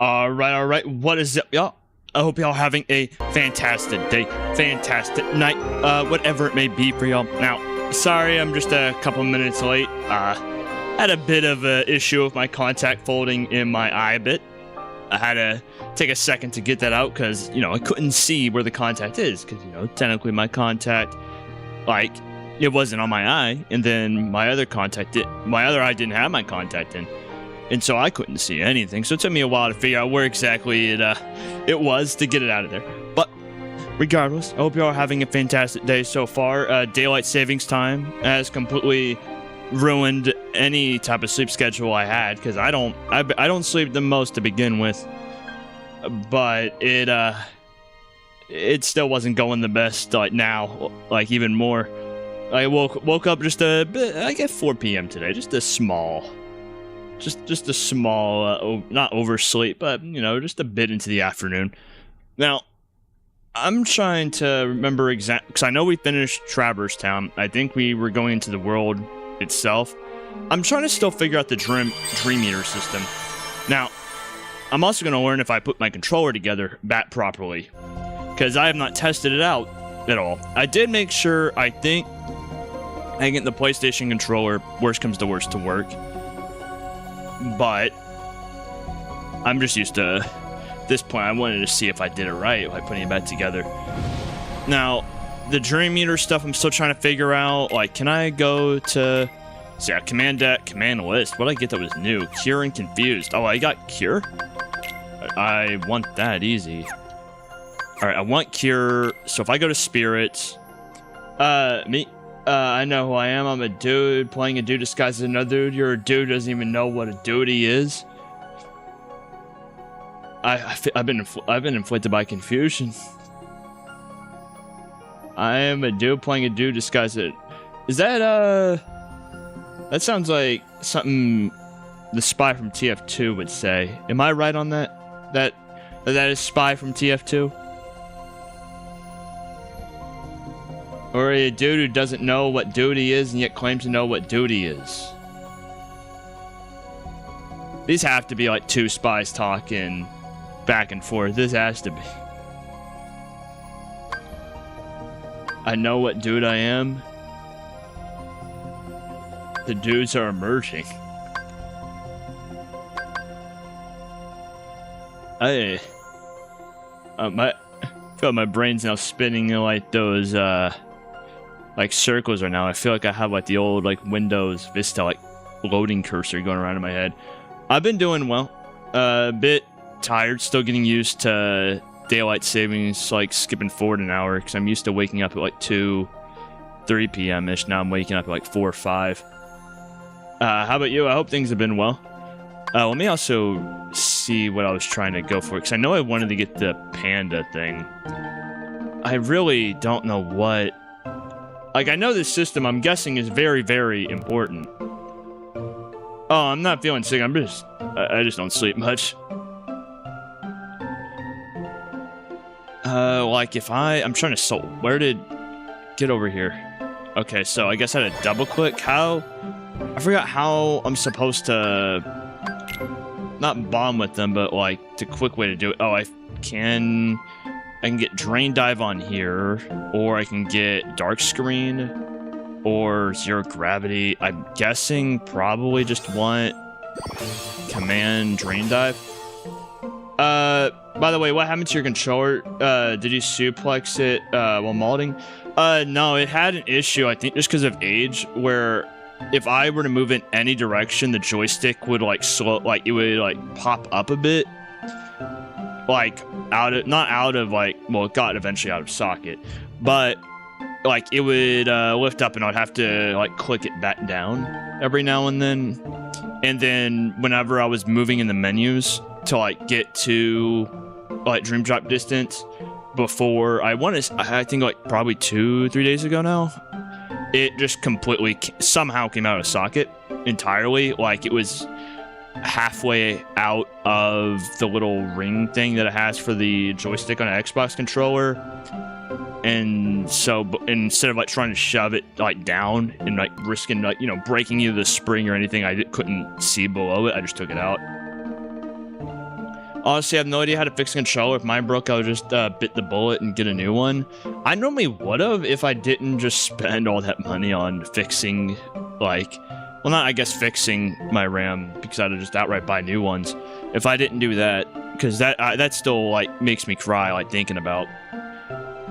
All right. What is up, y'all? I hope y'all having a fantastic day, fantastic night, whatever it may be for y'all. Now, sorry, I'm just a couple minutes late. Had a bit of an issue with my contact folding in my eye bit. I had to take a second to get that out because, I couldn't see where the contact is because, technically my contact, it wasn't on my eye, and then my other eye didn't have my contact in. And so I couldn't see anything. So it took me a while to figure out where exactly it was to get it out of there. But regardless, I hope you all are having a fantastic day so far. Daylight savings time has completely ruined any type of sleep schedule I had because I don't sleep the most to begin with. But it still wasn't going the best now, even more. I woke up just a bit, I guess 4 p.m. today, just a small, not oversleep, but, just a bit into the afternoon. Now, I'm trying to remember exactly, because I know we finished Traverse Town. I think we were going into the world itself. I'm trying to still figure out the Dream Eater system. Now, I'm also going to learn if I put my controller together back properly, because I have not tested it out at all. I did make sure, I think, I get the PlayStation controller, worst comes to worst, to work. But I'm just used to this point. I wanted to see if I did it right, putting it back together. Now, the Dream Eater stuff, I'm still trying to figure out. Can I go to command deck, command list? What did I get that was new? Cure and confused. Oh, I got cure. I want that easy. All right, I want cure. So if I go to spirits, I know who I am. I'm a dude playing a dude disguised as another dude. You're a dude who doesn't even know what a duty is. I've been inflicted by confusion. I am a dude playing a dude disguised as... Is that, that sounds like something the spy from TF2 would say. Am I right on that? That is spy from TF2? Or a dude who doesn't know what duty is and yet claims to know what duty is. These have to be two spies talking back and forth. This has to be. I know what dude I am. The dudes are emerging. I feel like my brain's now spinning those circles right now. I feel like I have the old Windows Vista loading cursor going around in my head. I've been doing well. A bit tired, still getting used to daylight savings, skipping forward an hour because I'm used to waking up at 2, 3 p.m. ish. Now I'm waking up at 4 or 5. How about you? I hope things have been well. Let me also see what I was trying to go for because I know I wanted to get the panda thing. I really don't know what. I know this system, I'm guessing, is very, very important. Oh, I'm not feeling sick. I just don't sleep much. If I'm trying to get over here. Okay, so I guess I had to double click. I forgot how I'm supposed to, not bond with them, but the quick way to do it. Oh, I can get Drain Dive on here, or I can get Dark Screen, or Zero Gravity. I'm guessing probably just want Command Drain Dive. By the way, what happened to your controller? Did you suplex it while modding? No, it had an issue, I think just because of age, where if I were to move in any direction, the joystick would it would pop up a bit. It got eventually out of socket, but it would lift up and I'd have to click it back down every now and then. And then whenever I was moving in the menus to get to dream drop distance before I think probably 2-3 days ago now, it just completely somehow came out of socket entirely. It was halfway out of the little ring thing that it has for the joystick on an Xbox controller, and so instead of trying to shove it down and risking breaking either the spring or anything, I couldn't see below it. I just took it out. Honestly, I have no idea how to fix a controller. If mine broke, I would just bit the bullet and get a new one. I normally would have if I didn't just spend all that money on fixing, like, well, not, I guess, fixing my RAM, because I'd just outright buy new ones. If I didn't do that, because that still, like, makes me cry, like, thinking about.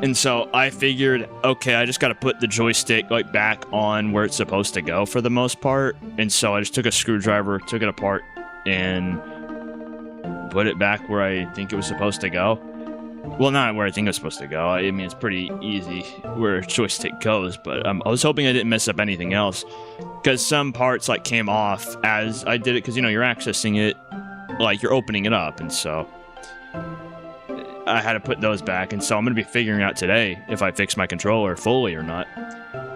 And so I figured, okay, I just got to put the joystick, like, back on where it's supposed to go for the most part. And so I just took a screwdriver, took it apart, and put it back where I think it was supposed to go. Well, not where I think it was supposed to go. I mean, it's pretty easy where a joystick goes, but I was hoping I didn't mess up anything else, because some parts, like, came off as I did it, because, you know, you're accessing it, like, you're opening it up, and so I had to put those back, and so I'm going to be figuring out today if I fix my controller fully or not.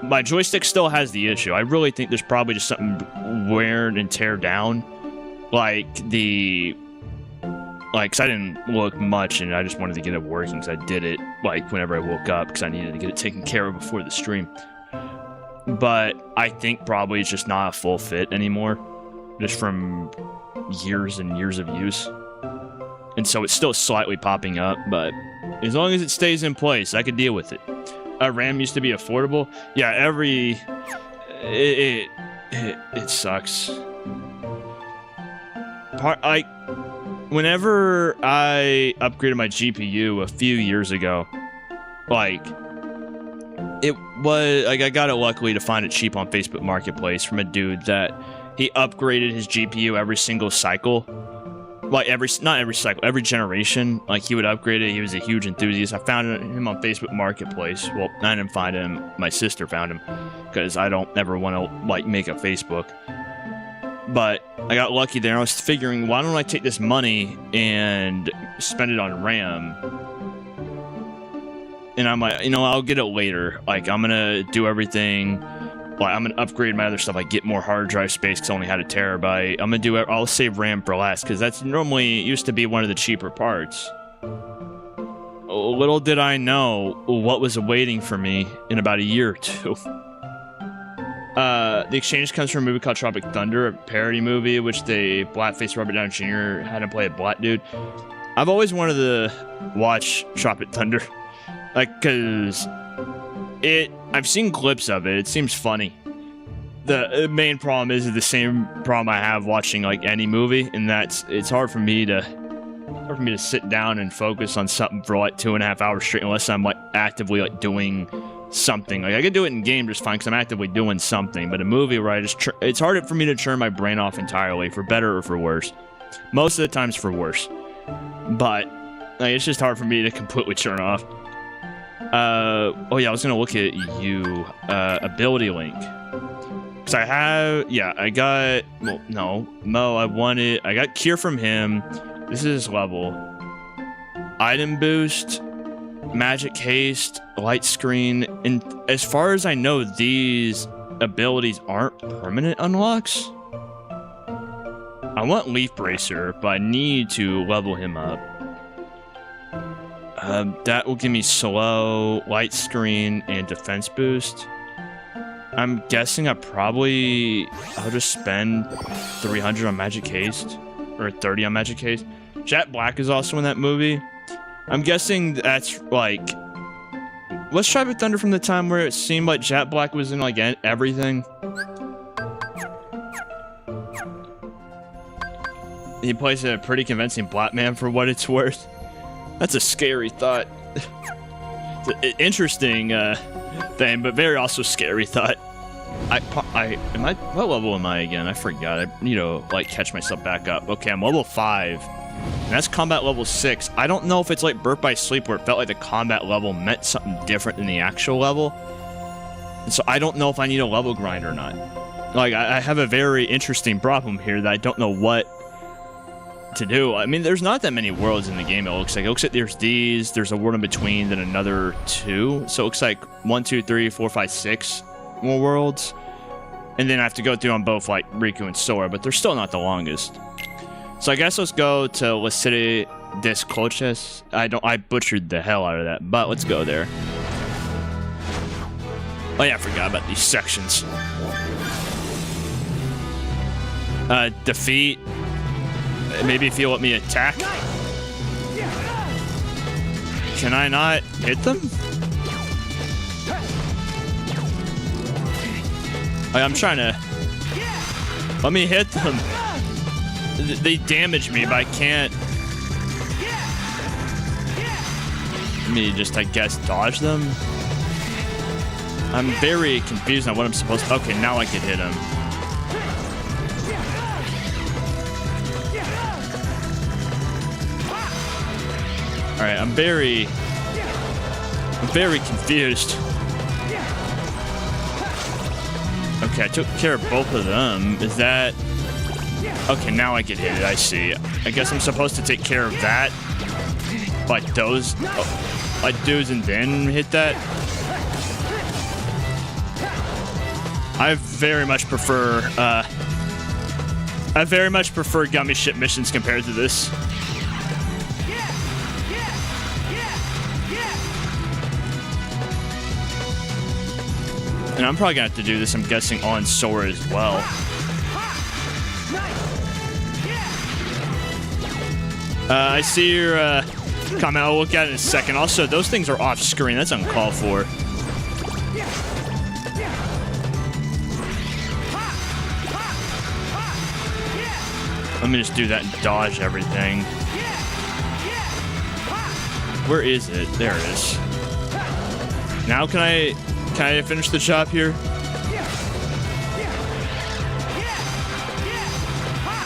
My joystick still has the issue. I really think there's probably just something wear and tear down, like, because I didn't look much, and I just wanted to get it working, because I did it, like, whenever I woke up, because I needed to get it taken care of before the stream. But I think probably it's just not a full fit anymore, just from years and years of use. And so it's still slightly popping up, but as long as it stays in place, I could deal with it. RAM used to be affordable. Yeah, it sucks. Whenever I upgraded my GPU a few years ago, like, it was, like, I got it luckily to find it cheap on Facebook Marketplace from a dude that he upgraded his GPU every single cycle. Like, not every cycle, every generation. Like, he would upgrade it. He was a huge enthusiast. I found him on Facebook Marketplace. Well, I didn't find him. My sister found him, because I don't ever want to, like, make a Facebook. But I got lucky there. I was figuring, why don't I take this money and spend it on RAM? And I'm like, you know, I'll get it later. Like, I'm going to do everything. Like, I'm going to upgrade my other stuff. Like, get more hard drive space, because I only had a terabyte. I'm going to do it. I'll save RAM for last, because that's normally used to be one of the cheaper parts. Little did I know what was awaiting for me in about a year or two. The exchange comes from a movie called Tropic Thunder, a parody movie, which the blackface Robert Downey Jr. had to play a black dude. I've always wanted to watch Tropic Thunder, like, because I've seen clips of it. It seems funny. The main problem is the same problem I have watching, like, any movie, and that's it's hard for me to sit down and focus on something for, like, 2.5 hours straight, unless I'm, like, actively, like, doing something. Like, I can do it in game just fine, because I'm actively doing something, but a movie where I just it's harder for me to turn my brain off entirely, for better or for worse. Most of the times for worse, but, like, it's just hard for me to completely turn off. Oh yeah, I was gonna look at you, ability link, because I have, yeah, I got, well, no, Mo, I got Cure from him. This is his level. Item boost, magic haste, light screen, and as far as I know, these abilities aren't permanent unlocks. I want Leaf Bracer, but I need to level him up. That will give me slow, light screen, and defense boost. I'm guessing I'll just spend 300 on magic haste, or 30 on magic haste. Jet Black is also in that movie. I'm guessing that's, like, let's try with Thunder from the time where it seemed like Jet Black was in, like, everything. He plays a pretty convincing black man for what it's worth. That's a scary thought. It's an interesting thing, but very also scary thought. What level am I again? I forgot. I need to, like, catch myself back up. Okay, I'm level 5. And that's combat level 6. I don't know if it's like Birth by Sleep, where it felt like the combat level meant something different than the actual level. And so I don't know if I need a level grind or not. Like, I have a very interesting problem here that I don't know what to do. I mean, there's not that many worlds in the game, it looks like. It looks like there's a world in between, then another 2. So it looks like 1, 2, 3, 4, 5, 6 more worlds. And then I have to go through on both, like, Riku and Sora, but they're still not the longest. So I guess let's go to La City des Coches. I butchered the hell out of that, but let's go there. Oh yeah, I forgot about these sections. Defeat. Maybe if you let me attack. Can I not hit them? I'm trying to... Let me hit them. They damage me, but I can't... Let me just, I guess, dodge them? I'm very confused on what I'm supposed to... Okay, now I can hit him. Alright, I'm very confused. Okay, I took care of both of them. Is that... Okay, now I get hit it, I see. I guess I'm supposed to take care of that. Like those... Oh, like those and then hit that? I very much prefer gummy ship missions compared to this. And I'm probably gonna have to do this, I'm guessing, on Sora as well. I see your comment. I'll look at it in a second. Also, those things are off screen. That's uncalled for. Let me just do that and dodge everything. Where is it? There it is. Now can I finish the job here?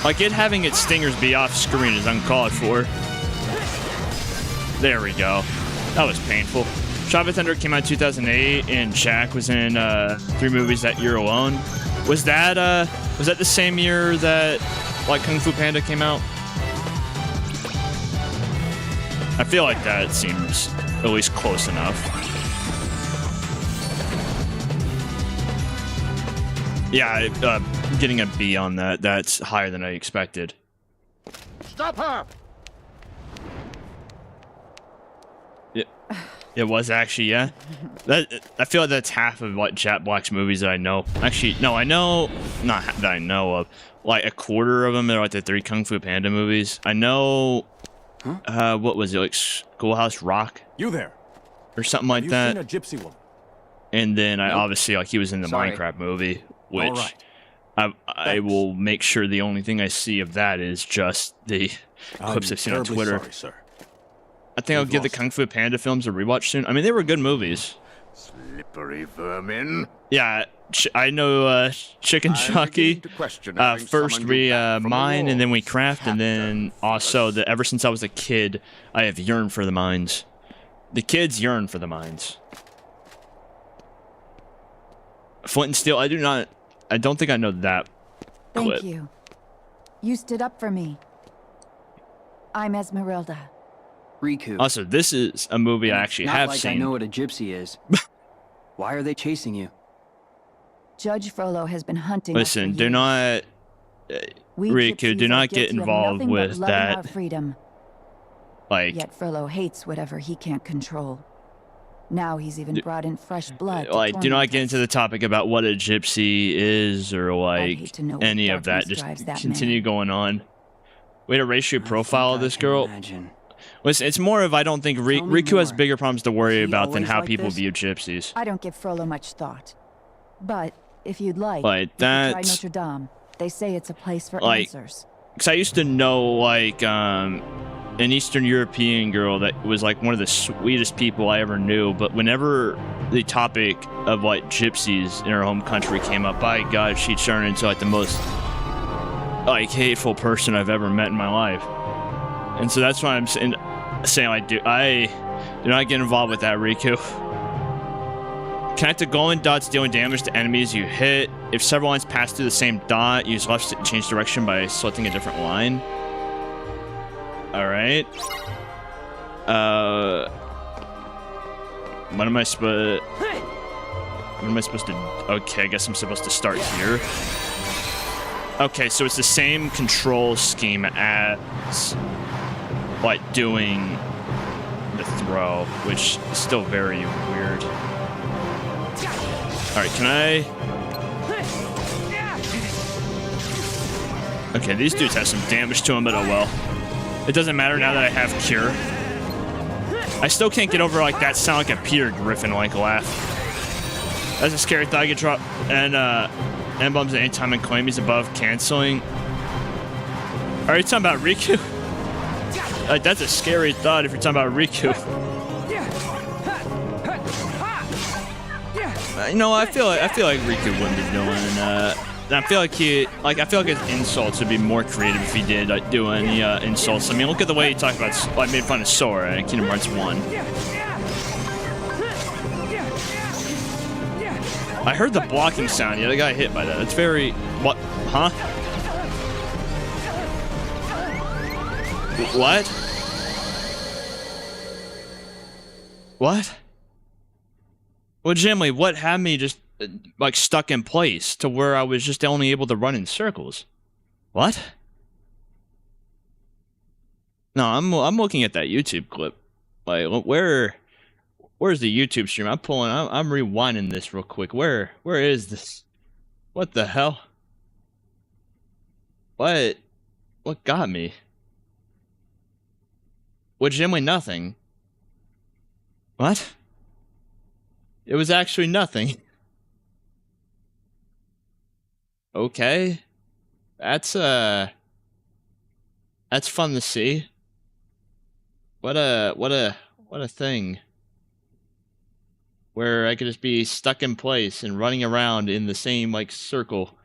Like, it having its stingers be off screen is uncalled for. There we go. That was painful. Shot of Thunder came out in 2008, and Jack was in 3 movies that year alone. Was that the same year that like Kung Fu Panda came out? I feel like that seems at least close enough. Yeah, getting a B on that. That's higher than I expected. Stop her! Yeah, it was actually, yeah. I feel like that's half of what Jack Black's movies that I know. Actually, no, I know, not that I know of. Like a quarter of them are like the 3 Kung Fu Panda movies. I know, what was it, like Schoolhouse Rock? You there? Or something like that. Have you seen a gypsy woman? And then I obviously, like, he was in the Minecraft movie, which I will make sure the only thing I see of that is just the clips I've seen on Twitter. Sorry, sir. I think I'll give the Kung Fu Panda films a rewatch soon. I mean, they were good movies. Slippery vermin. Yeah, I know Chicken Jockey. First we mine, and then we craft, and then also ever since I was a kid, I have yearned for the mines. The kids yearn for the mines. Flint and Steel, I don't think I know that clip. Thank you. You stood up for me. I'm Esmeralda. Riku. Also, this is a movie I actually have not like seen. I know what a gypsy is. Why are they chasing you? Judge Frollo has been hunting us Listen, for do years. not... Riku, do not get involved with that. Our freedom. Like... Yet Frollo hates whatever he can't control. Now he's even brought in fresh blood. Like, do not get into the topic about what a gypsy is or, like, any of that. Just continue going on. Way to racial profile of this girl. Listen, it's more of I don't think Riku has bigger problems to worry about than how people view gypsies. I don't give Frollo much thought. But if you'd like, that's... try Notre Dame. They say it's a place for like, answers. Because I used to know, like, an Eastern European girl that was, like, one of the sweetest people I ever knew. But whenever the topic of, like, gypsies in her home country came up, by God, she turned into, like, the most, like, hateful person I've ever met in my life. And so that's why I'm saying I do not get involved with that, Riku. Connect the golden dots dealing damage to enemies you hit. If several lines pass through the same dot, use left to change direction by selecting a different line. Alright. What am I supposed to... Okay, I guess I'm supposed to start here. Okay, so it's the same control scheme as... like doing the throw, which is still very weird. Alright, can I... Okay, these dudes have some damage to them, but oh well. It doesn't matter now that I have Cure. I still can't get over like that sound like a Peter Griffin like laugh. That's a scary thought I get dropped. And bumps at any time and claim he's above canceling. Are you talking about Riku? Like, that's a scary thought if you're talking about Riku. You know, I feel like Riku wouldn't be doing. I feel like his insults would be more creative if he did like do any insults. I mean, look at the way he talked about like made fun of Sora in Kingdom Hearts 1. I heard the blocking sound. Yeah, I got hit by that. It's very what? Huh? What? What? Legitimately, what had me just like stuck in place to where I was just only able to run in circles? What? No, I'm looking at that YouTube clip. Like, where's the YouTube stream? I'm rewinding this real quick. Where is this? What the hell? What got me? Legitimately nothing. What? It was actually nothing. Okay. That's fun to see. What a thing. Where I could just be stuck in place and running around in the same like circle.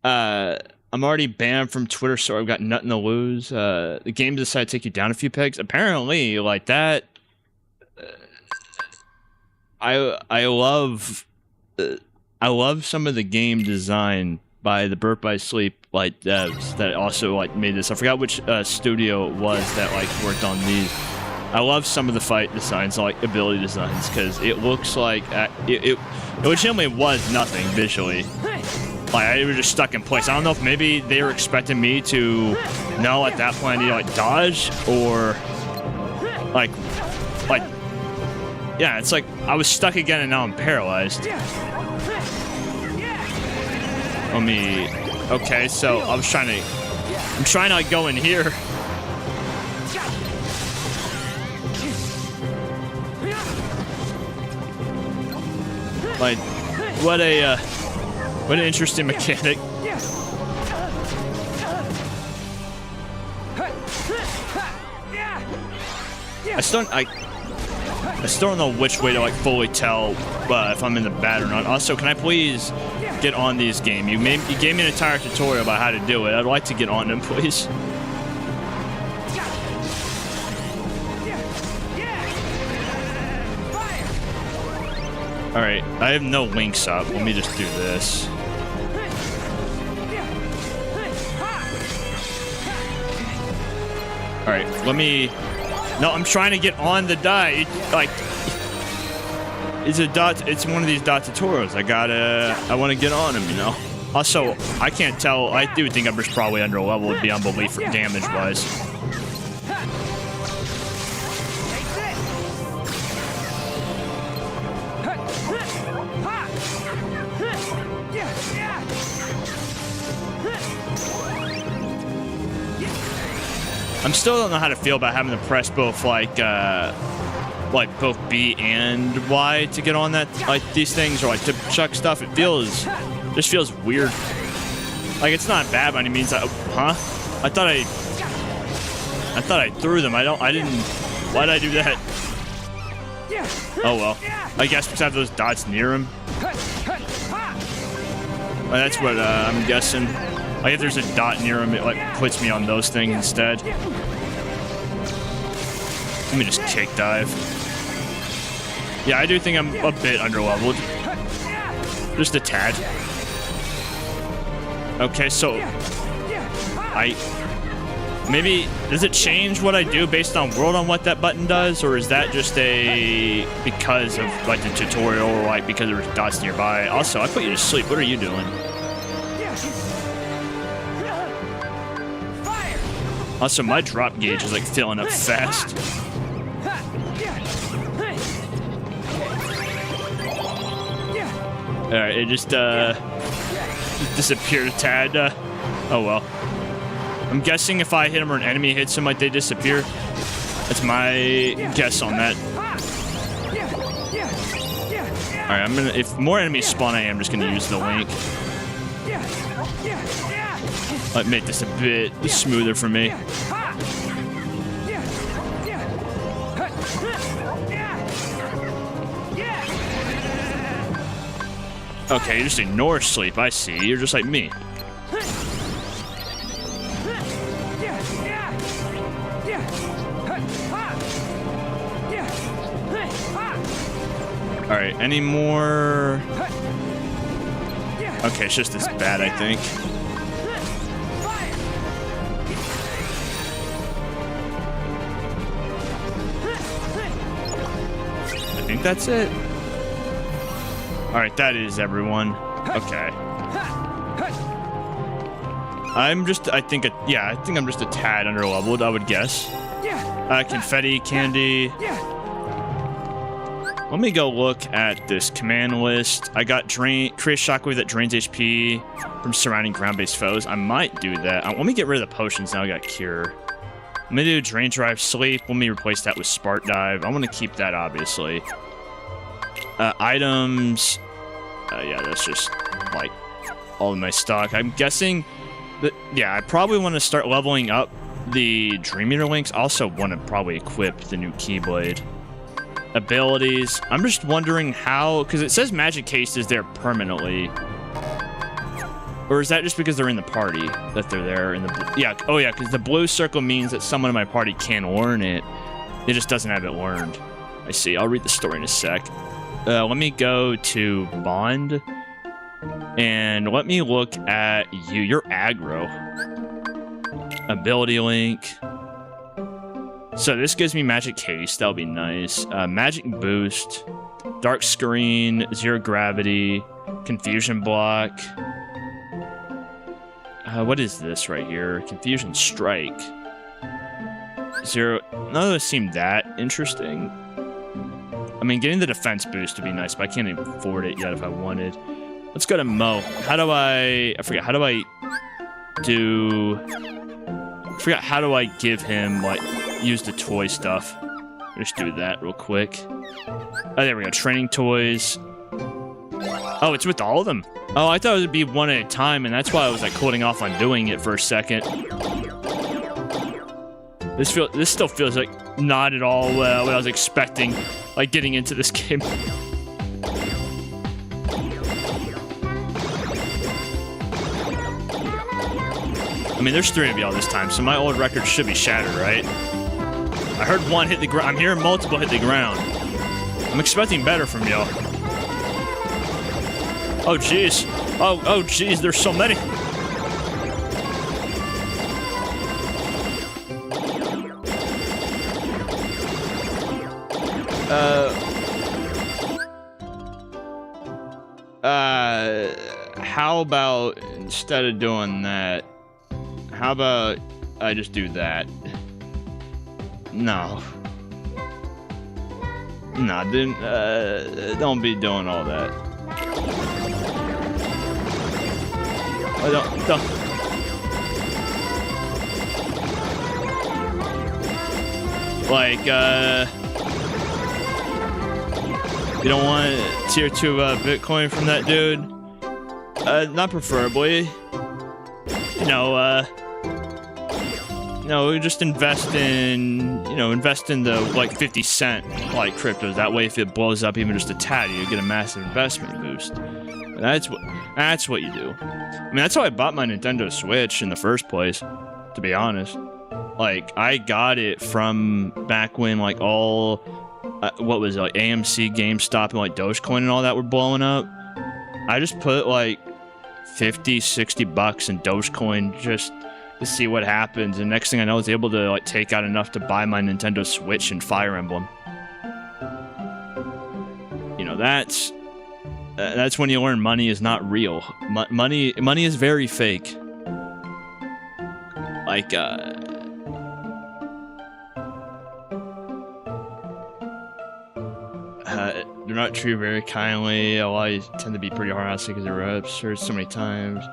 I'm already banned from Twitter, so I've got nothing to lose. The game decided to take you down a few pegs. Apparently, like that. I love some of the game design by the Birth by Sleep like devs that also like made this. I forgot which studio it was that like worked on these. I love some of the fight designs, like ability designs, because it looks like it legitimately was nothing visually. Like I was just stuck in place. I don't know if maybe they were expecting me to know at that point I need to like dodge or like. Yeah, it's like I was stuck again and now I'm paralyzed. Let me. Okay, so I'm trying to like go in here. Like, what an interesting mechanic. I still don't know which way to like fully tell if I'm in the bad or not. Also, can I please get on these game? You gave me an entire tutorial about how to do it. I'd like to get on them, please. All right, I have no links up. Let me just do this. All right, let me. No, I'm trying to get on the die. It's one of these dot tutorials. I want to get on them, you know. Also, I can't tell. I do think I'm just probably under level beyond belief for damage wise. I'm still don't know how to feel about having to press both like both B and Y to get on that like these things or like to chuck stuff. It just feels weird. Like it's not bad by any means. Huh? I thought I threw them. I didn't. Why did I do that? Oh well. I guess because I have those dots near him. Well, that's what I'm guessing. Like if there's a dot near him, it like puts me on those things instead. Let me just kick dive. Yeah, I do think I'm a bit underleveled. Just a tad. Okay, so maybe does it change what I do based on world on what that button does, or is that just because of like the tutorial or like because there was dots nearby? Also, I put you to sleep. What are you doing? Also, my drop gauge is like filling up fast. Alright, it just disappeared a tad. Oh well. I'm guessing if I hit him or an enemy hits him, like they disappear. That's my guess on that. Alright, I'm gonna, if more enemies spawn, I am just gonna use the link. Might make this a bit smoother for me. Okay, you just ignore sleep, I see. You're just like me. Alright, any more? Okay, it's just as bad, I think. I think that's it. Alright, that is everyone. Okay. I'm just, I think I'm just a tad underleveled, I would guess. Confetti, candy. Let me go look at this command list. I got create shockwave that drains HP from surrounding ground-based foes. I might do that. Let me get rid of the potions now. I got cure. Let me do drain drive sleep. Let me replace that with spark dive. I want to keep that, obviously. Items. Yeah, that's just like all of my stock. I'm guessing that, yeah, I probably want to start leveling up the Dream Eater links. Also want to probably equip the new Keyblade. Abilities. I'm just wondering how, because it says magic case is there permanently. Or is that just because they're in the party that they're there in the, yeah, oh yeah, because the blue circle means that someone in my party can learn it. It just doesn't have it learned. I see. I'll read the story in a sec. Let me go to Bond. And let me look at you. You're aggro. Ability link. So this gives me magic case. That'll be nice. Magic boost. Dark screen. Zero gravity. Confusion block. What is this right here? Confusion strike. Zero. None of those seem that interesting. I mean, getting the defense boost would be nice, but I can't even afford it yet if I wanted. Let's go to Mo. How do I forget, how do I do... I forgot, how do I give him, like, use the toy stuff? Just do that real quick. Oh, there we go. Training toys. Oh, it's with all of them. Oh, I thought it would be one at a time, and that's why I was, like, holding off on doing it for a second. This still feels like not at all what I was expecting, like, getting into this game. I mean, there's 3 of y'all this time, so my old record should be shattered, right? I heard one hit the ground. I'm hearing multiple hit the ground. I'm expecting better from y'all. Oh, jeez. Oh, jeez, there's so many. How about instead of doing that, how about I just do that? No. No, don't be doing all that. Oh, don't. Like, you don't want tier 2 Bitcoin from that dude? Not preferably. You know, no, just invest in the, like, 50 cent, like, cryptos. That way, if it blows up even just a tad, you get a massive investment boost. That's what you do. I mean, that's how I bought my Nintendo Switch in the first place, to be honest. Like, I got it from back when, like, all, what was it, like, AMC, GameStop, and, like, Dogecoin and all that were blowing up. I just put, like, 50, 60 bucks in Dogecoin just to see what happens, and next thing I know, I was able to, like, take out enough to buy my Nintendo Switch and Fire Emblem. You know, that's when you learn money is not real. Money is very fake. Like, they're not treated very kindly. A lot of you tend to be pretty harassed because they're absurd so many times.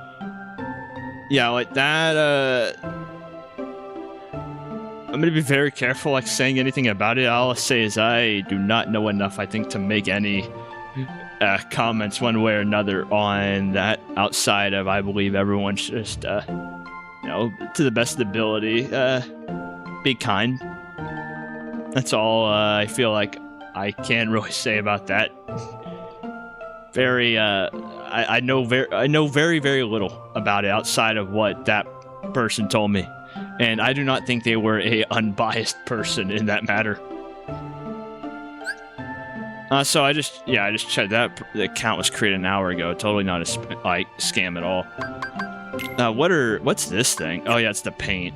Yeah, like that, gonna be very careful, like, saying anything about it. All I'll say is I do not know enough, I think, to make any comments one way or another on that outside of, I believe everyone's just, you know, to the best of the ability, be kind. That's all I feel like I can really say about that. I know very, very little about it outside of what that person told me. And I do not think they were a unbiased person in that matter. So I just checked that. The account was created an hour ago. Totally not a scam at all. What's this thing? Oh yeah, it's the paint.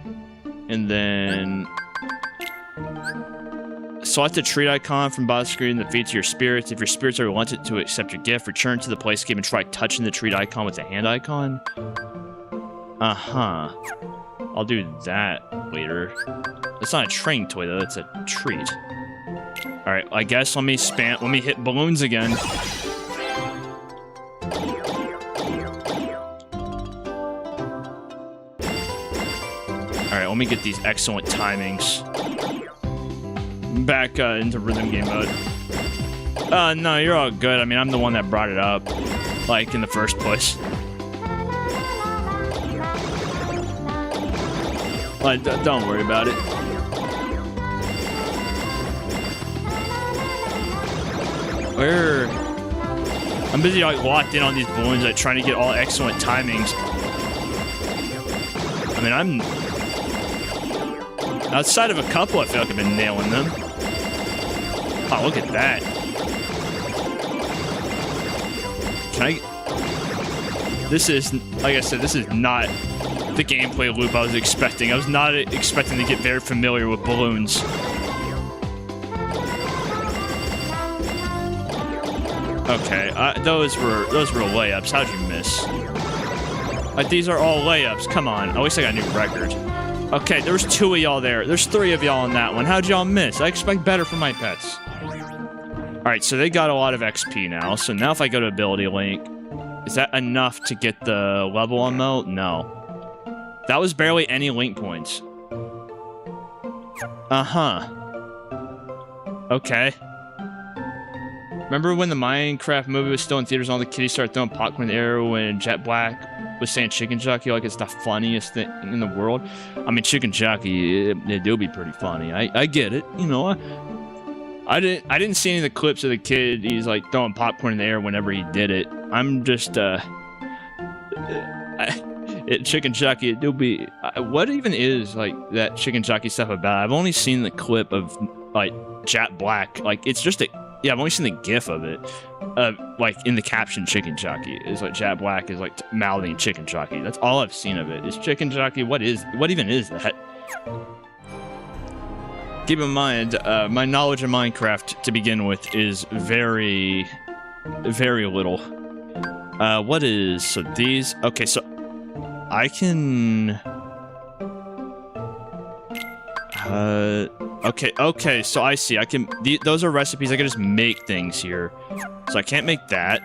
And then select the treat icon from bottom screen that feeds your spirits. If your spirits are reluctant to accept your gift, return to the play scheme and try touching the treat icon with the hand icon. I'll do that later. It's not a train toy though, it's a treat. Alright, I guess let me hit balloons again. Alright, let me get these excellent timings. Back into rhythm game mode. No, you're all good. I mean, I'm the one that brought it up, like, in the first place. Like, don't worry about it. I'm busy, like, locked in on these balloons, like, trying to get all excellent timings. I mean, I'm... outside of a couple, I feel like I've been nailing them. Oh, look at that. Can I... This is, like I said, this is not the gameplay loop I was expecting. I was not expecting to get very familiar with balloons. Okay, those were layups. How'd you miss? Like, these are all layups. Come on. At least I got a new record. Okay, there was 2 of y'all there. There's 3 of y'all on that one. How'd y'all miss? I expect better from my pets. Alright, so they got a lot of XP now. So now if I go to Ability Link, is that enough to get the level unlock? No. That was barely any link points. Okay. Remember when the Minecraft movie was still in theaters and all the kiddies started throwing popcorn in the air when Jet Black was saying chicken jockey like it's the funniest thing in the world? I mean, chicken jockey, it do be pretty funny. I get it, you know. I didn't see any of the clips of the kid. He's like throwing popcorn in the air whenever he did it. I'm just chicken jockey, it do be. What even is like that chicken jockey stuff about? I've only seen the clip of like Jet Black. Like it's just a. Yeah, I've only seen the GIF of it, like in the caption, "Chicken Jockey." Is like Jet Black is like mouthing "Chicken Jockey." That's all I've seen of it. Is Chicken Jockey? What even is that? Keep in mind, my knowledge of Minecraft to begin with is very, very little. What is so these? Okay, so I can. Okay, so I see. I can... those are recipes. I can just make things here. So I can't make that.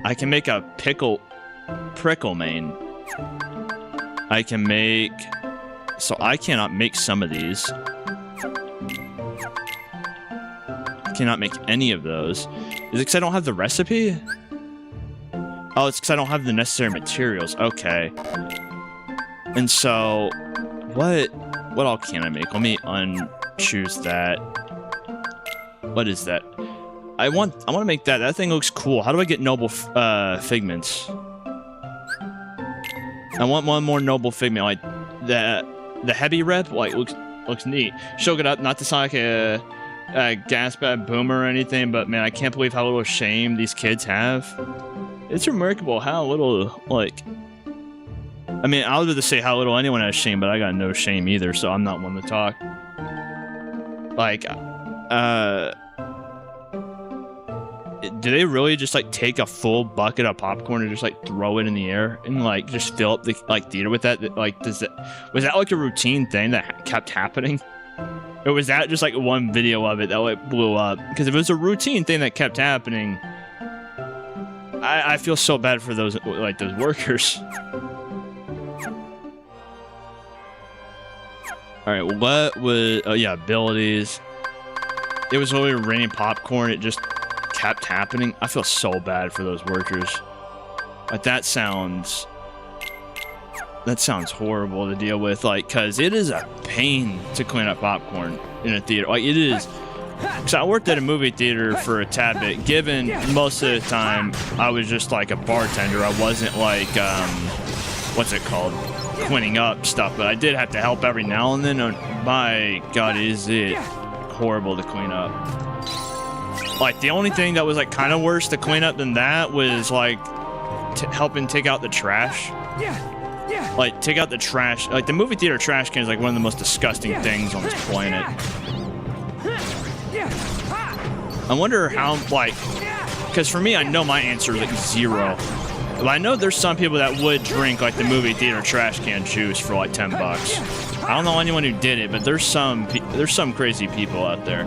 I can make a prickle main. I can make... So I cannot make some of these. I cannot make any of those. Is it because I don't have the recipe? Oh, it's because I don't have the necessary materials. Okay. And so... What all can I make? Let me choose that. What is that? I want to make that. That thing looks cool. How do I get noble figments? I want one more noble figment, like the heavy rep. Like looks neat. Shook it up, not to sound like a gas bad boomer or anything, but man, I can't believe how little shame these kids have. It's remarkable how little like. I mean, I was about to say how little anyone has shame, but I got no shame either, so I'm not one to talk. Like, do they really just, like, take a full bucket of popcorn and just, like, throw it in the air and, like, just fill up the, like, theater with that? Like, was that, like, a routine thing that kept happening? Or was that just, like, one video of it that, like, blew up? Because if it was a routine thing that kept happening, I feel so bad for those, like, those workers. All right, what was... Oh, yeah, abilities. It was literally raining popcorn. It just kept happening. I feel so bad for those workers. Like, that sounds horrible to deal with. Like, because it is a pain to clean up popcorn in a theater. Like, it is... Because I worked at a movie theater for a tad bit. Given most of the time, I was just like a bartender. I wasn't like, what's it called? Cleaning up stuff. But I did have to help every now and then. And my God, is it horrible to clean up. Like, the only thing that was like kind of worse to clean up than that was like helping take out the trash. Like, take out the trash. Like, the movie theater trash can is like one of the most disgusting things on this planet. I wonder how, like, because for me, I know my answer is like 0. But I know there's some people that would drink like the movie theater trash can juice for like $10. I don't know anyone who did it, but there's some crazy people out there.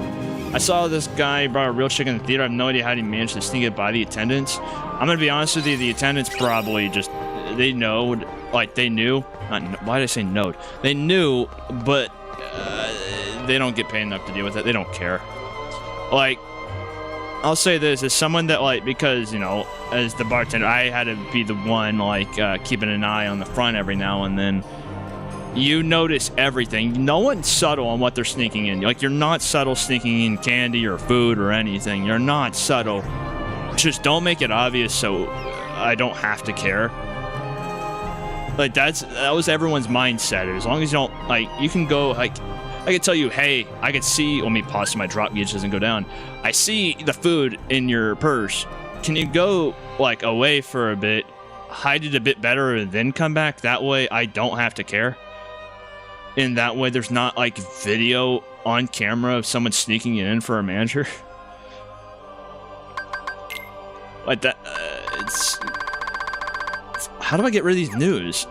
I saw this guy brought a real chicken in the theater. I have no idea how he managed to sneak it by the attendants. I'm gonna be honest with you, the attendants probably just they knew. Why did I say knowed? They knew, but they don't get paid enough to deal with it. They don't care. Like, I'll say this, as someone that, like, because, you know, as the bartender, I had to be the one, like, keeping an eye on the front every now and then. You notice everything. No one's subtle on what they're sneaking in. Like, you're not subtle sneaking in candy or food or anything. You're not subtle. Just don't make it obvious so I don't have to care. Like, that was everyone's mindset. As long as you don't, like, you can go, like, I could tell you, hey, I could see, let me pause so my drop gauge doesn't go down. I see the food in your purse. Can you go, like, away for a bit, hide it a bit better, and then come back? That way I don't have to care. And that way there's not, like, video on camera of someone sneaking it in for a manager. Like that, how do I get rid of these news?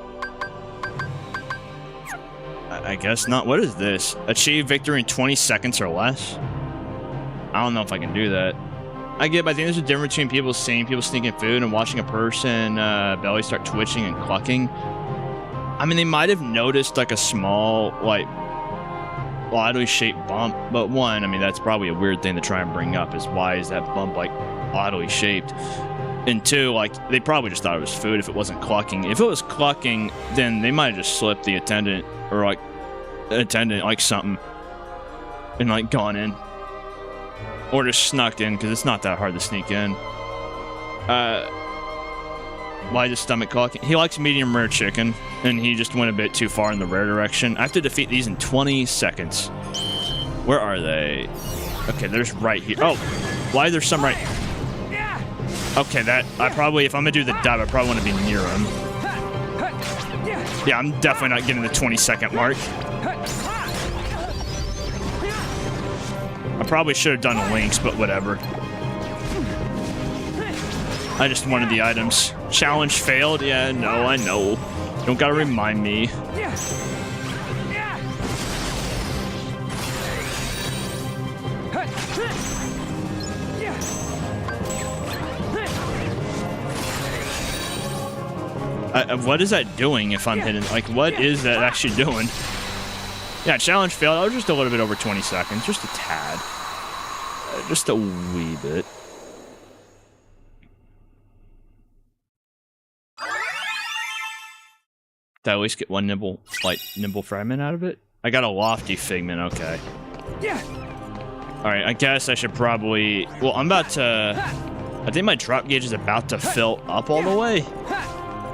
I guess not. What is this? Achieve victory in 20 seconds or less? I don't know if I can do that. I think there's a difference between people seeing people sneaking food and watching a person belly start twitching and clucking. I mean, they might have noticed like a small, like, oddly shaped bump, but one, I mean, that's probably a weird thing to try and bring up, is why is that bump like oddly shaped? And two, like, they probably just thought it was food if it wasn't clucking. If it was clucking, then they might have just slipped the attendant, or like attendant, like something, and like gone in, or just snuck in, because it's not that hard to sneak in. Why does stomach clucking? He likes medium rare chicken, and he just went a bit too far in the rare direction. I have to defeat these in 20 seconds. Where are they? Okay, there's right here. Oh, why is there some right? Okay, that I probably, if I'm gonna do the dive, I probably want to be near him. Yeah, I'm definitely not getting the 20-second mark. I probably should have done links, but whatever. I just wanted the items. Challenge failed? Yeah, no, I know. You don't gotta remind me. What is that doing if I'm hidden? Like, what is that actually doing? Yeah, challenge failed. I was just a little bit over 20 seconds. Just a tad. Just a wee bit. Did I at least get one nimble fragment out of it? I got a lofty figment, okay. Alright, I guess I should probably... Well, I'm about to... I think my drop gauge is about to fill up all the way.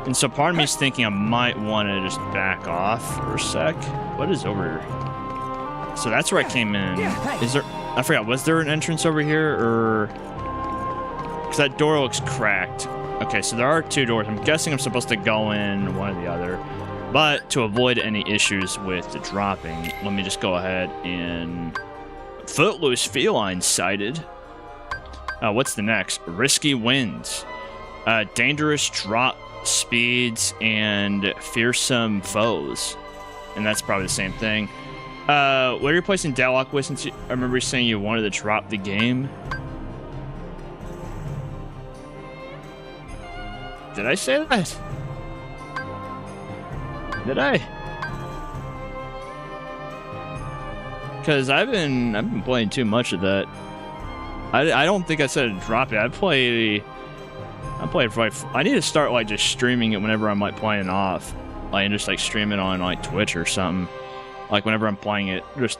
And so part of me is thinking I might want to just back off for a sec. What is over here? So that's where I came in. Is there... I forgot, was there an entrance over here, or... Because that door looks cracked. Okay, so there are two doors. I'm guessing I'm supposed to go in one or the other. But to avoid any issues with the dropping, let me just go ahead and... Footloose feline sighted. What's the next? Risky winds. Dangerous drop speeds and fearsome foes. And that's probably the same thing. What are you placing Deadlock with, since I remember you saying you wanted to drop the game? Did I say that? Did I? Because I've been playing too much of that. I don't think I said drop it. I played for like, I need to start like just streaming it whenever I'm like playing off. Like, and just like stream it on like Twitch or something. Like whenever I'm playing it, just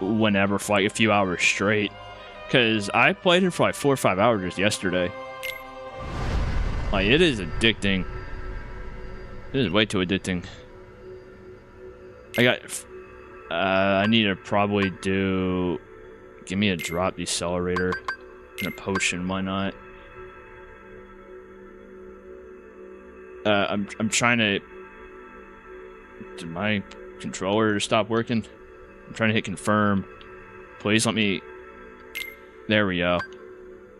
whenever for like a few hours straight. Because I played it for like 4 or 5 hours just yesterday. Like, it is addicting. It is way too addicting. I need to probably do... Give me a drop decelerator and a potion, why not? I'm trying to... Did my controller stop working? I'm trying to hit confirm. Please let me... There we go.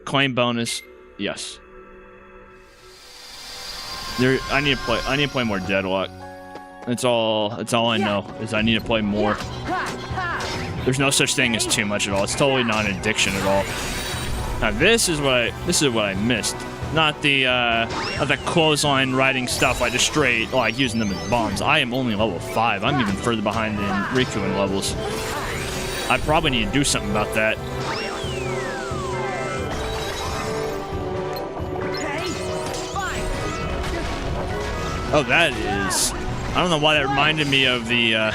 Claim bonus. Yes. I need to play more Deadlock. That's all I know, is I need to play more. There's no such thing as too much at all. It's totally not an addiction at all. Now this is what I missed. Not the clothesline riding stuff, like just straight like using them as bombs. I am only level 5. I'm even further behind than Riku in levels. I probably need to do something about that. Oh, that is... I don't know why that reminded me of the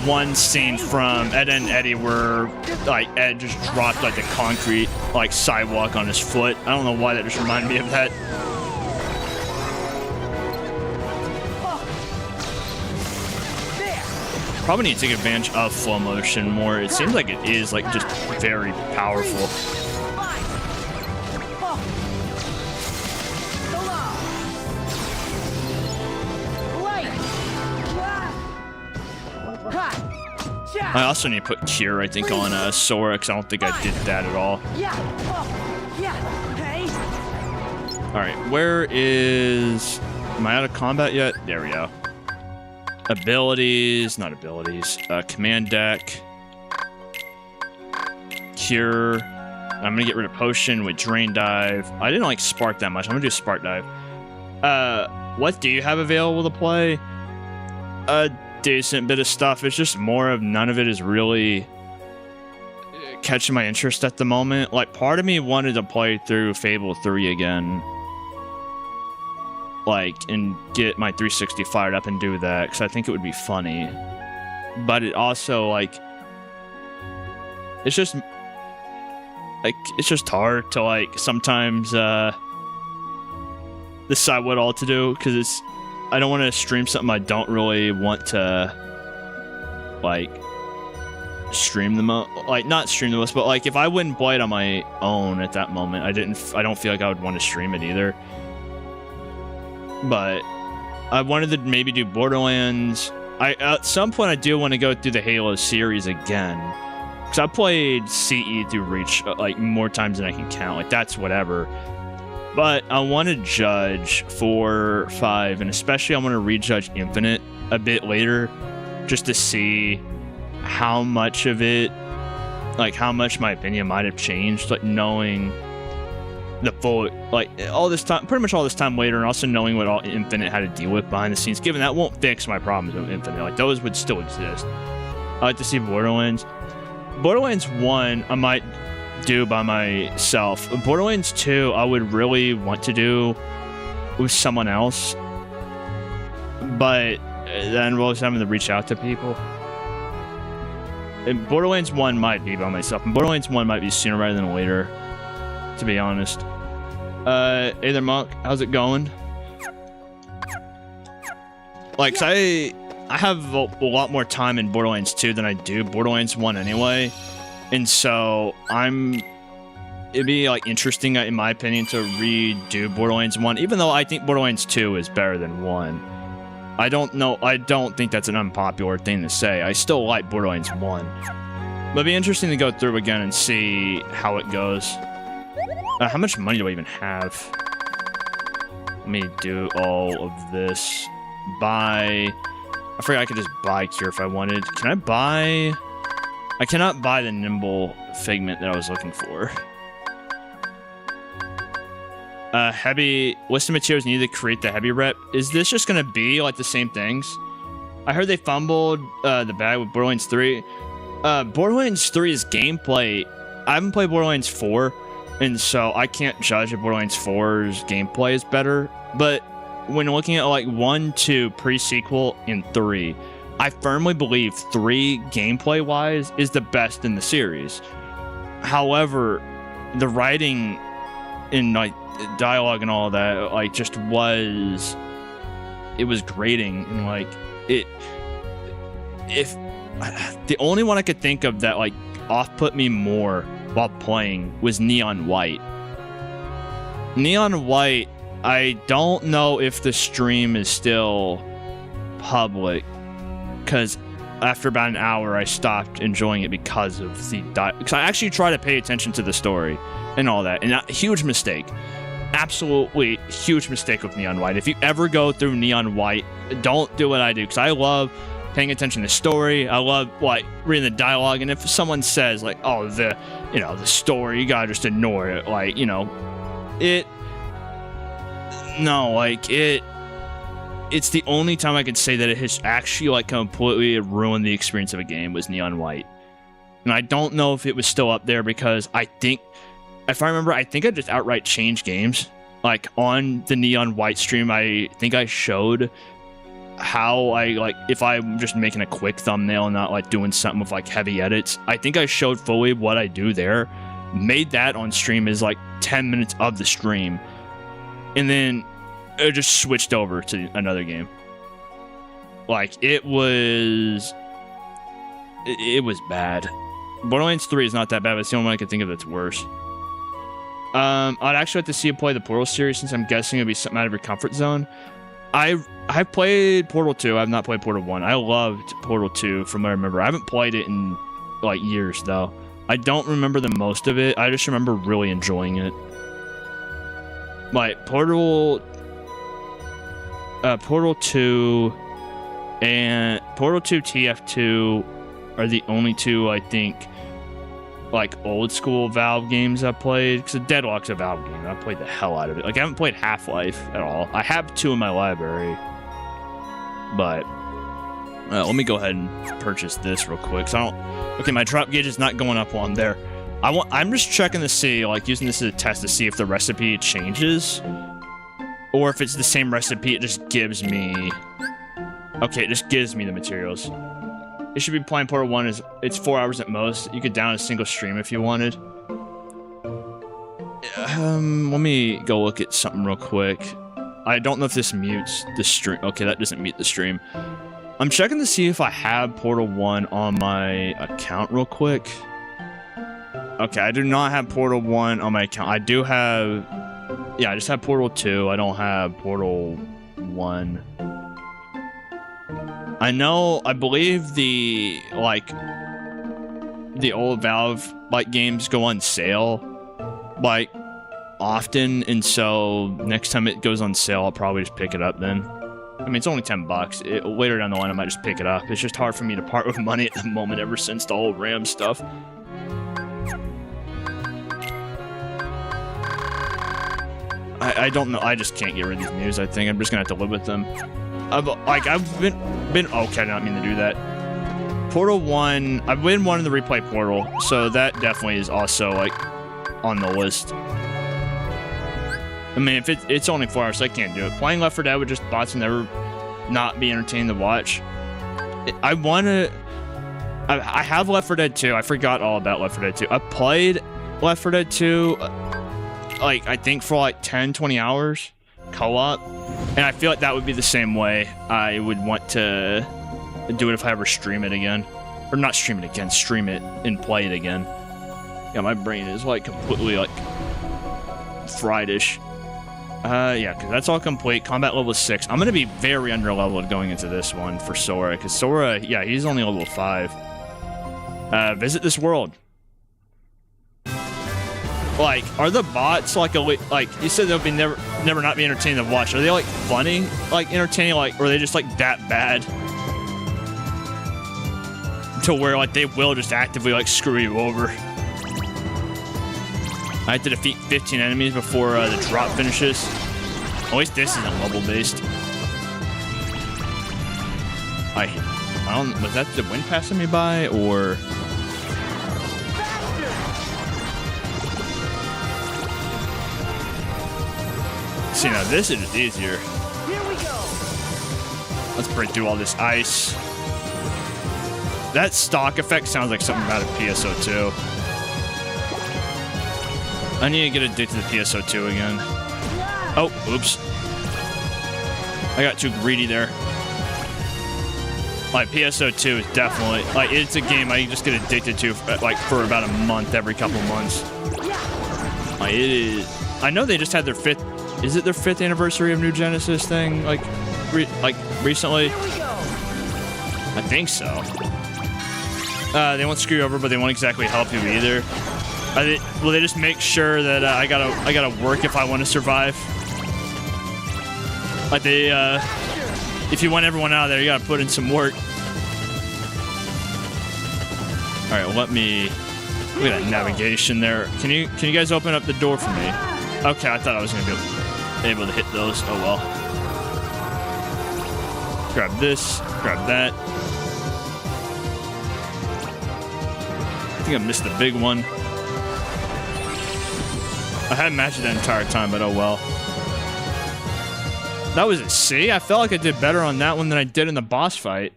one scene from Ed and Eddie where, like, Ed just dropped, like, the concrete, like, sidewalk on his foot. I don't know why that just reminded me of that. Probably need to take advantage of flow motion more. It seems like it is, like, just very powerful. I also need to put Cure, I think, on Sora, because I don't think I did that at all. Alright, where is... Am I out of combat yet? There we go. Abilities, not abilities. Command deck. Cure. I'm going to get rid of Potion with Drain Dive. I didn't like Spark that much. I'm going to do Spark Dive. What do you have available to play? Decent bit of stuff. It's just more of none of it is really catching my interest at the moment. Like, part of me wanted to play through Fable 3 again, like, and get my 360 fired up and do that, because I think it would be funny. But it also, like, it's just hard to, like, sometimes decide what all to do, because I don't want to stream something I don't really want to, like, stream the most. Like, not stream the most, but, like, if I wouldn't play it on my own at that moment, I don't feel like I would want to stream it either. But I wanted to maybe do Borderlands. At some point, I do want to go through the Halo series again. Because I played CE through Reach, like, more times than I can count. Like, that's whatever. But I want to judge 4, 5, and especially I want to rejudge Infinite a bit later, just to see how much of it, like how much my opinion might have changed, like knowing the full, like all this time, pretty much all this time later, and also knowing what all Infinite had to deal with behind the scenes, given that won't fix my problems with Infinite, like those would still exist. I like to see Borderlands. Borderlands 1, I might do by myself. Borderlands 2, I would really want to do with someone else, but then involves having to reach out to people. And Borderlands 1 might be by myself, and Borderlands 1 might be sooner rather than later, to be honest. Hey there, Monk. How's it going? Like, 'cause I have a lot more time in Borderlands 2 than I do Borderlands 1 anyway. And so it'd be like interesting, in my opinion, to redo Borderlands 1, even though I think Borderlands 2 is better than 1. I don't think that's an unpopular thing to say. I still like Borderlands 1. But it'd be interesting to go through again and see how it goes. How much money do I even have? Let me do all of this. Buy... I forgot I could just buy Cure if I wanted. Can I buy... I cannot buy the Nimble Figment that I was looking for. Heavy... List of materials needed to create the heavy rep. Is this just gonna be like the same things? I heard they fumbled the bag with Borderlands 3. Borderlands 3's gameplay, I haven't played Borderlands 4, and so I can't judge if Borderlands 4's gameplay is better, but when looking at like 1, 2, pre-sequel, and 3, I firmly believe 3 gameplay-wise is the best in the series. However, the writing and like dialogue and all that, like just was, it was grating, and like if the only one I could think of that like off-put me more while playing was Neon White. Neon White, I don't know if the stream is still public, because after about an hour I stopped enjoying it because of the because I actually try to pay attention to the story and all that, and a huge mistake, absolutely huge mistake with Neon White. If you ever go through Neon White, don't do what I do, because I love paying attention to the story. I love like reading the dialogue, and if someone says like, oh, the story, you gotta just ignore it, like, it's the only time I could say that it has actually like completely ruined the experience of a game was Neon White. And I don't know if it was still up there, because I think, if I remember, I think I just outright changed games. Like on the Neon White stream, I think I showed how I, like, if I'm just making a quick thumbnail and not like doing something with like heavy edits, I think I showed fully what I do there, made that on stream as like 10 minutes of the stream, and then it just switched over to another game. Like it was bad. Borderlands 3 is not that bad, but it's the only one I can think of that's worse. I'd actually like to see you play the Portal series, since I'm guessing it'd be something out of your comfort zone. I've played Portal 2. I've not played Portal 1. I loved Portal 2 from what I remember. I haven't played it in like years though. I don't remember the most of it. I just remember really enjoying it. Like Portal 2 and Portal 2 TF2 are the only two, I think, like old school Valve games I played, because Deadlock's a Valve game. I played the hell out of it. Like I haven't played Half-Life at all. I have 2 in my library, but let me go ahead and purchase this real quick. So I don't. Okay, my drop gauge is not going up while I'm there. I'm just checking to see, like using this as a test to see if the recipe changes, or if it's the same recipe. It just gives me. Okay, it just gives me the materials. It should be playing Portal 1. It's 4 hours at most. You could down a single stream if you wanted. Let me go look at something real quick. I don't know if this mutes the stream. Okay, that doesn't mute the stream. I'm checking to see if I have Portal 1 on my account real quick. Okay, I do not have Portal 1 on my account. I do have... Yeah, I just have Portal 2. I don't have Portal 1. I believe the old Valve like games go on sale like often, and so next time it goes on sale, I'll probably just pick it up then. I mean, it's only $10. Later down the line, I might just pick it up. It's just hard for me to part with money at the moment ever since the old RAM stuff. I don't know. I just can't get rid of these news. I think I'm just gonna have to live with them. I've been okay. I did not mean to do that. Portal 1. I've been wanting to replay Portal, so that definitely is also like on the list. I mean, if it's only 4 hours, so I can't do it. Playing Left 4 Dead with just bots will never not be entertaining to watch. I have Left 4 Dead 2. I forgot all about Left 4 Dead 2. I played Left 4 Dead 2, like I think for like 10-20 hours co-op. And I feel like that would be the same way I would want to do it if I ever stream it again. Or not stream it again, stream it and play it again. Yeah, my brain is like completely like fried-ish. Yeah, because that's all complete. Combat level 6. I'm going to be very under-leveled going into this one for Sora. Because Sora, yeah, he's only level 5. Visit this world. Like, are the bots like you said they'll be never not be entertaining to watch? Are they like funny, like entertaining, like, or are they just like that bad to where like they will just actively like screw you over? I have to defeat 15 enemies before the drop finishes. At least this isn't level based. I don't. Was that the wind passing me by, or See, now this is easier. Here we go. Let's break through all this ice. That stock effect sounds like something out of PSO2. I need to get addicted to the PSO2 again. Oh, oops. I got too greedy there. Like, PSO2 is definitely, like, it's a game I just get addicted to, like, for about a month, every couple months. Like, it is, I know they just had their 5th, is it their 5th anniversary of New Genesis thing, like recently? I think so. They won't screw you over, but they won't exactly help you either. Will they just make sure that I gotta work if I want to survive? Like they, if you want everyone out of there, you gotta put in some work. All right, let me. Look at that navigation there. Can you guys open up the door for me? Okay, I thought I was gonna be able to hit those. Oh well. Grab this. Grab that. I think I missed the big one. I hadn't matched it the entire time, but oh well. That was a C. I felt like I did better on that one than I did in the boss fight.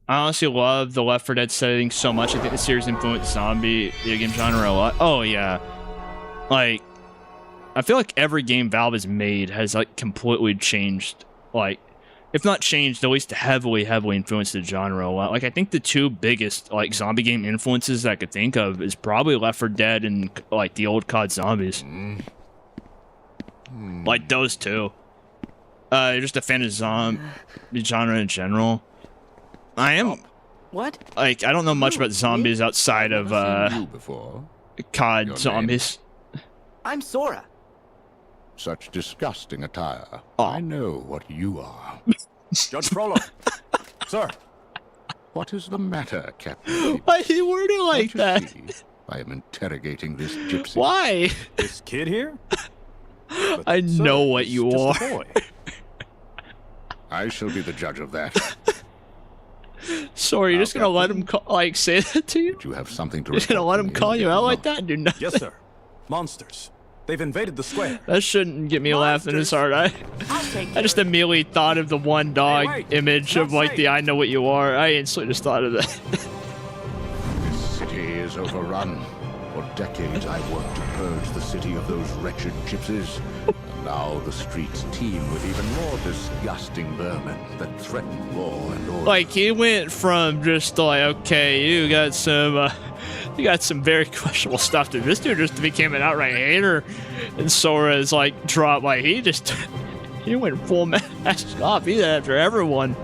I honestly love the Left 4 Dead setting so much. I think the series influenced zombie video game genre a lot. Oh yeah, like I feel like every game Valve has made has like completely changed. Like, if not changed, at least heavily influenced the genre a lot. Like, I think the two biggest like zombie game influences that I could think of is probably Left 4 Dead and like the old COD zombies. Like those two. You're just a fan of zombie genre in general. I am. What? Like, I don't know much about zombies outside of COD zombies. I'm Sora. Such disgusting attire. Oh. I know what you are. Judge Frollo. Sir. What is the matter, Captain? Why do you word it like Can't you that? see I am interrogating this gypsy. Why? This kid here? I know what he's you just are. a boy. I shall be the judge of that. Sorry, you're just gonna let him like say that to you? You have something to. You're just gonna let him call you out like that, dude? No. Yes, sir. Monsters. They've invaded the square. That shouldn't get me laughing as hard. I just immediately thought of the one dog Hey, wait, image of like the "I know what you are." I instantly just thought of that. This city is overrun. For decades, I worked to purge the city of those wretched gypsies. And now the streets teem with even more disgusting vermin that threaten law and order. Like, he went from just like, okay, you got some very questionable stuff to this dude just became an outright hater, and Sora's like dropped, like he went full mask off. He's after everyone.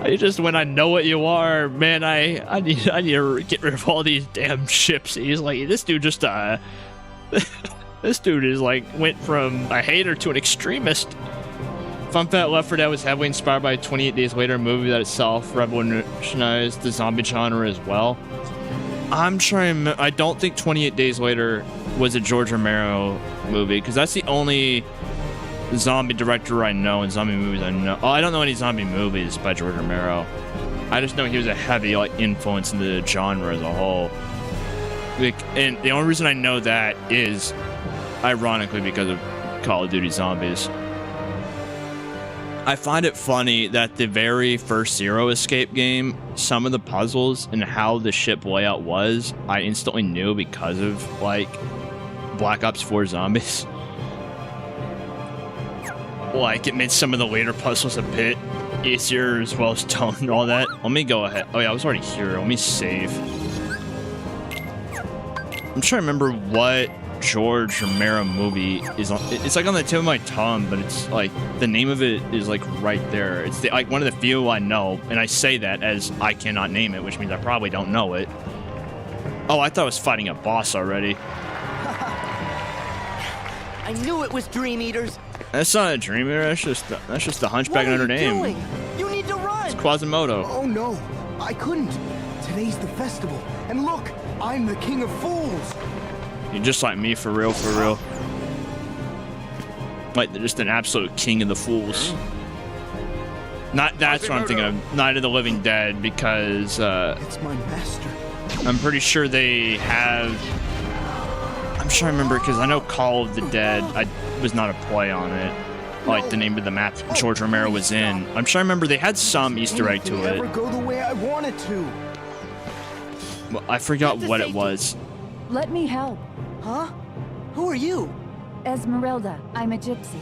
He just went, I know what you are, man. I need to get rid of all these damn ships. He's like, this dude just this dude is like went from a hater to an extremist. Fun fact, Left 4 Dead was heavily inspired by 28 Days Later, a movie that itself revolutionized the zombie genre as well. I'm trying. I don't think 28 Days Later was a George Romero movie, because that's the only zombie director I know and zombie movies I know. Oh, I don't know any zombie movies by George Romero. I just know he was a heavy like influence in the genre as a whole. Like, and the only reason I know that is, ironically, because of Call of Duty Zombies. I find it funny that the very first Zero Escape game, some of the puzzles and how the ship layout was, I instantly knew because of, like, Black Ops 4 Zombies. Like, it made some of the later puzzles a bit easier, as well as tone and all that. Let me go ahead. Oh yeah, I was already here. Let me save. I'm trying to remember what George Romero movie is on. It's like on the tip of my tongue, but it's like the name of it is like right there. It's like one of the few I know, and I say that as I cannot name it, which means I probably don't know it. Oh, I thought I was fighting a boss already. I knew it was Dream Eaters. That's not a Dream Eater. That's just the Hunchback of Notre Dame. Doing? You need to run. It's Quasimodo. Oh no, I couldn't. Today's the festival, and look, I'm the king of fools. You're just like me, for real, for real. Like, just an absolute king of the fools. Not that's what I'm thinking of. Night of the Living Dead, because It's my master. I'm pretty sure they have. I'm sure I remember because I know Call of the Dead. I was not a play on it. Like the name of the map George Romero was in. I'm sure I remember they had some Easter egg to Anything it. ever go the way I want it to. Well, I forgot what it was. Let me help. Huh? Who are you? Esmeralda, I'm a gypsy.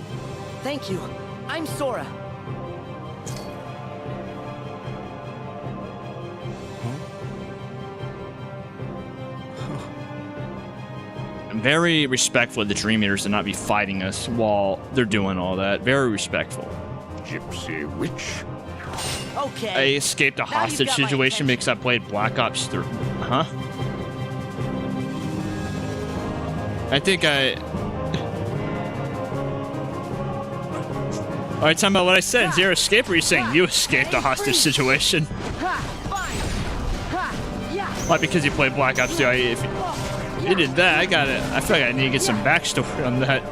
Thank you. I'm Sora. I'm very respectful of the Dream Eaters to not be fighting us while they're doing all that. Very respectful. Gypsy witch. I Okay. escaped a Now you've hostage got my situation attention. because I played Black Ops 3. Huh? I think I... Alright, talking about what I said. Zero escape, or are you saying you escaped a hostage situation? Like, because you played Black Ops 2, if you did that, I feel like I need to get some backstory on that.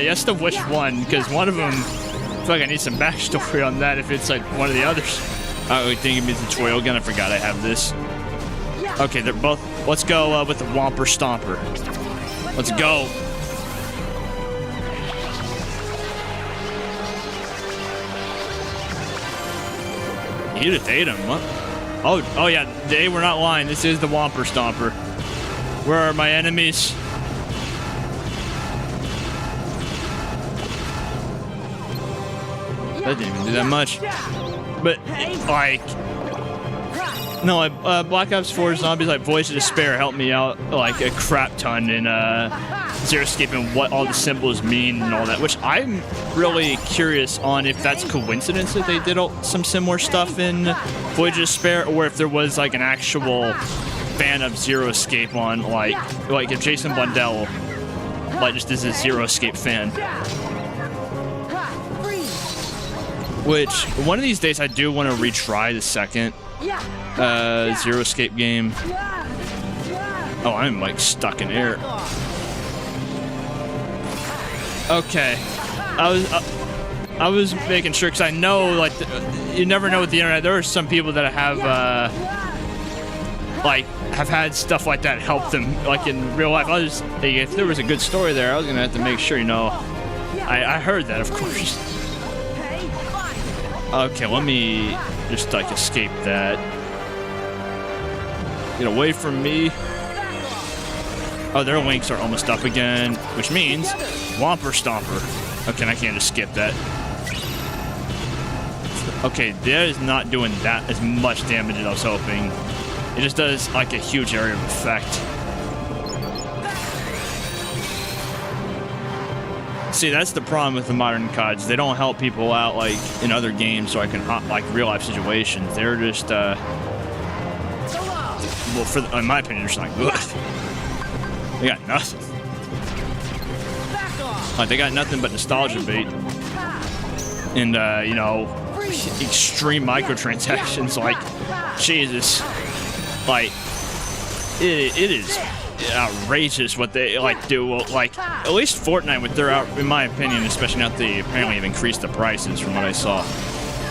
Yes, to which one? Because one of them, I feel like I need some backstory on that if it's like one of the others. Oh, I think it means the tutorial again. I forgot I have this. Okay, they're both. Let's go with the Whomper Stomper. Let's go. You just ate him. What? Oh yeah, they were not lying. This is the Whomper Stomper. Where are my enemies? That didn't even do that much. But, like... No, Black Ops 4 Zombies, like, Voice of Despair helped me out, like, a crap ton in, Zero Escape and what all the symbols mean and all that, which I'm really curious on if that's coincidence that they did some similar stuff in Voyage of Despair, or if there was, like, an actual fan of Zero Escape on, like if Jason Blundell, like, just is a Zero Escape fan. Which, one of these days I do want to retry the second Zero Escape game. Oh, I'm like stuck in air. Okay. I was making sure because I know, like, you never know with the internet. There are some people that have had stuff like that help them, like, in real life. If there was a good story there, I was gonna have to make sure, you know. I heard that, of course. Okay, let me just, like, escape that. Get away from me. Oh, their links are almost up again, which means Whomper Stomper. Okay, and I can't just skip that. Okay, that is not doing that as much damage as I was hoping. It just does, like, a huge area of effect. See, that's the problem with the modern CODs. They don't help people out like in other games, so I can like real life situations. They're just, well, in my opinion, they're just not good. They got nothing. Like, they got nothing but nostalgia bait and you know, extreme microtransactions. Like, Jesus, like it is outrageous what they like do. Like, at least Fortnite with their in my opinion, especially now that they apparently have increased the prices from what I saw.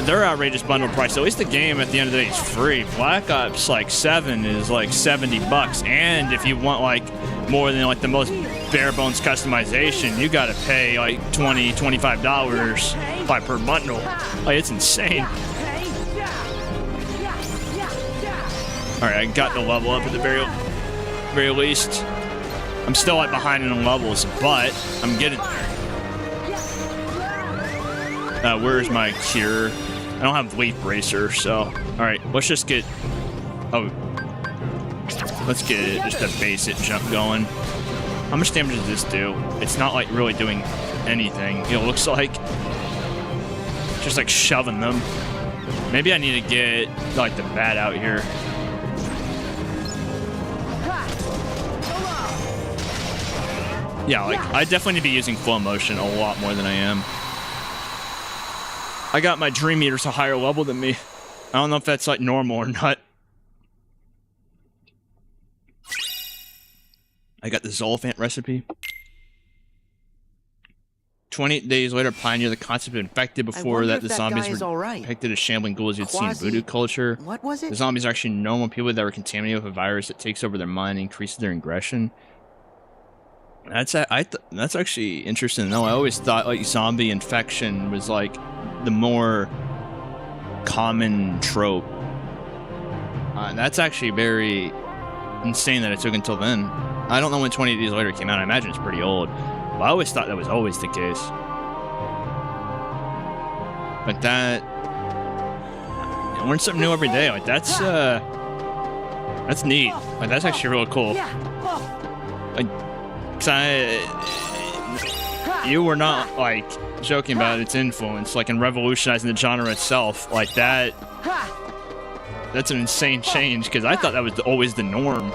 Their outrageous bundle price, at least the game at the end of the day is free. Black Ops like 7 is like $70, and if you want like more than like the most bare bones customization, you gotta pay like $20-$25 per bundle. Like, it's insane. Alright, I got the level up at the very least. I'm still like behind in the levels, but I'm getting there. Where's my cure? I don't have Leaf Bracer, so alright, let's just get let's get just a basic jump going. How much damage does this do? It's not like really doing anything. It looks like just like shoving them. Maybe I need to get like the bat out here. Yeah, like, I definitely need to be using flow motion a lot more than I am. I got my Dream Eaters a higher level than me. I don't know if that's, like, normal or not. I got the Zolfant recipe. 28 days later, pioneer the concept of infected. Before wonder that, if the that zombies guy is were all right. depicted as shambling ghouls you'd seen in Quasi- voodoo culture. What was The it? zombies are actually normal people that were contaminated with a virus that takes over their mind and increases their aggression. That's actually interesting. No, I always thought like zombie infection was like the more common trope. That's actually very insane that it took until then. I don't know when 28 Days Later came out. I imagine it's pretty old. But I always thought that was always the case. But that... You learn something new every day. Like, that's neat. Like, that's actually really cool. Like, 'cause you were not, like, joking about its influence, like, in revolutionizing the genre itself. Like, that's an insane change, because I thought that was always the norm.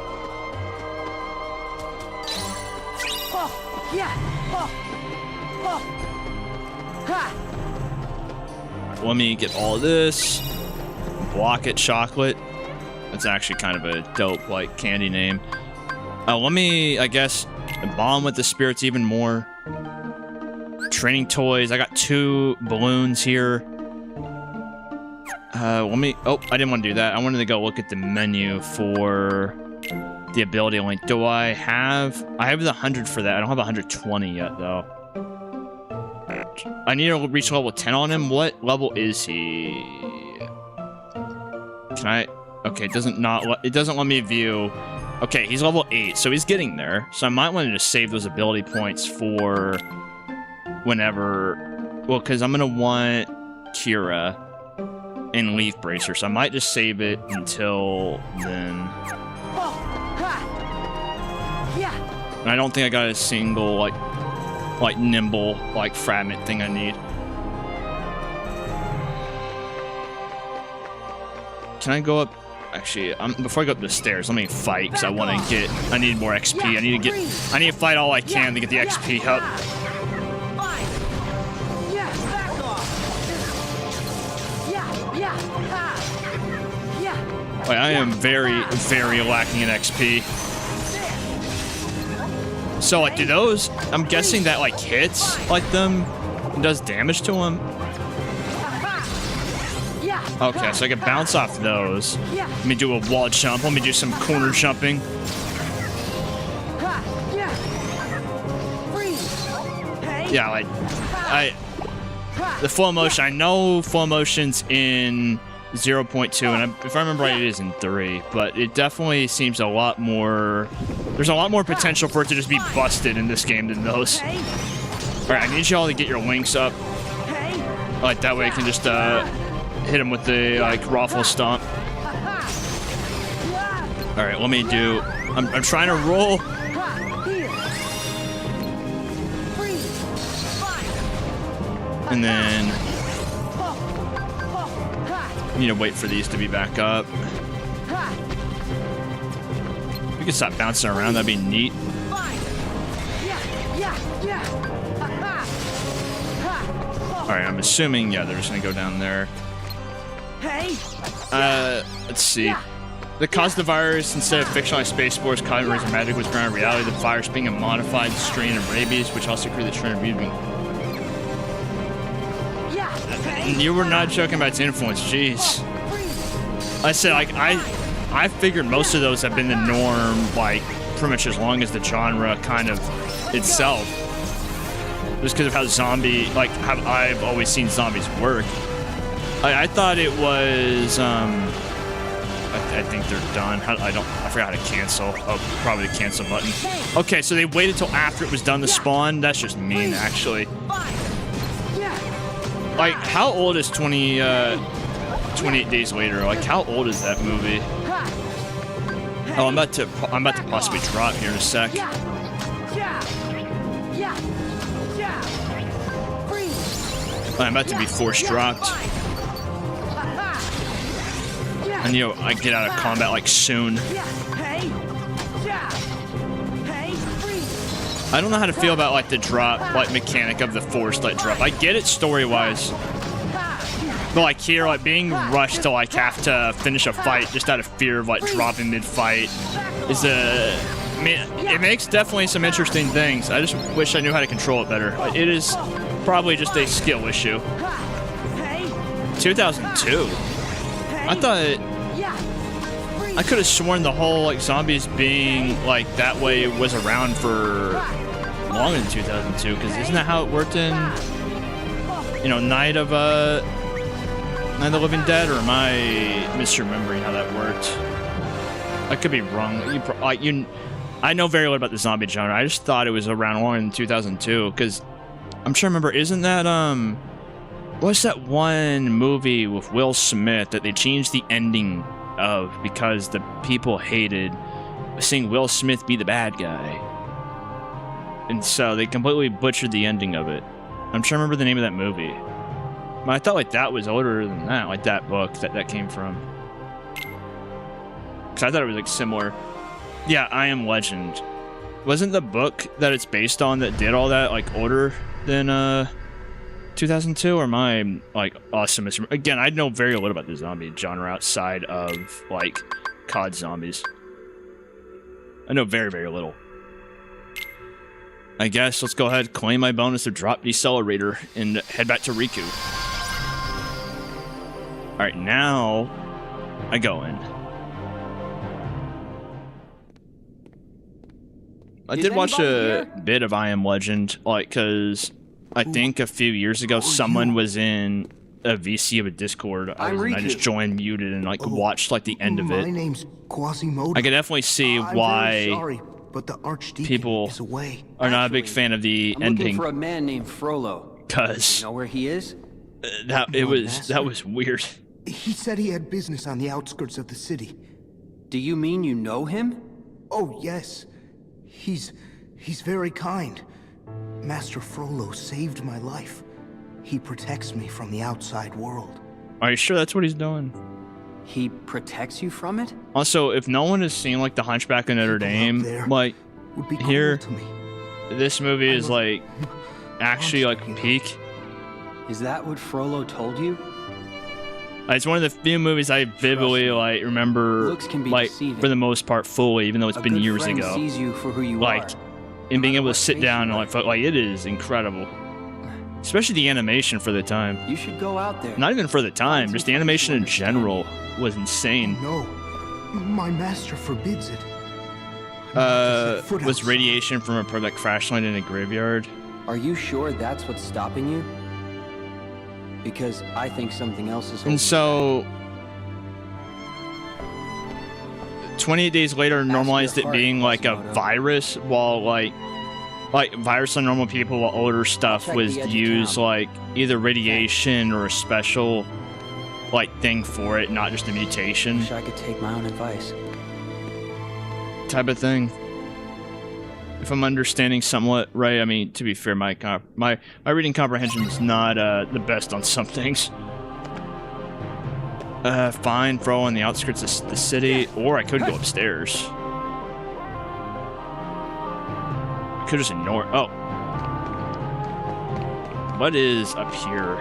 Let me get all of this. Block it chocolate. That's actually kind of a dope, like, candy name. Let me, I guess, bond with the spirits even more. Training toys. I got 2 balloons here. Let me... Oh, I didn't want to do that. I wanted to go look at the menu for the ability link. Do I have... I have the 100 for that. I don't have 120 yet, though. I need to reach level 10 on him. What level is he? Can I... Okay, it doesn't let me view... Okay, he's level 8, so he's getting there. So I might want to just save those ability points for whenever... Well, because I'm going to want Kira and Leaf Bracer, so I might just save it until then. And I don't think I got a single, like nimble, like, fragment thing I need. Can I go up? Actually, before I go up the stairs, let me fight, because I want to get... I need more XP. I need to fight all I can to get the XP up. Like, I am very, very lacking in XP. So, like, do those... I'm guessing that, like, hits, like, them and does damage to them. Okay, so I can bounce off those. Let me do a wall jump. Let me do some corner jumping. Yeah, like, the flow motion, I know flow motion's in 0.2, and if I remember right, it is in 3, but it definitely seems a lot more... There's a lot more potential for it to just be busted in this game than those. Alright, I need y'all to get your links up. Like, that way I can just, hit him with the, like, Raffle Stomp. Alright, let me do... I'm trying to roll. And then... I need to wait for these to be back up. We can stop bouncing around, that'd be neat. Alright, I'm assuming, yeah, they're just gonna go down there. Let's see. The cause of the virus, instead of fictionalized space spores, causing or magic, was grounded in reality. The virus being a modified strain of rabies, which also created the strain of mutant. You were not joking about its influence, jeez. I said, like, I figured most of those have been the norm, like, pretty much as long as the genre kind of itself. Just because of how zombie, like, how I've always seen zombies work. I thought it was, I think they're done. I forgot how to cancel. Oh, probably the cancel button. Okay, so they waited till after it was done to spawn. That's just mean, actually. Like, how old is 28 Days Later? Like, how old is that movie? Oh, I'm about to possibly drop here in a sec. I'm about to be force dropped. And, you know, I get out of combat, like, soon. I don't know how to feel about, like, the drop, like, mechanic of the forced, like, drop. I get it story-wise. But, like, here, like, being rushed to, like, have to finish a fight just out of fear of, like, dropping mid-fight is I mean, it makes definitely some interesting things. I just wish I knew how to control it better. It is probably just a skill issue. Hey! 2002. I thought I could have sworn the whole like zombies being like that way was around for longer than 2002. Because isn't that how it worked in, you know, Night of the Living Dead? Or am I misremembering how that worked? I could be wrong. I know very little about the zombie genre. I just thought it was around longer than 2002. Because I'm trying to remember. Isn't that what's that one movie with Will Smith that they changed the ending of because the people hated seeing Will Smith be the bad guy, and so they completely butchered the ending of it. I'm trying to remember the name of that movie. But I thought like that was older than that, like that book that came from. Because I thought it was like similar. Yeah, I Am Legend. Wasn't the book that it's based on that did all that like older than 2002, or am I like awesome? Again, I know very little about the zombie genre outside of like COD zombies. I know very, very little. I guess let's go ahead, claim my bonus of drop decelerator, and head back to Riku. Alright, now I go in. I did watch a bit of I Am Legend, like, because I think a few years ago someone was in a VC of a Discord. I just joined, muted, and like watched like the end of it. My name's Quasimodo. I can definitely see I'm why very sorry, but the Archdeacon people is away. are not a big fan of the I'm looking ending, for a man named Frollo. because You know where he is? that was weird. He said he had business on the outskirts of the city. Do you mean you know him? Oh, yes. He's very kind. Master Frollo saved my life. He protects me from the outside world. Are you sure that's what he's doing? He protects you from it? Also, if no one has seen like The Hunchback of Notre People Dame, out there like Would be here, cruel to me. this movie is like actually like peak. Is that what Frollo told you? It's one of the few movies I vividly like remember, Looks can be like deceiving. for the most part fully, even though it's A been good years friend ago. sees you for who you Like, are. and being matter able to what sit face down you and are. like it is incredible, especially the animation for the time. You should go out there. Not even for the time, Find just some the friends animation who in understand general was insane. No, my master forbids it. I'm not to set foot Was outside. radiation from a product crash land in a graveyard? Are you sure that's what's stopping you? Because I think something else is holding And so, 28 days later, your normalized it heart, being like a Quasimodo. virus, while like virus on normal people, while older stuff check was the edge of used town. like either radiation or a special like thing for it, not just a mutation Wish I could take my own advice. type of thing. If I'm understanding somewhat right, I mean, to be fair, my reading comprehension is not the best on some things. Fine, throw on the outskirts of the city, or I could go upstairs. I could just ignore. Oh, what is up here?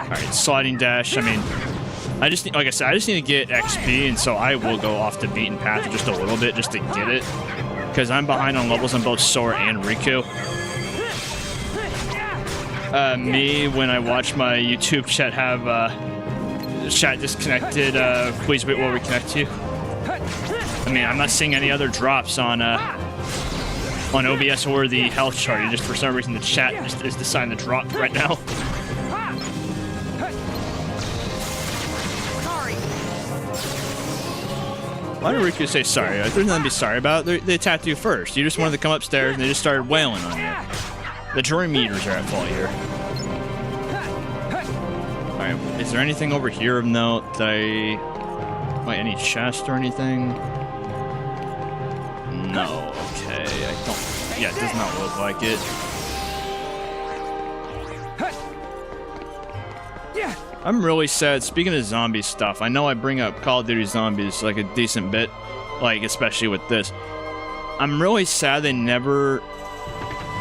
All right, sliding dash. I mean, I just need, like I said, I just need to get XP, and so I will go off the beaten path just a little bit just to get it, because I'm behind on levels on both Sora and Riku. Me, when I watch my YouTube chat have chat disconnected, please wait while we connect you. I mean, I'm not seeing any other drops on OBS or the health chart. Just for some reason, the chat just is deciding to drop right now. Why did Riku say sorry? There's nothing to be sorry about. They attacked you first. You just wanted to come upstairs and they just started wailing on you. The jury meters are at fault here. Alright, is there anything over here of note that like any chest or anything? No, okay, I don't. Yeah, it does not look like it. I'm really sad. Speaking of zombie stuff, I know I bring up Call of Duty Zombies like a decent bit, like especially with this. I'm really sad they never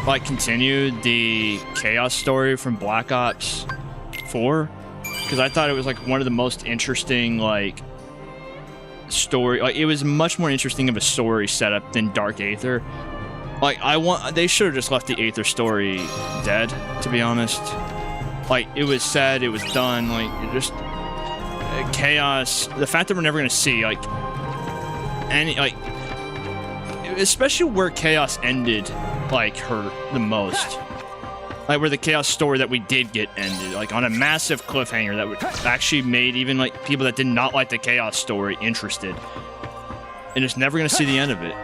like continued the Chaos story from Black Ops 4, because I thought it was like one of the most interesting like story. Like it was much more interesting of a story setup than Dark Aether. Like, they should have just left the Aether story dead, to be honest. Like, it was said, it was done, like, it just... Chaos, the fact that we're never gonna see, like... Any, like... Especially where Chaos ended, like, hurt the most. Like, where the Chaos story that we did get ended, like, on a massive cliffhanger that would actually made even, like, people that did not like the Chaos story interested. And just never gonna see the end of it.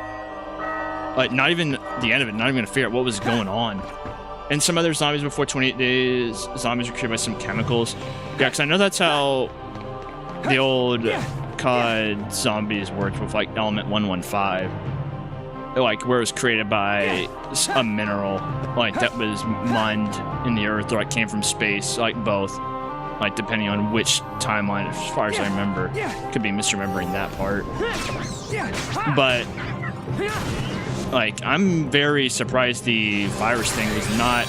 Like, not even the end of it, not even gonna figure out what was going on. And some other zombies before 28 days, zombies are created by some chemicals. Yeah, because I know that's how the old COD zombies worked with, like, Element 115. Like, where it was created by a mineral, like, that was mined in the earth, or, like, came from space, like, both. Like, depending on which timeline, as far as I remember. Could be misremembering that part. But, like, I'm very surprised the virus thing was not,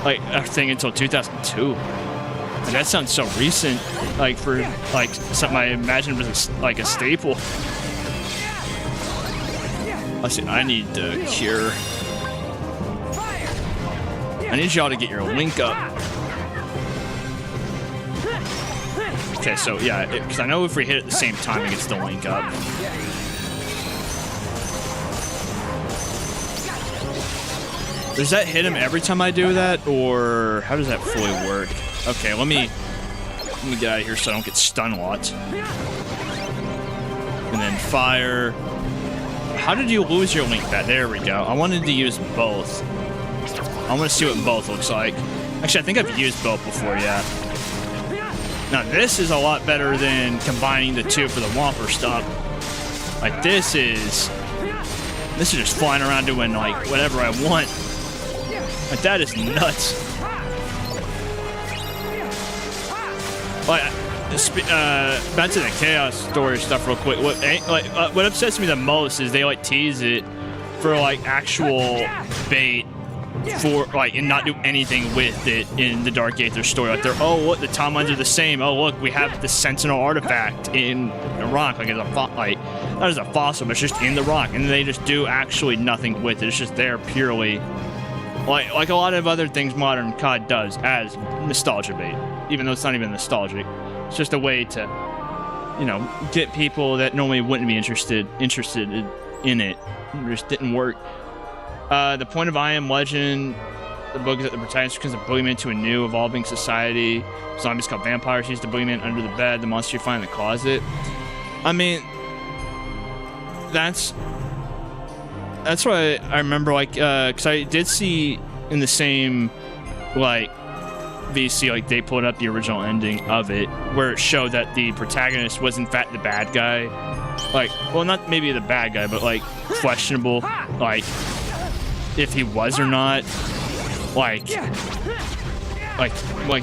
like, a thing until 2002. Like, that sounds so recent, like, for, like, something I imagined was, like, a staple. Let's see, I need the cure. I need y'all to get your link up. Okay, so yeah, because I know if we hit it at the same time, it gets the link up. Does that hit him every time I do that, or how does that fully work? Okay, let me get out of here so I don't get stun locked. And then fire. How did you lose your link pad? There we go. I wanted to use both. I want to see what both looks like. Actually, I think I've used both before, yeah. Now, this is a lot better than combining the two for the Whomper stuff. Like, this is just flying around doing, like, whatever I want. Like, that is nuts. Like, back to the Chaos story stuff real quick. What upsets me the most is they, like, tease it for, like, actual bait for, like, and not do anything with it in the Dark Aether story. Like, they're, oh, look, the timelines are the same. Oh, look, we have the Sentinel artifact in the rock. Like, it's a that is a fossil, but it's just in the rock. And they just do actually nothing with it. It's just there purely, like a lot of other things modern COD does, as nostalgia bait. Even though it's not even nostalgic. It's just a way to, you know, get people that normally wouldn't be interested in it. It just didn't work. The point of I Am Legend, the book is that the protagonist becomes a boogeyman to a new evolving society. Zombies called vampires use the boogeyman under the bed, the monster you find in the closet. I mean, that's what I remember, like, because I did see in the same, like, VC, like, they pulled up the original ending of it, where it showed that the protagonist was in fact the bad guy. Like, well, not maybe the bad guy, but, like, questionable, like, if he was or not. Like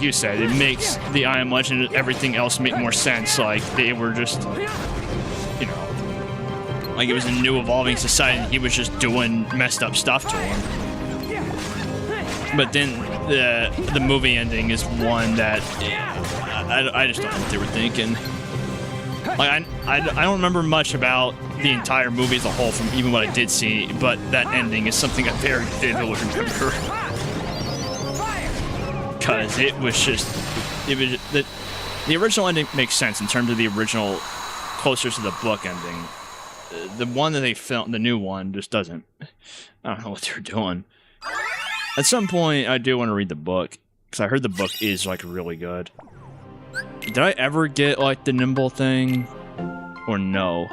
you said, it makes the I Am Legend and everything else make more sense. Like, they were just, you know, like, it was a new evolving society and he was just doing messed up stuff to him. But then the movie ending is one that I just don't know what they were thinking. Like, I don't remember much about the entire movie as a whole from even what I did see, but that ending is something I very vividly remember. Because it was just, the original ending makes sense in terms of the original, closer to the book ending. The one that they filmed, the new one, just doesn't. I don't know what they're doing. At some point, I do want to read the book, because I heard the book is, like, really good. Did I ever get, like, the nimble thing? Or no?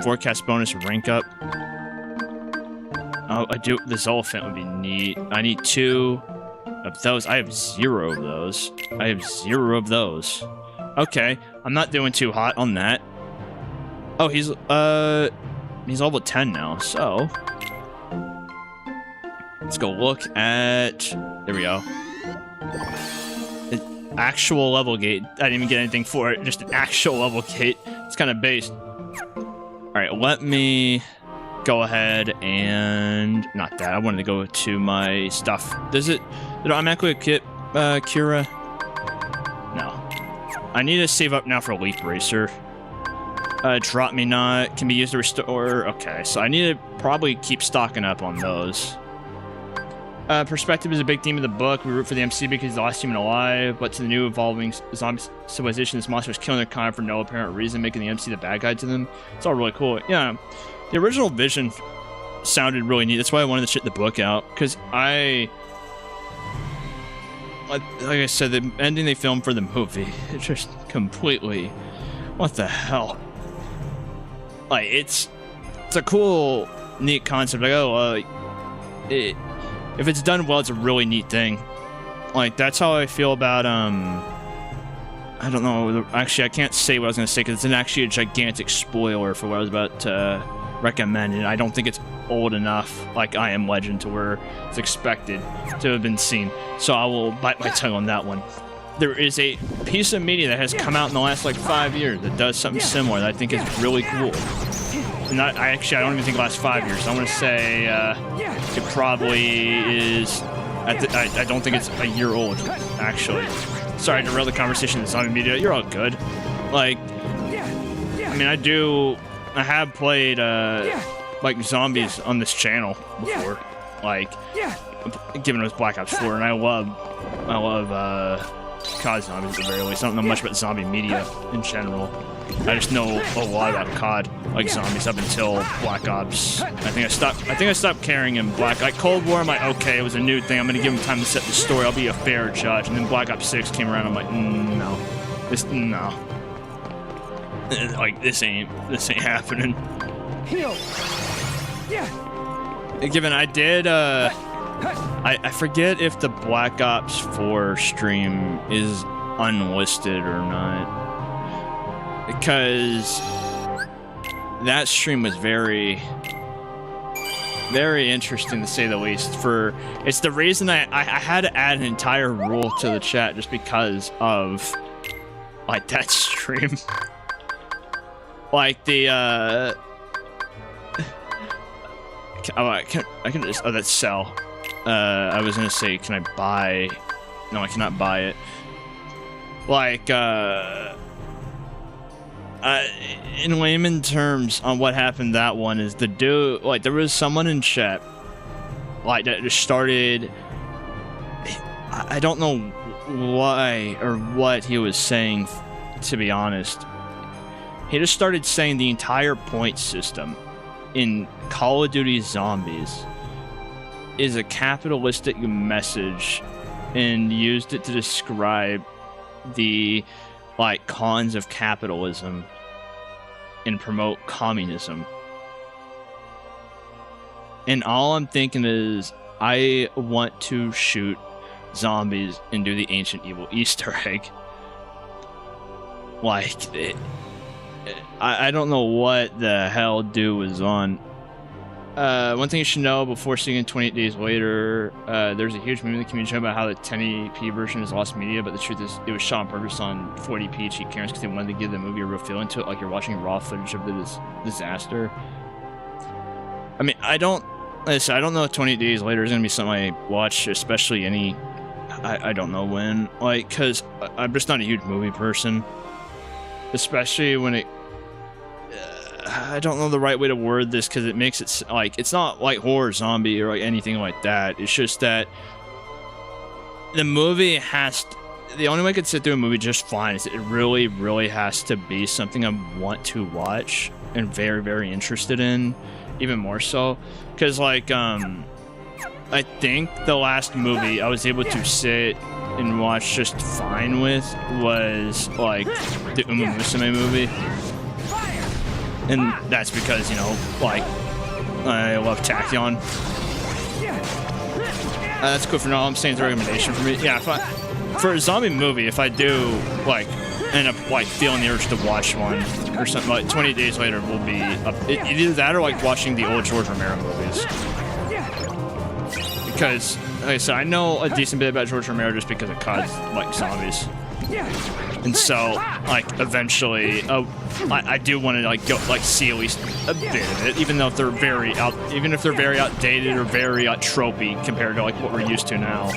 Forecast bonus rank up. Oh, I do. This elephant would be neat. I need 2 of those. I have 0 of those. I have 0 of those. Okay, I'm not doing too hot on that. Oh, he's level 10 now, so let's go look at, there we go. An actual level gate. I didn't even get anything for it, just an actual level gate. It's kind of based. Alright, let me go ahead and, not that, I wanted to go to my stuff. Did it automatically kit Cura? No. I need to save up now for Leaf Bracer. Drop Me Not can be used to restore. Okay, so I need to probably keep stocking up on those. Perspective is a big theme of the book. We root for the MC because he's the last human alive, but to the new evolving zombie civilization, this monster is killing their kind for no apparent reason, making the MC the bad guy to them. It's all really cool. Yeah, the original vision sounded really neat. That's why I wanted to shit the book out, because like I said, the ending they filmed for the movie, it's just completely, what the hell? Like, it's a cool, neat concept. Like, oh, if it's done well, it's a really neat thing. Like, that's how I feel about, I don't know, actually, I can't say what I was going to say, because it's actually a gigantic spoiler for what I was about to recommend, and I don't think it's old enough, like I Am Legend, to where it's expected to have been seen. So I will bite my tongue on that one. There is a piece of media that has come out in the last, like, 5 years that does something similar that I think is really cool. And I don't even think last 5 years. I want to say it probably is. I don't think it's a year old, actually. Sorry to derail the conversation in zombie media. You're all good. Like, I mean, I have played like zombies on this channel before. Like, given it was Black Ops 4, and I love COD zombies at the very least. I don't know much about zombie media in general. I just know a lot about COD, like zombies, up until Black Ops. I think I stopped caring in like Cold War. I'm like, okay, it was a new thing. I'm gonna give them time to set the story. I'll be a fair judge. And then Black Ops 6 came around. I'm like, no. Like, this ain't happening. Given I did, I forget if the Black Ops 4 stream is unlisted or not. Because that stream was very, very interesting, to say the least. It's the reason I had to add an entire rule to the chat, just because of, like, that stream. Like, the I can just, that's sell. I was gonna say, can I buy? No, I cannot buy it. Like, in layman terms, on what happened, that one is the dude, like, there was someone in chat, like, that just started, I don't know why or what he was saying, to be honest. He just started saying the entire point system in Call of Duty Zombies is a capitalistic message, and used it to describe the, like, cons of capitalism and promote communism. And all I'm thinking is, I want to shoot zombies and do the ancient evil Easter egg. Like, I don't know what the hell dude was on. One thing you should know before seeing 28 Days Later, there's a huge movement in the community about how the 1080p version is lost media, but the truth is it was shot on purpose on 40p cheap cameras because they wanted to give the movie a real feel into it, like you're watching raw footage of the disaster. I mean, I don't know if 28 Days Later is going to be something I watch, especially I don't know when, like, because I'm just not a huge movie person, especially when it, I don't know the right way to word this, because it makes it like, it's not like horror zombie or like anything like that. It's just that the movie the only way I could sit through a movie just fine is it really, really has to be something I want to watch and very, very interested in, even more so. Because, like, I think the last movie I was able to sit and watch just fine with was, like, the Uma Musume movie. And that's because, you know, like, I love Tachyon. That's good for now. I'm saying it's a recommendation for me. Yeah, for a zombie movie, if I do, like, end up, like, feeling the urge to watch one or something, like, 20 Days Later will be either that or, like, watching the old George Romero movies. Because, like I said, I know a decent bit about George Romero just because of COD, like, zombies. And so, like, eventually, I do want to, like, go, like, see at least a bit of it, even if they're very outdated or very tropey compared to, like, what we're used to now.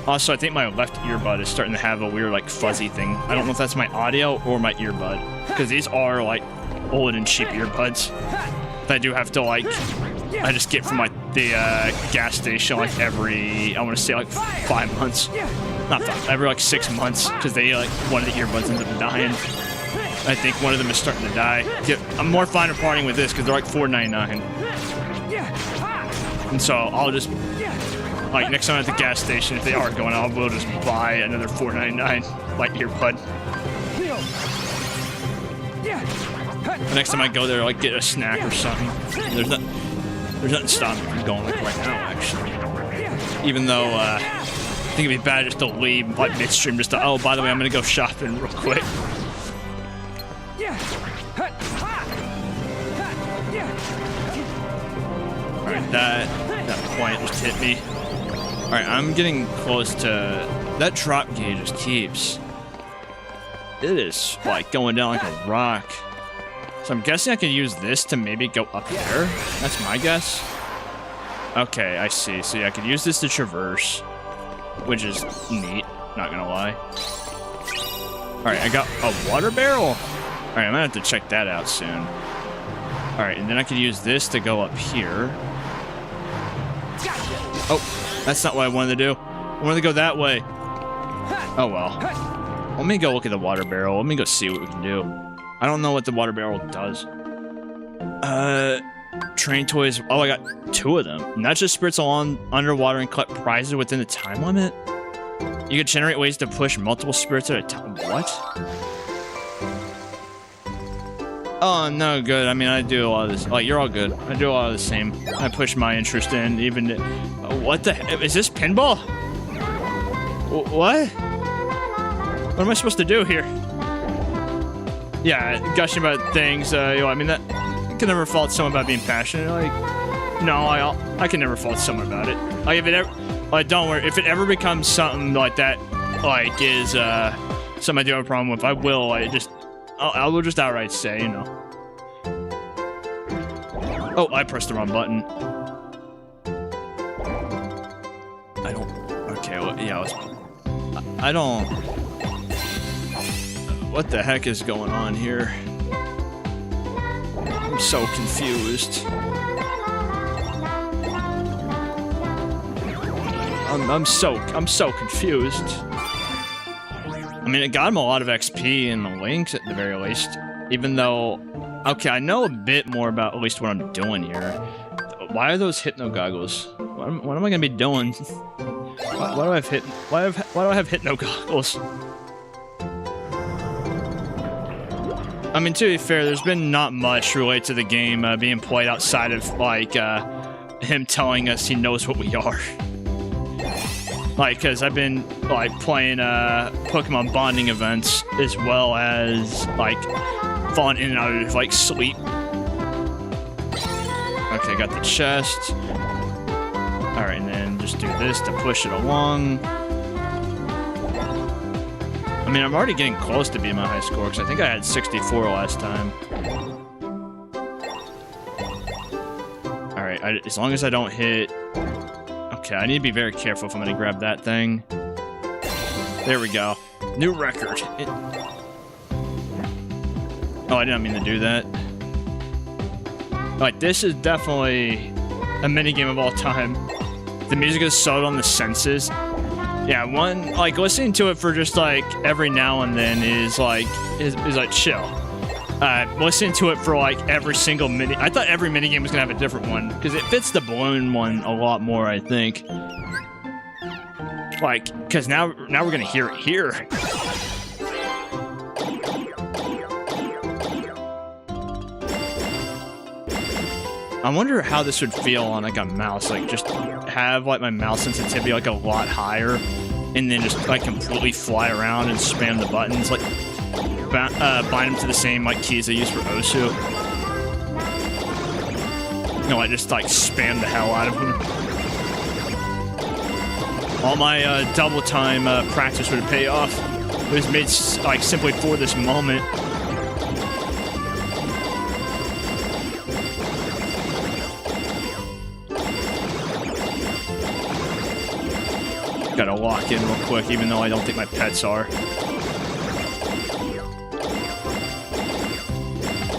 Also, I think my left earbud is starting to have a weird, like, fuzzy thing. I don't know if that's my audio or my earbud. Because these are, like, old and cheap earbuds that I do have to, like, I just get from, like, the gas station, like, every, I want to say, like, 5 months. Not 5, every, like, 6 months. Because they, like, one of the earbuds ends up dying. I think one of them is starting to die. Yeah, I'm more fine with parting with this because they're, like, $4.99. And so I'll just... Like, next time at the gas station, if they are going out, we'll just buy another $4.99 like earbud. The next time I go there, like, get a snack or something. There's nothing stopping me from going, like, right now, actually. Even though, I think it'd be bad just to leave, like, midstream, just to, oh, by the way, I'm gonna go shopping real quick. Alright, that point just hit me. Alright, I'm getting close to... That drop gauge just keeps... It is, like, going down like a rock. So I'm guessing I can use this to maybe go up there. That's my guess. Okay, I see. So yeah, I could use this to traverse. Which is neat, not gonna lie. Alright, I got a water barrel? Alright, I'm gonna have to check that out soon. Alright, and then I could use this to go up here. Oh! That's not what I wanted to do. I wanted to go that way. Oh, well. Let me go look at the water barrel. Let me go see what we can do. I don't know what the water barrel does. Train toys. Oh, I got 2 of them. Not just spirits along underwater and collect prizes within the time limit. You can generate ways to push multiple spirits at a time. What? Oh, no, good. I mean, I do a lot of this. Like, you're all good. I do a lot of the same. I push my interest in, even... what the heck? Is this pinball? What? What am I supposed to do here? Yeah, gushing about things. I mean, that... I can never fault someone about being passionate. Like, no, I can never fault someone about it. Like, if it ever... Like, don't worry. If it ever becomes something like that, like, is, something I do have a problem with, I will, like, just... I will just outright say, you know. Oh, I pressed the wrong button. I don't... Okay, well, yeah, I don't... What the heck is going on here? I'm so confused. I'm so confused. I mean, it got him a lot of XP in the links at the very least. Even though, okay, I know a bit more about at least what I'm doing here. Why are those hypno goggles? What am I gonna be doing? Why do I have hypno goggles? I mean, to be fair, there's been not much related to the game being played outside of like him telling us he knows what we are. Like, because I've been, like, playing, Pokemon bonding events, as well as, like, falling in and out of, like, sleep. Okay, got the chest. Alright, and then just do this to push it along. I mean, I'm already getting close to being my high score, because I think I had 64 last time. Alright, as long as I don't hit... Okay, I need to be very careful if I'm going to grab that thing. There we go. New record. Oh, I didn't mean to do that. Like, this is definitely a minigame of all time. The music is so on the senses. Yeah, like, listening to it for just, like, every now and then is, like, chill. Listening to it for, like, every single mini... I thought every minigame was gonna have a different one, because it fits the balloon one a lot more, I think. Like, because now we're gonna hear it here. I wonder how this would feel on, like, a mouse. Like, just have, like, my mouse sensitivity, like, a lot higher, and then just, like, completely fly around and spam the buttons, like... bind them to the same, like, keys I use for Osu. No, I just, like, spam the hell out of them. All my, double time, practice would pay off. It was made, like, simply for this moment. Gotta lock in real quick, even though I don't think my pets are.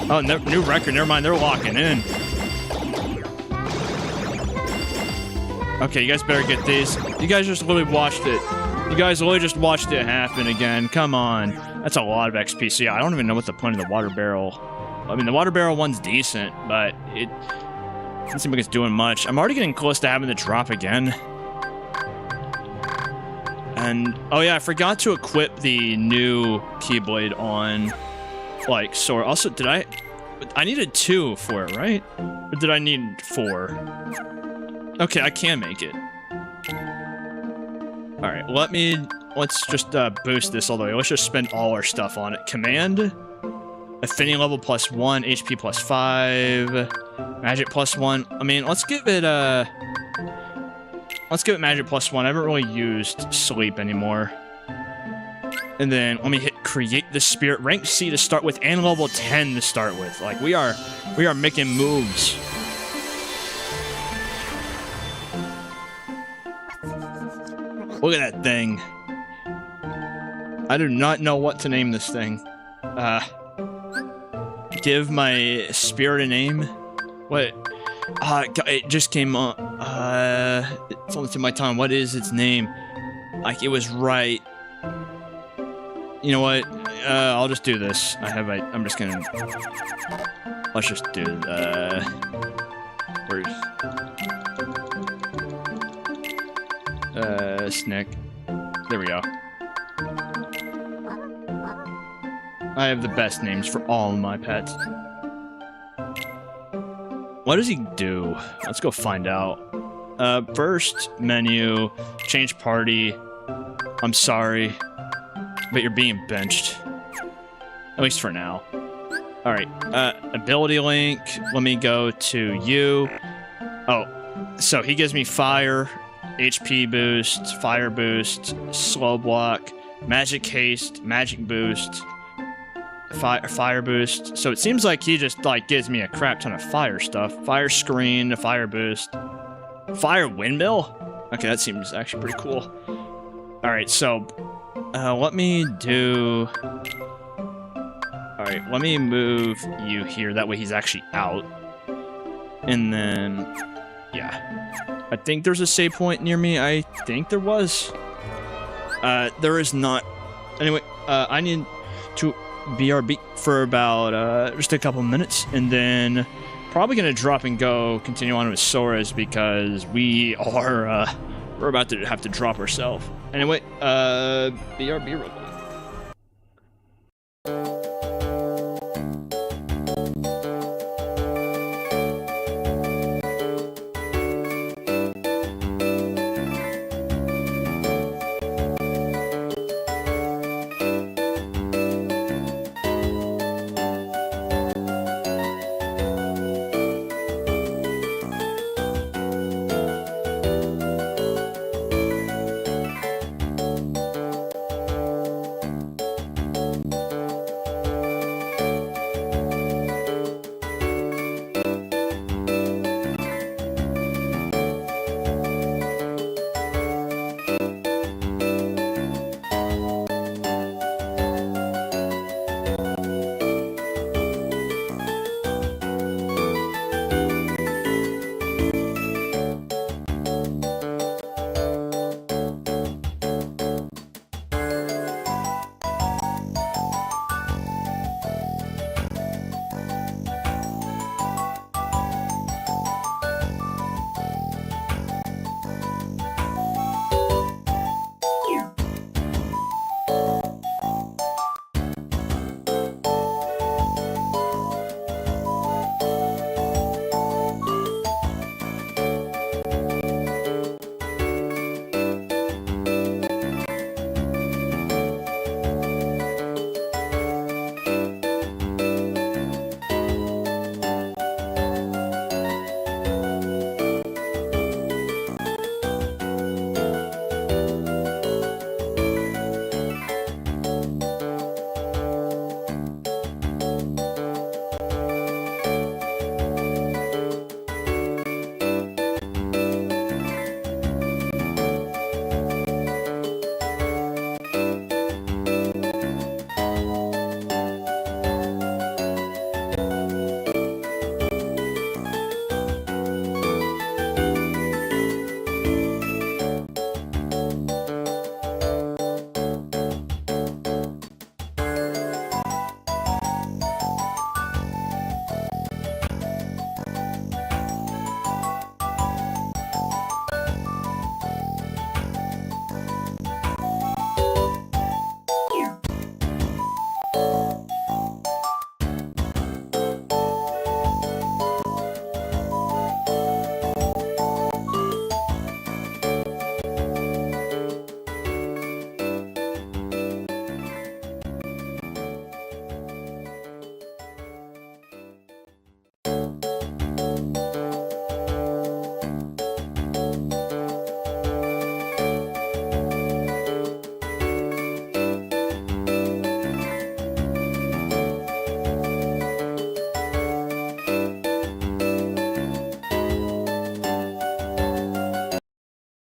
Oh, new record. Never mind. They're locking in. Okay, you guys better get these. You guys just literally watched it. You guys literally just watched it happen again. Come on. That's a lot of XP. So yeah, I don't even know what the point of the water barrel. I mean, the water barrel one's decent, but it doesn't seem like it's doing much. I'm already getting close to having the drop again. And, oh yeah, I forgot to equip the new Keyblade on, like, Sora. Also, I needed 2 for it, right? Or did I need 4? Okay, I can make it. Alright, let's just boost this all the way. Let's just spend all our stuff on it. Command, affinity level +1, HP +5, magic +1. I mean, let's give it magic +1. I haven't really used sleep anymore. And then let me hit create the spirit, rank C to start with, and level 10 to start with. Like, we are making moves. Look at that thing. I do not know what to name this thing. Give my spirit a name. What? It just came up. It's only to my tongue. What is its name? Like, it was right. You know what? I'll just do this. I'm just gonna. Let's just do. Where's? Snick. There we go. I have the best names for all of my pets. What does he do? Let's go find out. First menu, change party. I'm sorry, but you're being benched. At least for now. Alright, ability link. Let me go to you. Oh, so he gives me fire, HP boost, fire boost, slow block, magic haste, magic boost, fire boost. So it seems like he just like gives me a crap ton of fire stuff. Fire screen, fire boost, fire windmill. Okay, that seems actually pretty cool. All right, so let me do. All right, let me move you here. That way he's actually out. And then, yeah. I think there's a save point near me. I think there was. There is not. Anyway, I need to BRB for about just a couple minutes, and then probably gonna drop and go continue on with Sora's because we're about to have to drop ourselves. Anyway, BRB real quick.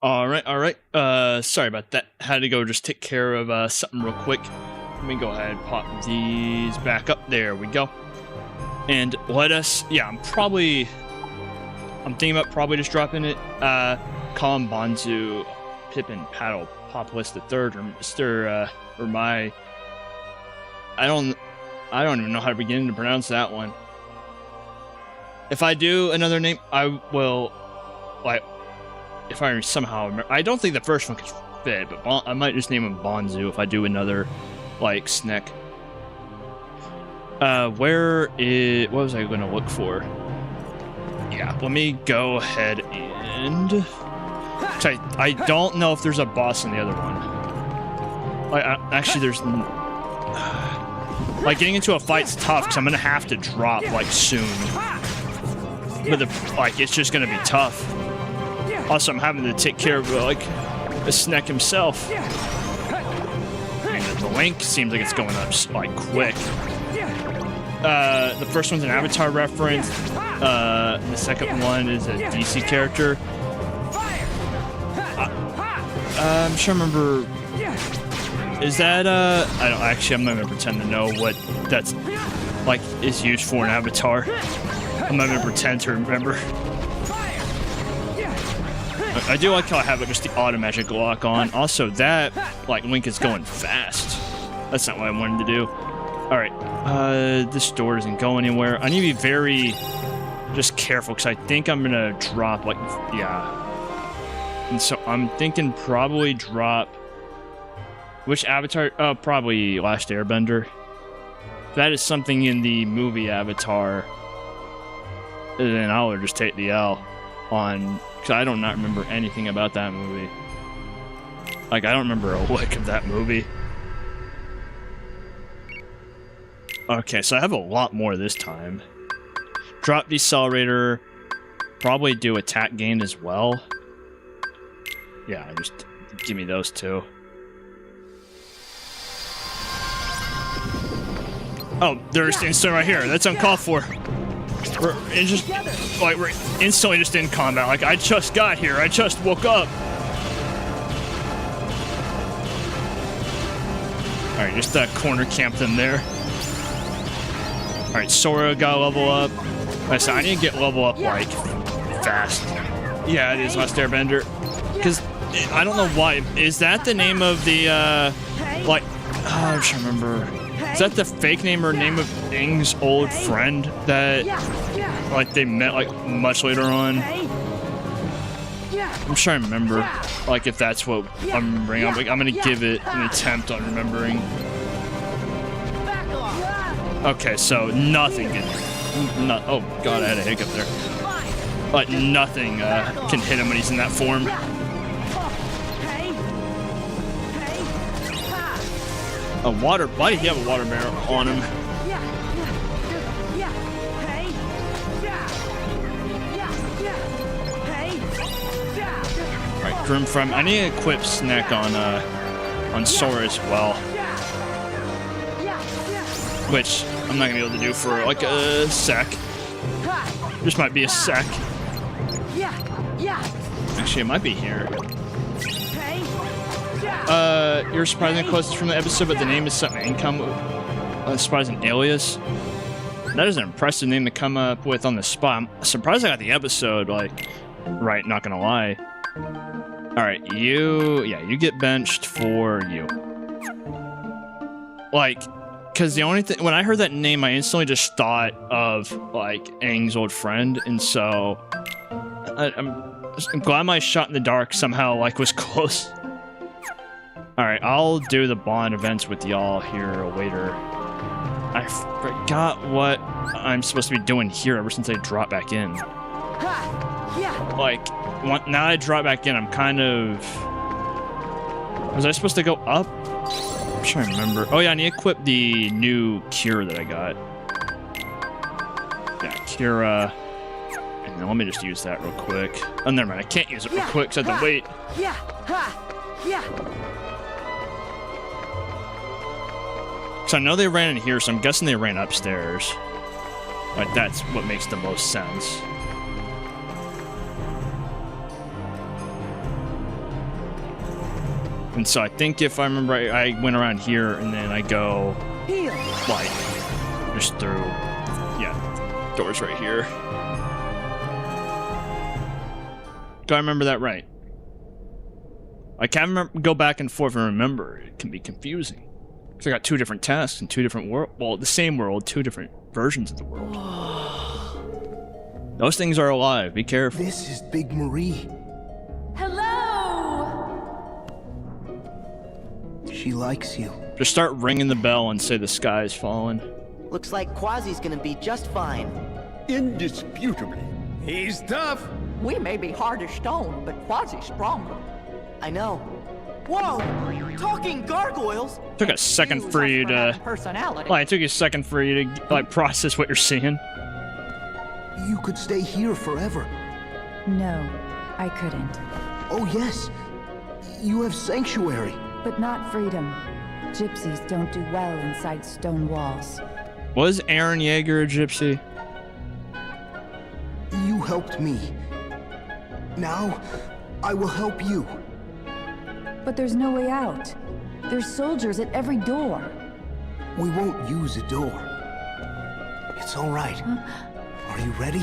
All right. Sorry about that. Had to go just take care of something real quick. Let me go ahead and pop these back up. There we go. And let us, yeah, I'm thinking about probably just dropping it. Colin Bonzu, Pippin, Paddle, Populus the Third, or Mr. Or my. I don't even know how to begin to pronounce that one. If I do another name, I will, like, if I somehow remember. I don't think the first one could fit, but I might just name him Bonzu if I do another, like, Snek. What was I going to look for? Yeah, let me go ahead and... I don't know if there's a boss in the other one. Actually, there's... Like, getting into a fight's tough, because I'm going to have to drop, like, soon. But, it's just going to be tough. Also, I'm having to take care of, like, the Snek himself. And the link seems like it's going up, like, quick. The first one's an Avatar reference. The second one is a DC character. I'm trying to remember. Is that I'm not gonna pretend to know what that's like is used for an Avatar. I'm not gonna pretend to remember. I do like how I have just the automatic lock on. Also, that like Link is going fast. That's not what I wanted to do. All right, this door doesn't go anywhere. I need to be very just careful because I think I'm gonna drop like and so I'm thinking probably drop which Avatar? Oh, probably Last Airbender. That is something in the movie Avatar. Then I would just take the L on because I do not remember anything about that movie. Like I don't remember a lick of that movie. Okay, so I have a lot more this time. Drop Decelerator. Probably do Attack Gain as well. Yeah, just give me those two. Oh, there's instant right here. That's uncalled for. We're instantly just in combat. Like, I just got here. I just woke up. Alright, just corner camp them there. Alright, Sora got level up. So I need to get level up, like, fast. Yeah, it is Last Airbender. Because, I don't know why. Is that the name of the, like... I'm trying to remember. Is that the fake name or name of Aang's old friend that, like, they met, like, much later on? I'm trying to remember, like, if that's what I'm remembering. I'm gonna give it an attempt on remembering. Okay, so nothing can... oh, God, I had a hiccup there. But nothing can hit him when he's in that form. A water... Why did he have a water barrel on him? Alright, Grimfrem. I need to equip Snek on Sora as well. Which I'm not going to be able to do for like a sec. Just might be a sec. Actually, it might be here. You're surprisingly closest from the episode, but the name is something income. Surprising alias. That is an impressive name to come up with on the spot. I'm surprised I got the episode, like, right, not gonna lie. Alright, you get benched for you. Like, because the only thing, when I heard that name, I instantly just thought of, like, Aang's old friend, and so I'm glad my shot in the dark somehow, like, was close. Alright, I'll do the bond events with y'all here later. I forgot what I'm supposed to be doing here ever since I dropped back in. Like, now I drop back in, I'm kind of... Was I supposed to go up? I'm trying to remember. Oh yeah, I need to equip the new cure that I got. Yeah, Cura. And then let me just use that real quick. Oh, never mind, I can't use it real quick, so I have to wait. So I know they ran in here, so I'm guessing they ran upstairs. Like, that's what makes the most sense. And so I think if I remember right, I went around here and then I go Heal. like just through, yeah, doors right here. Do I remember that right? I can't remember, go back and forth and remember. It can be confusing. Because I got two different tasks in two different world. Well, the same world, two different versions of the world. Those things are alive. Be careful. This is Big Marie. Hello! She likes you. Just start ringing the bell and say the sky is falling. Looks like Quasi's gonna be just fine. Indisputably. He's tough. We may be hard as stone, but Quasi's stronger. I know. Whoa! Talking gargoyles? Took a second for you to. Personality. Like, it took you a second for you to like process what you're seeing. You could stay here forever. No, I couldn't. Oh yes, you have sanctuary. But not freedom. Gypsies don't do well inside stone walls. Was Aaron Yeager a gypsy? You helped me. Now, I will help you. But there's no way out. There's soldiers at every door. We won't use a door. It's all right. Are you ready?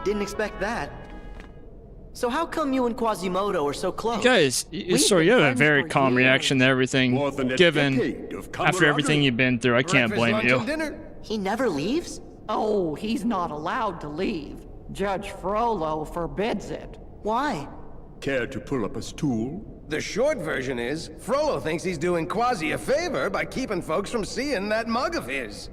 Didn't expect that. So how come you and Quasimodo are so close? Guys, sorry, you have a very calm reaction to everything, More than a given decade of after everything camaraderie. you've been through. I can't Breakfast, blame lunch, you. and dinner? He never leaves? Oh, he's not allowed to leave. Judge Frollo forbids it. Why? Care to pull up a stool? The short version is, Frollo thinks he's doing Quasi a favor by keeping folks from seeing that mug of his.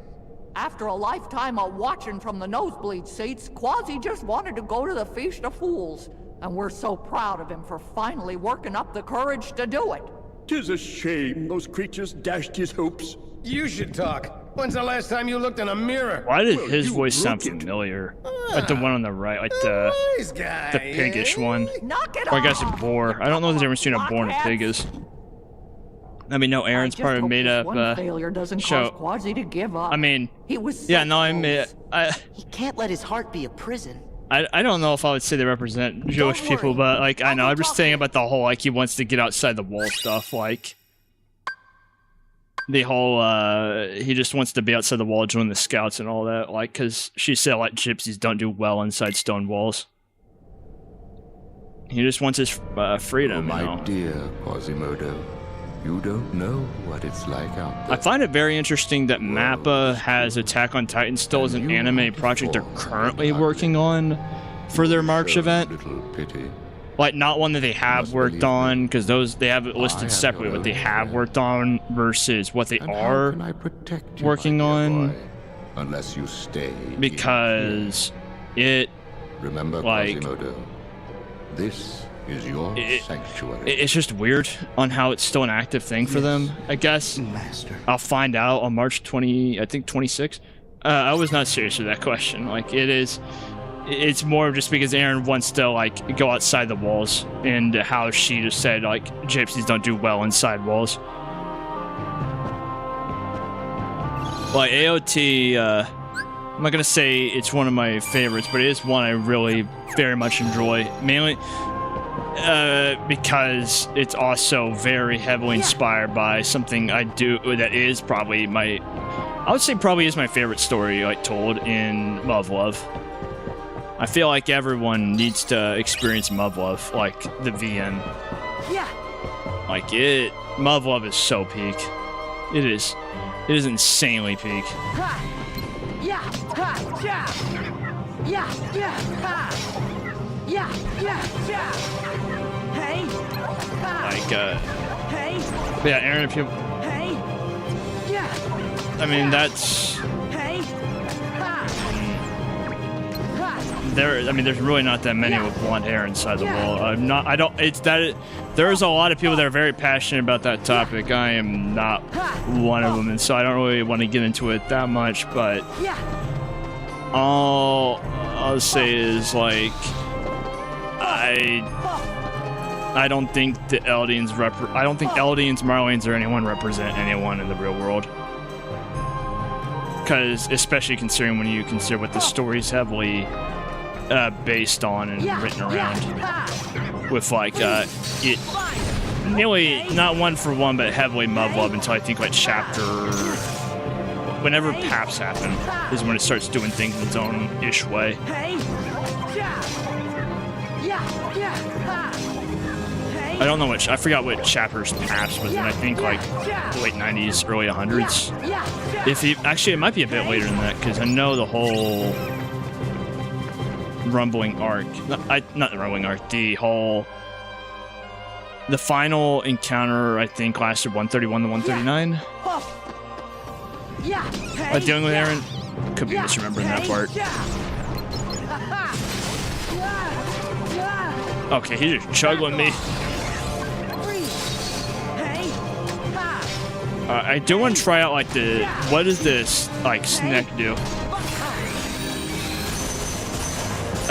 After a lifetime of watching from the nosebleed seats, Quasi just wanted to go to the Feast of Fools. And we're so proud of him for finally working up the courage to do it. 'Tis a shame those creatures dashed his hopes. You should talk. When's the last time you looked in a mirror? Why did Well, his you voice sound broke it. familiar? Like the one on the right, like the Nice guy, piggish eh? one. Knock it Or I off! guess a boar. I don't know the difference between a boar and a pig is. I mean, no, Aaron's part of a made up one failure doesn't show. cause Quasi to give up. I mean, he was yeah, so no, I mean, close. He can't let his heart be a prison. I don't know if I would say they represent Jewish Don't people, worry. but like I know, I'll I'm go just talk saying to him. about the whole like he wants to get outside the wall stuff, like the whole he just wants to be outside the wall, join the scouts and all that, like because she said like gypsies don't do well inside stone walls. He just wants his freedom, Oh, you my know. dear Quasimodo, you don't know what it's like out I there. find it very interesting that Mappa has Attack on Titan still as an anime project they're currently working on for their March Show event. Little pity. Like, not one that they have must worked believe me. on, because those, they have it I listed have separately your what they own have friend. worked on versus what they And how are, can I protect you, working my dear on- boy, unless you stay because it, Remember, like- Quasimodo, this is your sanctuary. it's just weird on how it's still an active thing for them, I guess. Master. I'll find out on March 20, I think 26. I was not serious with that question. Like, it's more just because Aaron wants to, like, go outside the walls, and how she just said, like, gypsies don't do well inside walls. Like, AOT, I'm not gonna say it's one of my favorites, but it is one I really very much enjoy. Mainly because it's also very heavily inspired by something I do that is probably I would say probably is my favorite story like told in Muv-Luv. I feel like everyone needs to experience Muv-Luv, like the VN. Yeah. Like Muv-Luv is so peak. It is insanely peak. Ha. Yeah. Ha. Yeah. Yeah. Yeah. Ha. Yeah. Yeah. Yeah. Hey. Ha. Like Hey. yeah, Aaron, if you, Hey. Yeah. I mean that's Hey. Ha. Ha. there's really not that many with blonde hair inside the wall. There's a lot of people that are very passionate about that topic. I am not one of them, and so I don't really want to get into it that much, but Yeah. all I'll say is like I don't think the Eldians I don't think Eldians, Marleans, or anyone represent anyone in the real world. Because, especially considering when you consider what the story's heavily based on and written around with like it nearly not one for one, but heavily Muv-Love until I think like chapter. Whenever PAPs happen is when it starts doing things in its own ish way. I don't know which. I forgot what chapters PAPs was in. I think like late 90s, early 100s. If he actually, it might be a bit later than that because I know the whole rumbling arc. Not the rumbling arc. The final encounter I think lasted 131 to 139. Dealing with Aaron, could be misremembering that part. Okay, he's just juggling me. I do want to try out like what does this like snack do?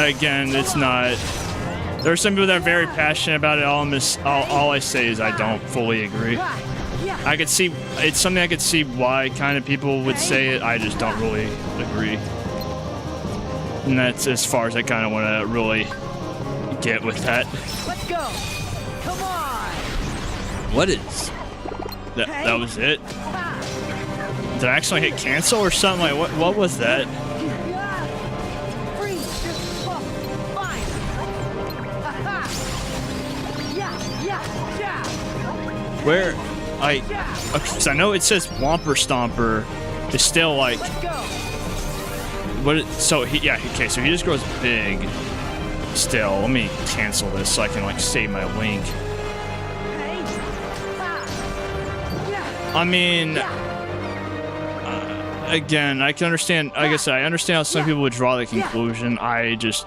Again, it's not. There are some people that are very passionate about it. All I say is I don't fully agree. I could see it's something I could see why kind of people would say it. I just don't really agree, and that's as far as I kind of want to really get with that. Let's go. Come on. What is that? That was it. Did I actually hit cancel or something? Like what was that? Where? Okay, because I know it says Whomper Stomper is still like. So he just grows big. Still, let me cancel this so I can like save my link. I mean, again, I can understand. Like I said, I understand how some people would draw the conclusion. I just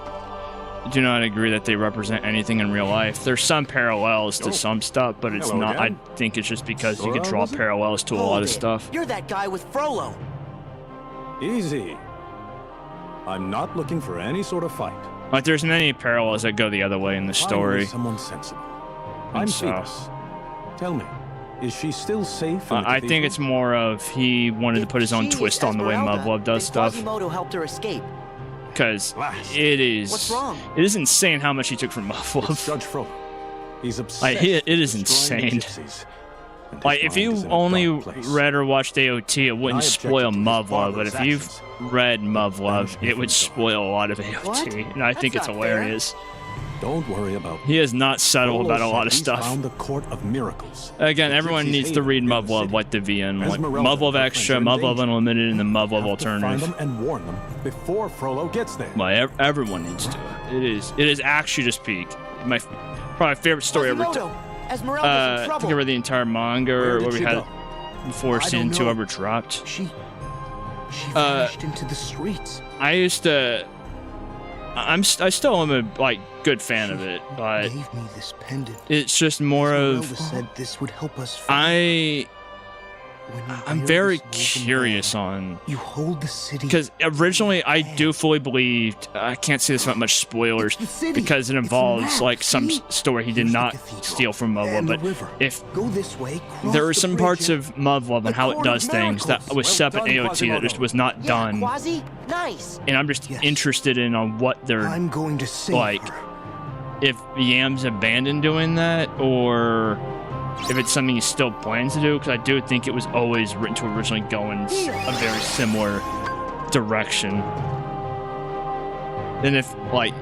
do not agree that they represent anything in real life. There's some parallels to some stuff, but it's not. I think it's just because you could draw parallels to a lot of stuff. You're that guy with Frollo. Easy. I'm not looking for any sort of fight. Like, there's many parallels that go the other way in the story. Someone sensible. I'm Phoebus. Tell me, is she still safe? I think it's more of he wanted to put his own twist on the way Muv-Love does stuff. Quasimodo helped her escape. Because it is. What's wrong? It is insane how much he took from Muv-Love. Judge Frollo. He's obsessed. Like, it is insane. Like, if you only read or watched AOT, it wouldn't spoil Muv-Love, but if you've read Muv-Love, it would spoil a lot of AOT, and I think it's hilarious. Don't worry about. He is not subtle about a lot of stuff. Found the Court of Miracles. Again, everyone needs to read Muv-Love like the VN, like Muv-Love Extra, Muv-Love Unlimited, and the Muv-Love Alternative. Find them and warn them before Frollo gets there. Like, everyone needs to. It is actually just peak. My probably favorite story ever. I think I read the entire manga, or what we had before season 2 ever dropped. She vanished into the streets. I still am a like good fan of it, but gave me this pendant. It's just more of. Said this would help us. I'm very curious on. You hold the city. Because originally, I do fully believed. I can't say this about much spoilers because it involves like some story he did not steal from Muv-Love. But if go this way, there are some parts of Muv-Love and how it does things that was set up in AOT that just was not done. Nice. And I'm just interested in on what they're going to like. If Yam's abandoned doing that, or if it's something he still plans to do, because I do think it was always written to originally go in a very similar direction. And if, like,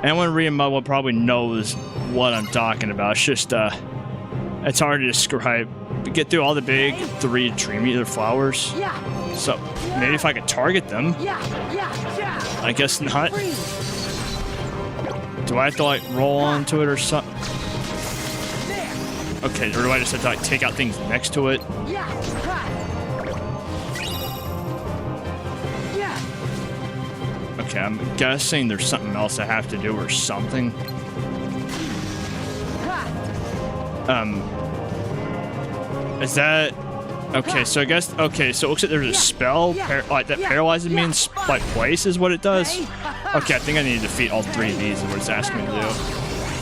anyone reading Muv-Love probably knows what I'm talking about. It's just, it's hard to describe. We get through all the big 3 Dream Eater flowers. So, maybe if I could target them. I guess not. Do I have to, like, roll onto it or something? Okay, or do I just have to like take out things next to it? Okay, I'm guessing there's something else I have to do or something. Is that okay? So I guess so it looks like there's a spell like that paralyzes me in like place is what it does. Okay, I think I need to defeat all 3 of these is what it's asking me to do.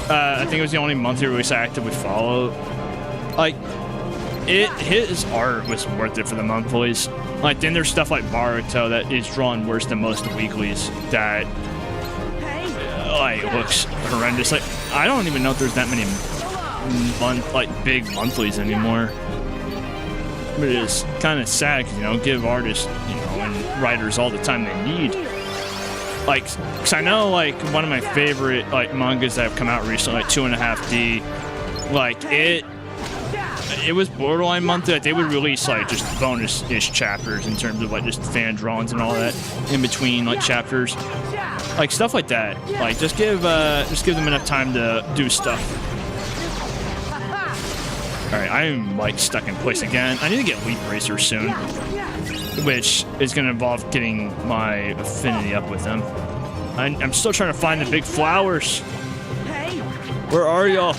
I think it was the only monthly release I actively followed. Like, his art was worth it for the monthlies. Like, then there's stuff like Baruto that is drawn worse than most weeklies that like looks horrendous. Like I don't even know if there's that many big monthlies anymore. But it is kind of sad because, you know, give artists, you know, and writers all the time they need. Like, because I know, like, one of my favorite, like, mangas that have come out recently, like 2.5D, like, it was borderline monthly. Like, they would release, like, just bonus-ish chapters in terms of, like, just fan drawings and all that in between, like, chapters. Like, stuff like that. Like, just give them enough time to do stuff. Alright, I'm, like, stuck in place again. I need to get Leap Racer soon, which is going to involve getting my affinity up with them. I'm still trying to find the big flowers. Where are y'all?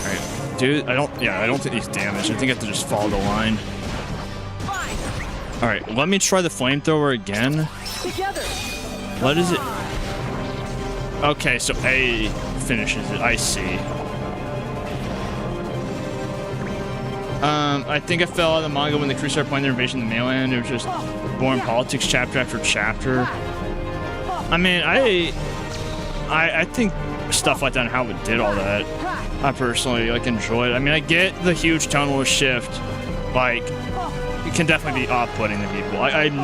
Alright, dude, I don't think he's damaged. I think I have to just follow the line. Alright, let me try the flamethrower again. What is it? Okay, so A finishes it. I see. I think I fell out of the manga when the crew started playing their invasion of the mainland. It was just boring politics chapter after chapter. I mean, I think stuff like that and how it did all that, I personally like enjoyed. I mean, I get the huge tonal shift, like it can definitely be off-putting to people. I do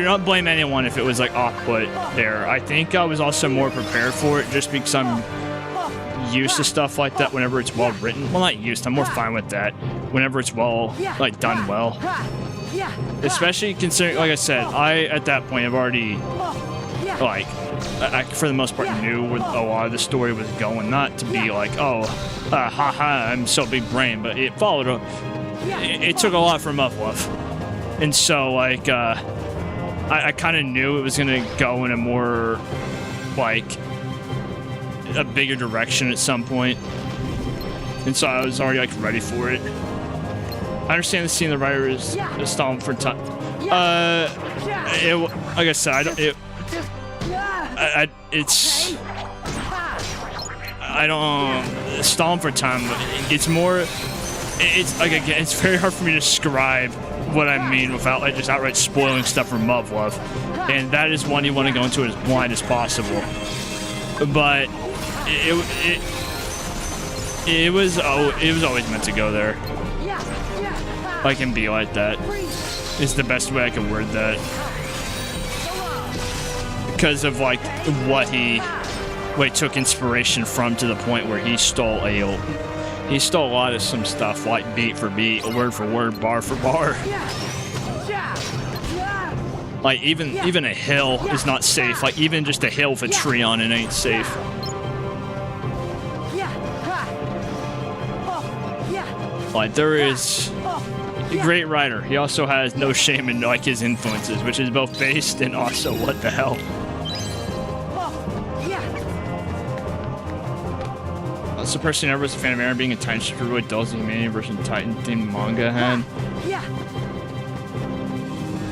not blame anyone if it was like off-put there. I think I was also more prepared for it just because I'm used to stuff like that whenever it's well written. Well, not used, I'm more fine with that whenever it's well, like, done well. Especially considering, like I said, I at that point have already, like, I for the most part knew where a lot of the story was going. Not to be like, oh, haha, I'm so big brain, but it followed it took a lot from Muffluff. And so, like, I kind of knew it was going to go in a more, like, a bigger direction at some point. And so I was already, like, ready for it. I understand the scene the writer is stalling for time. Like I said, I don't stalling for time. It's more, it's like, again, it's very hard for me to describe what I mean without, like, just outright spoiling stuff from Muffluff. And that is one you want to go into as blind as possible. But it was always meant to go there. Like, and be like that is the best way I can word that. Because of, like, what he took inspiration from, to the point where he stole a lot of some stuff, like beat for beat, word for word, bar for bar. Like, even a hill is not safe. Like, even just a hill with a tree on it ain't safe. Like, there is a great writer. He also has no shame in, like, his influences, which is both based and also what the hell. That's the person who never was a fan of Aaron being a Titan shifter really dulls the humanity versus Titan themed manga had.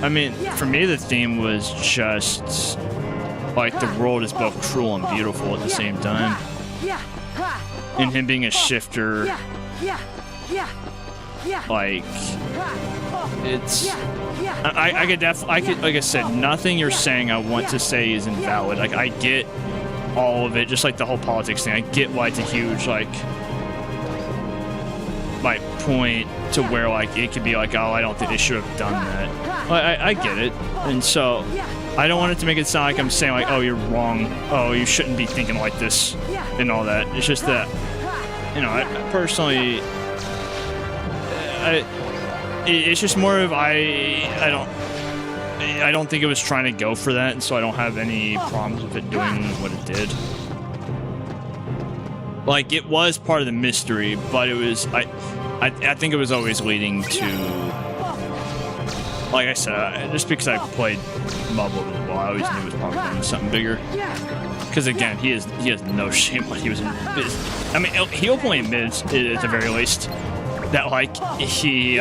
I mean, for me, the theme was just like the world is both cruel and beautiful at the same time. And him being a shifter, like, it's, I could, like I said, nothing you're saying I want to say is invalid. Like, I get all of it, just like the whole politics thing. I get why it's a huge, like point to where, like, it could be like, oh, I don't think they should have done that. I get it. And so I don't want it to make it sound like I'm saying, like, oh, you're wrong, oh, you shouldn't be thinking like this and all that. It's just that, you know, I personally, it's just more of, I don't think it was trying to go for that, and so I don't have any problems with it doing what it did. Like, it was part of the mystery, but it was, I think it was always leading to, like I said, just because I played Bubble as well, I always knew it was probably going to something bigger. Because again, he has no shame when he was in I mean, he openly admits, at the very least, that, like, he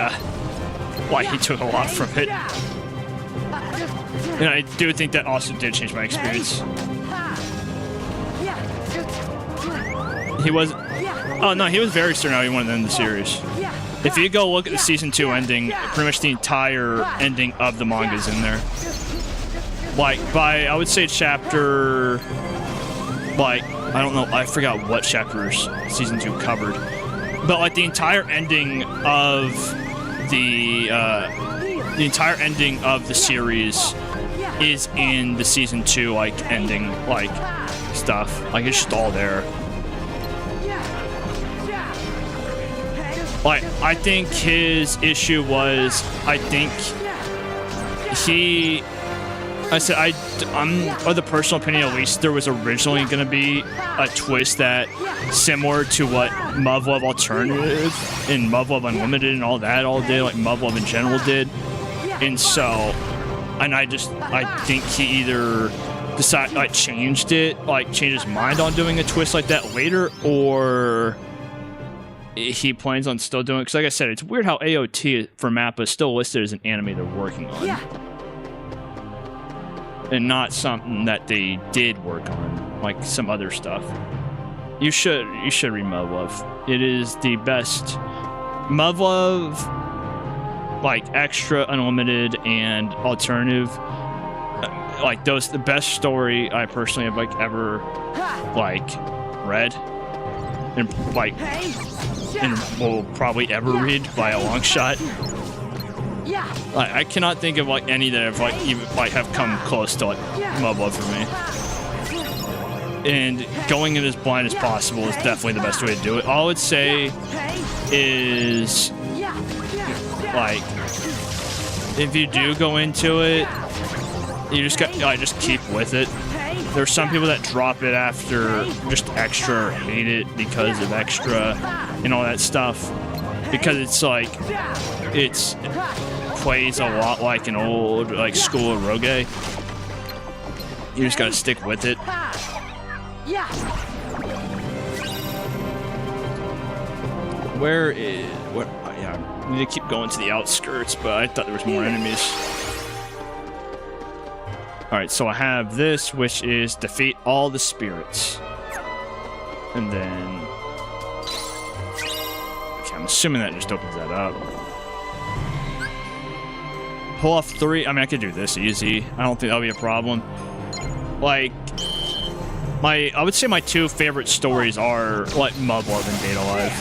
took a lot from it. And I do think that also did change my experience. He wasn't... Oh no, he was very certain how he wanted to end the series. If you go look at the season 2 ending, pretty much the entire ending of the manga is in there. Like by, I would say chapter, like, I don't know, I forgot what chapters season 2 covered, but like the entire ending of the entire ending of the series is in the season 2 like ending like stuff. Like it's just all there. Like I think his issue was, I think he, I'm of the personal opinion, at least there was originally going to be a twist that similar to what Muv-Luv Alternative and Muv-Luv Unlimited and all that all did, like Muv-Luv in general did. And so, and I think he either decided, like changed his mind on doing a twist like that later, or he plans on still doing it. Because like I said, it's weird how AOT for MAPPA is still listed as an anime they're working on. And not something that they did work on, like some other stuff. You should read Muv-Luv. It is the best Muv-Luv, like Extra, Unlimited, and Alternative. Like those, the best story I personally have like ever like read, and like and will probably ever read by a long shot. I cannot think of like any that have like even like have come close to like Muv-Luv for me. And going in as blind as possible is definitely the best way to do it. All I would say is like if you do go into it, you just got just keep with it. There's some people that drop it after just Extra or hate it because of Extra and all that stuff, because it's like it's plays a lot like an old like school of Roge. You just gotta stick with it. Where is what? Yeah, I need to keep going to the outskirts, but I thought there was more enemies. All right, so I have this, which is defeat all the spirits, and then okay, I'm assuming that just opens that up. Pull off 3. I mean, I could do this easy. I don't think that'll be a problem. Like, I would say my 2 favorite stories are like Muv-Luv and Date Alive.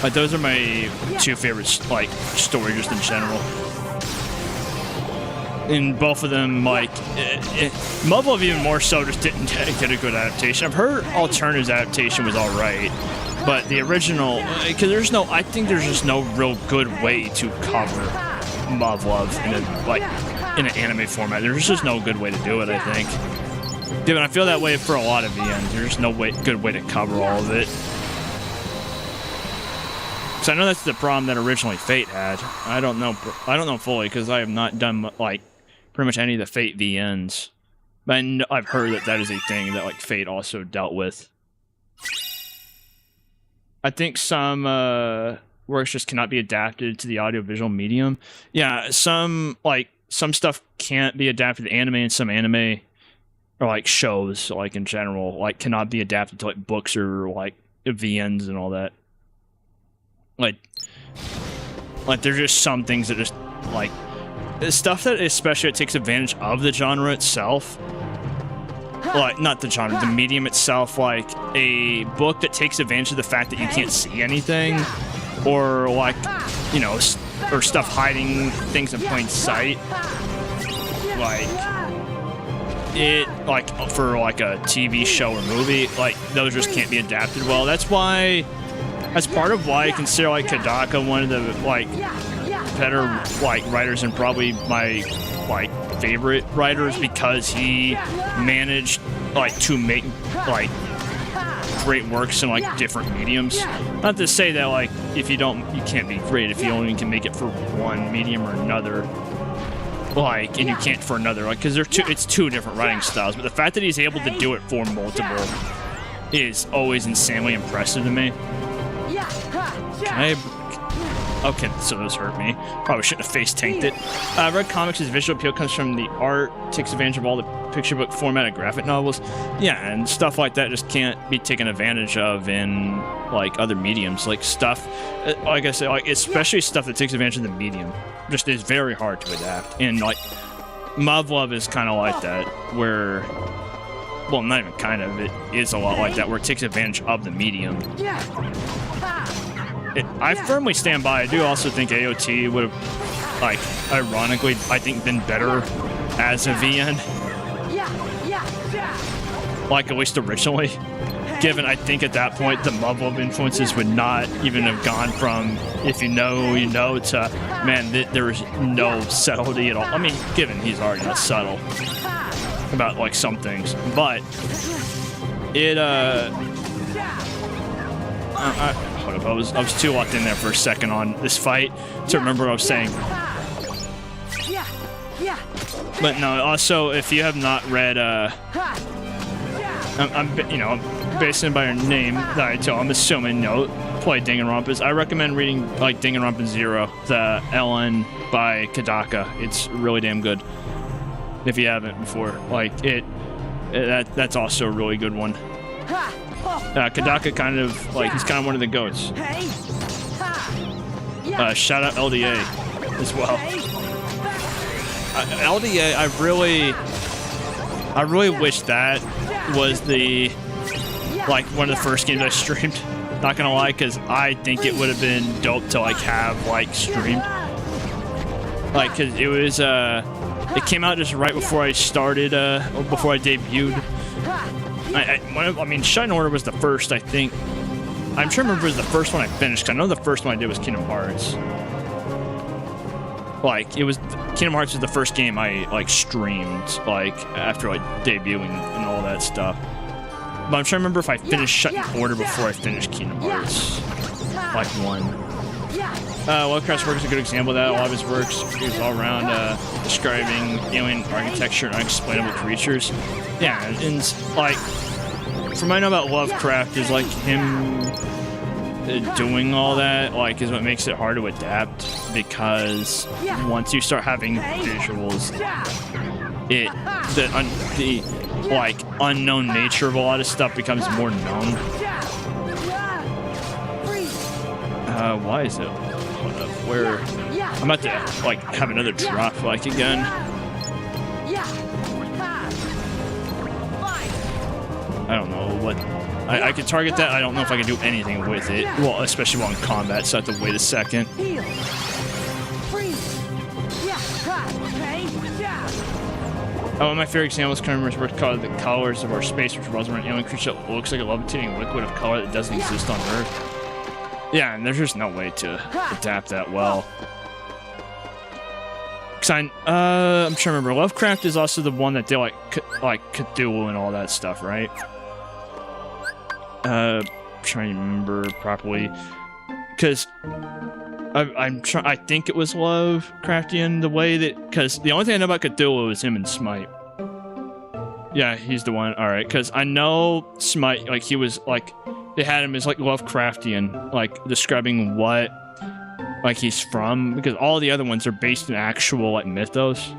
Like, those are my 2 favorite like stories just in general. And both of them, like, Muv-Luv even more so just didn't get a good adaptation. I've heard Alternative's adaptation was all right, but the original, because I think there's just no real good way to cover Muv-Luv in an anime format. There's just no good way to do it, I think. Dude, and I feel that way for a lot of VNs. There's no good way to cover all of it. Because I know that's the problem that originally Fate had. I don't know fully because I have not done like pretty much any of the Fate VNs. But I've heard that is a thing that like Fate also dealt with. I think some works just cannot be adapted to the audiovisual medium. Yeah, some stuff can't be adapted to anime, and some anime or like shows, like in general, like cannot be adapted to like books or like VNs and all that. Like there's just some things that just like stuff that especially it takes advantage of the genre itself. Like not the genre, the medium itself. Like a book that takes advantage of the fact that you can't see anything, or like or stuff hiding things in plain sight. Like it, like for like a TV show or movie, like those just can't be adapted well. That's part of why I consider like Kadaka one of the like better like writers and probably my like favorite writers, because he managed like to make like great works in like different mediums. Not to say that like if you can't be great if you only can make it for one medium or another, like, and you can't for another, like, because it's 2 different writing styles. But the fact that he's able to do it for multiple is always insanely impressive to me. Okay, so those hurt me. Probably shouldn't have face tanked it. Read comics' visual appeal comes from the art, takes advantage of all the picture book formatted graphic novels. Yeah, and stuff like that just can't be taken advantage of in like other mediums. Like stuff, like I said, like especially stuff that takes advantage of the medium, just is very hard to adapt. And like Muv-Luv is kind of like that, where, well, not even kind of, it is a lot like that, where it takes advantage of the medium. I firmly stand by. I do also think AOT would have, like, ironically, I think been better as a VN. Like, at least originally. Given, I think at that point, the Muv-Luv influences would not even have gone from, if you know, you know, to, man, there was no subtlety at all. I mean, given he's already not subtle about, like, some things. But, it, hold up, I was too locked in there for a second on this fight to remember what I was saying. But no, also, if you have not read, you know, based on by your name that I tell, I'm assuming, no, play Danganronpa's. I recommend reading, like, Danganronpa Zero, the LN by Kadaka. It's really damn good. If you haven't before. Like, that's also a really good one. Kadaka kind of, like, he's kind of one of the goats. Shout out LDA as well. LDA, I really wish that was the, like, one of the first games I streamed. Not gonna lie, because I think it would have been dope to, like, have, like, streamed. Like, because it was, it came out just right before I started, or before I debuted. I mean, Shine Order was the first, I think. I'm trying to remember if it was the first one I finished, because I know the first one I did was Kingdom Hearts. Like, it was, Kingdom Hearts was the first game I, like, streamed, like, after, like, debuting and all that stuff. But I'm trying to remember if I finished Shine Order before I finished Kingdom Hearts. Like, 1. Lovecraft's work is a good example of that. A lot of his works is all around describing alien architecture and unexplainable creatures. Yeah, and like, from what I know about Lovecraft is like him doing all that, like, is what makes it hard to adapt, because once you start having visuals, the like unknown nature of a lot of stuff becomes more known. Why is it? Hold up, where? I'm about to, like, have another drop, like, again. I don't know what. I can target that. I don't know if I can do anything with it. Well, especially while in combat, so I have to wait a second. Oh, my favorite example is Kramer's work called The Colors of Our Space, which revolves around an alien creature that looks like a levitating liquid of color that doesn't exist on Earth. Yeah, and there's just no way to adapt that well. Cause I'm trying to remember. Lovecraft is also the one that did like Cthulhu and all that stuff, right? Trying to remember properly, because I think it was Lovecraftian the way that, because the only thing I know about Cthulhu is him and Smite. Yeah, he's the one. All right, because I know Smite, like, he was like, they had him as like Lovecraftian, like describing what, like, he's from, because all the other ones are based in actual, like, mythos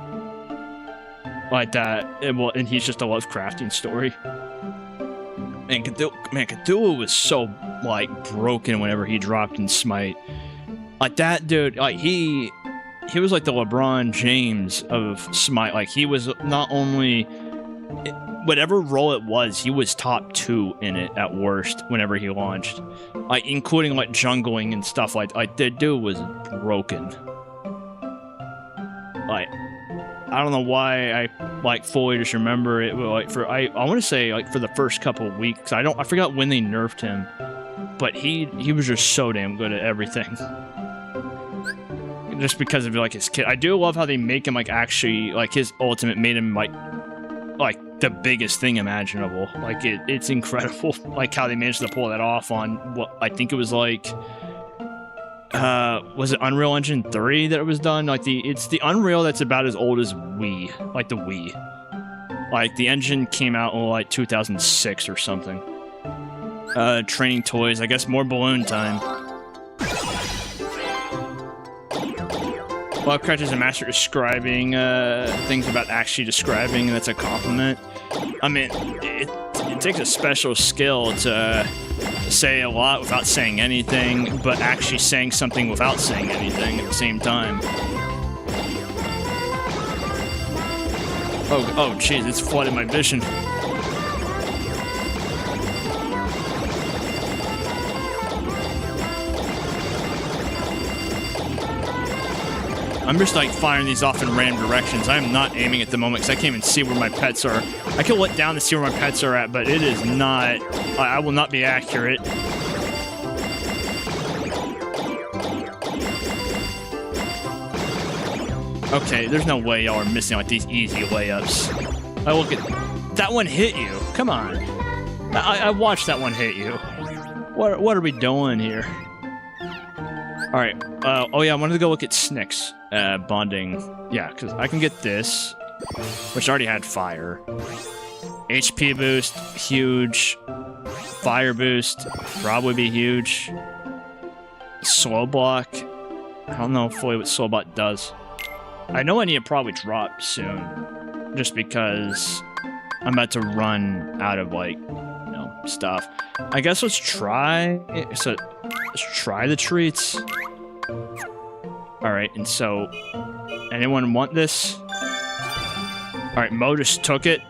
like that. And he's just a Lovecraftian story. And Cthulhu was so, like, broken whenever he dropped in Smite. Like, that dude, like, he was like the LeBron James of Smite. Like, he was not only, whatever role it was, he was top 2 in it at worst whenever he launched. Like, including, like, jungling and stuff like the dude was broken. Like, I don't know why I, like, fully just remember it, but, like, I want to say, like, for the first couple of weeks, I forgot when they nerfed him, but he was just so damn good at everything. Just because of, like, his kid. I do love how they make him, like, actually, like, his ultimate made him, like the biggest thing imaginable. Like, it's incredible, like, how they managed to pull that off on what I think it was, like, was it Unreal Engine 3 that it was done? Like, it's the Unreal that's about as old as Wii, like the Wii. Like, the engine came out in, like, 2006 or something. Training toys, I guess more balloon time. Lovecraft is a master at describing things without actually describing, and that's a compliment. I mean, it takes a special skill to say a lot without saying anything, but actually saying something without saying anything at the same time. Oh, jeez, it's flooding my vision. I'm just like firing these off in random directions. I am not aiming at the moment because I can't even see where my pets are. I can look down to see where my pets are at, but it is not... I will not be accurate. Okay, there's no way y'all are missing like these easy layups. I look at... That one hit you. Come on. I watched that one hit you. What are we doing here? Alright, oh yeah, I wanted to go look at Snick's bonding. Yeah, because I can get this, which already had fire. HP boost, huge. Fire boost, probably be huge. Slow block. I don't know fully what slow block does. I know I need to probably drop soon, just because I'm about to run out of, like, you know, stuff. I guess let's try... So, let's try the treats. Alright, and so... Anyone want this? Alright, Mo just took it.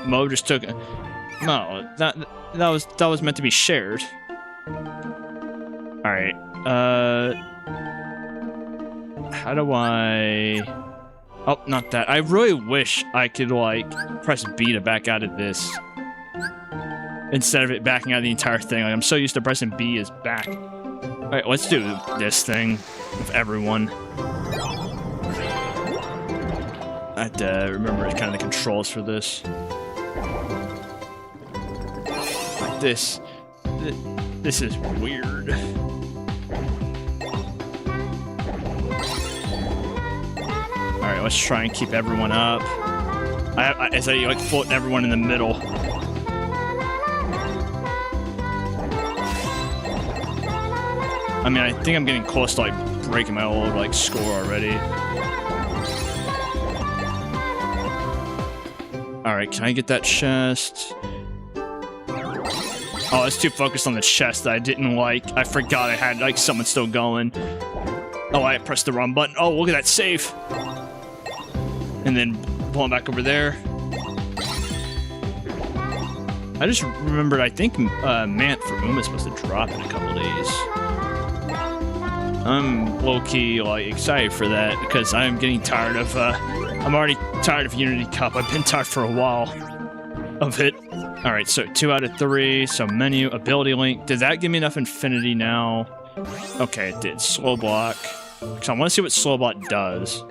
Mo just took it. No, that was meant to be shared. Alright, how do I... Oh, not that. I really wish I could, like, press B to back out of this. Instead of it backing out of the entire thing. Like, I'm so used to pressing B as back. Alright, let's do this thing with everyone. I have to remember kind of the controls for this. Like this. This is weird. Alright, let's try and keep everyone up. As I like floating everyone in the middle. I mean, I think I'm getting close to like breaking my old like score already. Alright, can I get that chest? Oh, I was too focused on the chest that I didn't like. I forgot I had like someone still going. Oh, I pressed the wrong button. Oh, look at that save. And then pulling back over there. I just remembered, I think Mant for Uma is supposed to drop in a couple days. I'm low-key like excited for that because I'm getting tired of I'm already tired of Unity Cup. I've been tired for a while of it. Alright, so 2 out of 3. So menu, ability link. Did that give me enough infinity now? Okay, it did. Slow block. So I want to see what slow block does.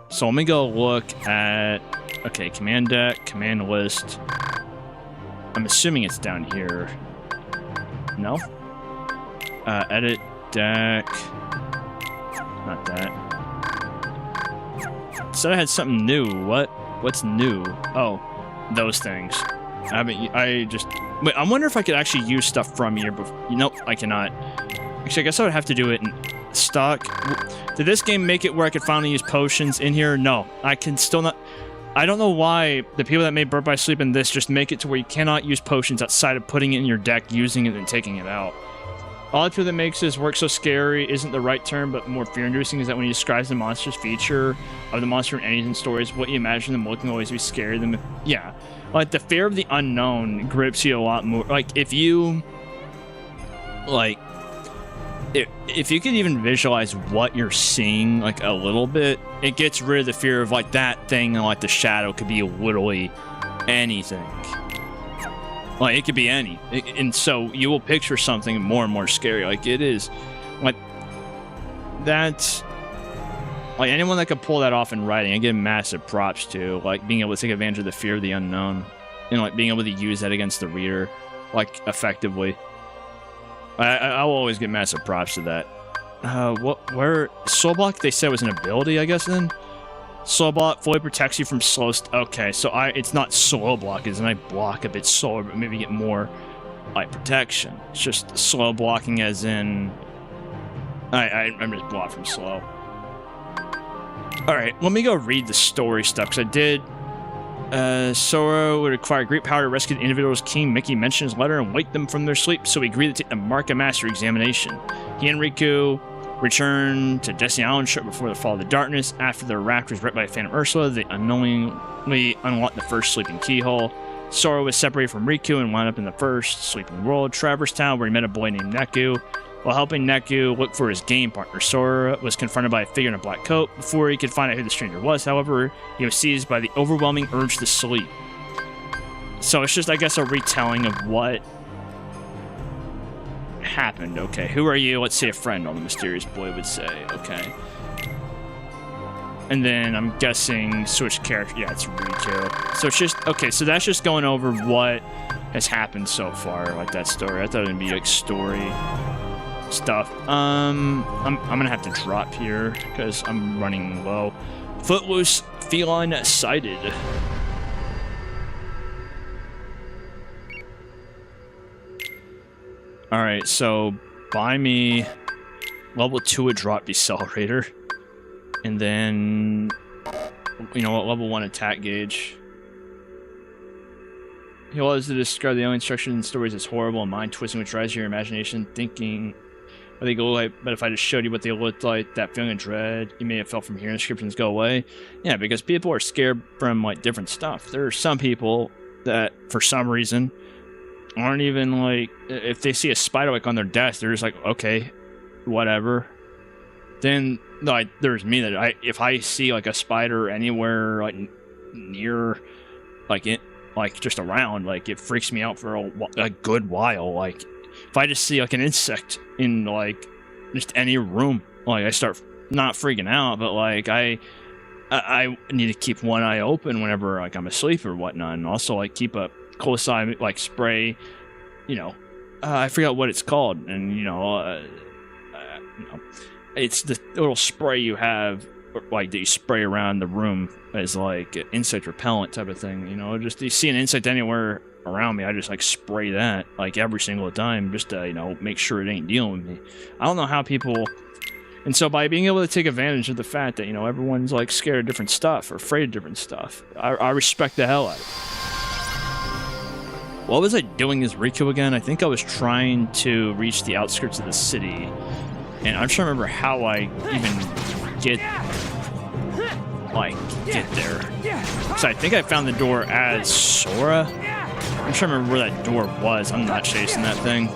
So let me go look at... Okay, command deck, command list. I'm assuming it's down here. No? Edit deck. Not that. It said I had something new. What? What's new? Oh, those things. I just... Wait, I wonder if I could actually use stuff from here before... Nope, I cannot. Actually, I guess I would have to do it in stock. Did this game make it where I could finally use potions in here? No. I can still not... I don't know why the people that made Birth by Sleep in this just make it to where you cannot use potions outside of putting it in your deck, using it, and taking it out. All the people that makes this work so scary isn't the right term, but more fear-inducing is that when he describes the monster's feature of the monster in anything stories, what you imagine them looking always be scary. Them, yeah. Like, the fear of the unknown grips you a lot more. Like, if you... Like... If you could even visualize what you're seeing, like, a little bit, it gets rid of the fear of, like, that thing and, like, the shadow could be literally anything. Like, it could be any. And so you will picture something more and more scary. Like, it is... Like, that's... Like, anyone that could pull that off in writing, I give massive props to. Like, being able to take advantage of the fear of the unknown. And, like, being able to use that against the reader, like, effectively. I will always get massive props to that. Where Soul Block, they said was an ability, I guess, then? Soul Block fully protects you from slow... Okay, so it's not Slow Block, it's I block a bit slower, but maybe get more like protection. It's just slow blocking, as in I'm just blocked from slow. All right, let me go read the story stuff because I did. Sora would require great power to rescue the individuals King Mickey mentioned in his letter and wake them from their sleep, so he agreed to take the Mark of Master examination. He and Riku returned to Destiny Island short before the fall of the darkness. After their raft was wrecked by Phantom Ursula, they unknowingly unlocked the first sleeping keyhole. Sora was separated from Riku and wound up in the first sleeping world, Traverse Town, where he met a boy named Neku. While helping Neku look for his game partner, Sora was confronted by a figure in a black coat. Before he could find out who the stranger was, however, he was seized by the overwhelming urge to sleep. So it's just, I guess, a retelling of what happened. Okay, who are you? Let's say a friend, all the mysterious boy would say. Okay. And then I'm guessing switch character. Yeah, it's Riku. So it's just, okay, so that's just going over what has happened so far, like that story. I thought it'd be like story stuff. I'm gonna have to drop here because I'm running low. Footloose feline sighted. Alright, so buy me level 2 a drop decelerator. And then, you know what, level 1 attack gauge. He loves to describe the only instruction in stories as horrible and mind-twisting, which drives your imagination, thinking what they go like. But if I just showed you what they looked like, that feeling of dread you may have felt from hearing descriptions go away. Yeah, because people are scared from like different stuff. There are some people that, for some reason, aren't even like, if they see a spider like on their desk, they're just like, okay, whatever. Then like there's me that if I see like a spider anywhere like near, like it, like just around, like it freaks me out for a good while. Like if I just see like an insect in like just any room, like I start not freaking out, but like I need to keep one eye open whenever like I'm asleep or whatnot, and also like keep a close eye, like spray, you know, I forgot what it's called, and you know, it's the little spray you have, like that you spray around the room as like insect repellent type of thing. You know, just you see an insect anywhere around me, I just like spray that like every single time, just to, you know, make sure it ain't dealing with me. I don't know how people. And so by being able to take advantage of the fact that, you know, everyone's like scared of different stuff or afraid of different stuff, I respect the hell out of it. What was I doing as Riku again? I think I was trying to reach the outskirts of the city. And I'm trying to remember how I even get there. So I think I found the door as Sora. I'm trying to remember where that door was. I'm not chasing that thing.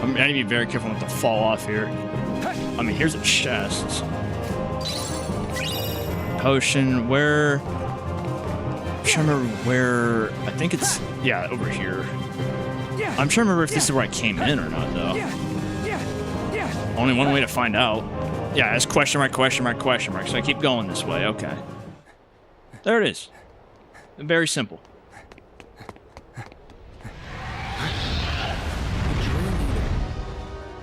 I need to be very careful not to fall off here. I mean, here's a chest. Potion, where? I'm trying to remember where. I think it's, yeah, over here. I'm trying to remember if this is where I came in or not, though. Only one way to find out. Yeah, it's question mark, question mark, question mark. So I keep going this way. Okay. There it is. Very simple.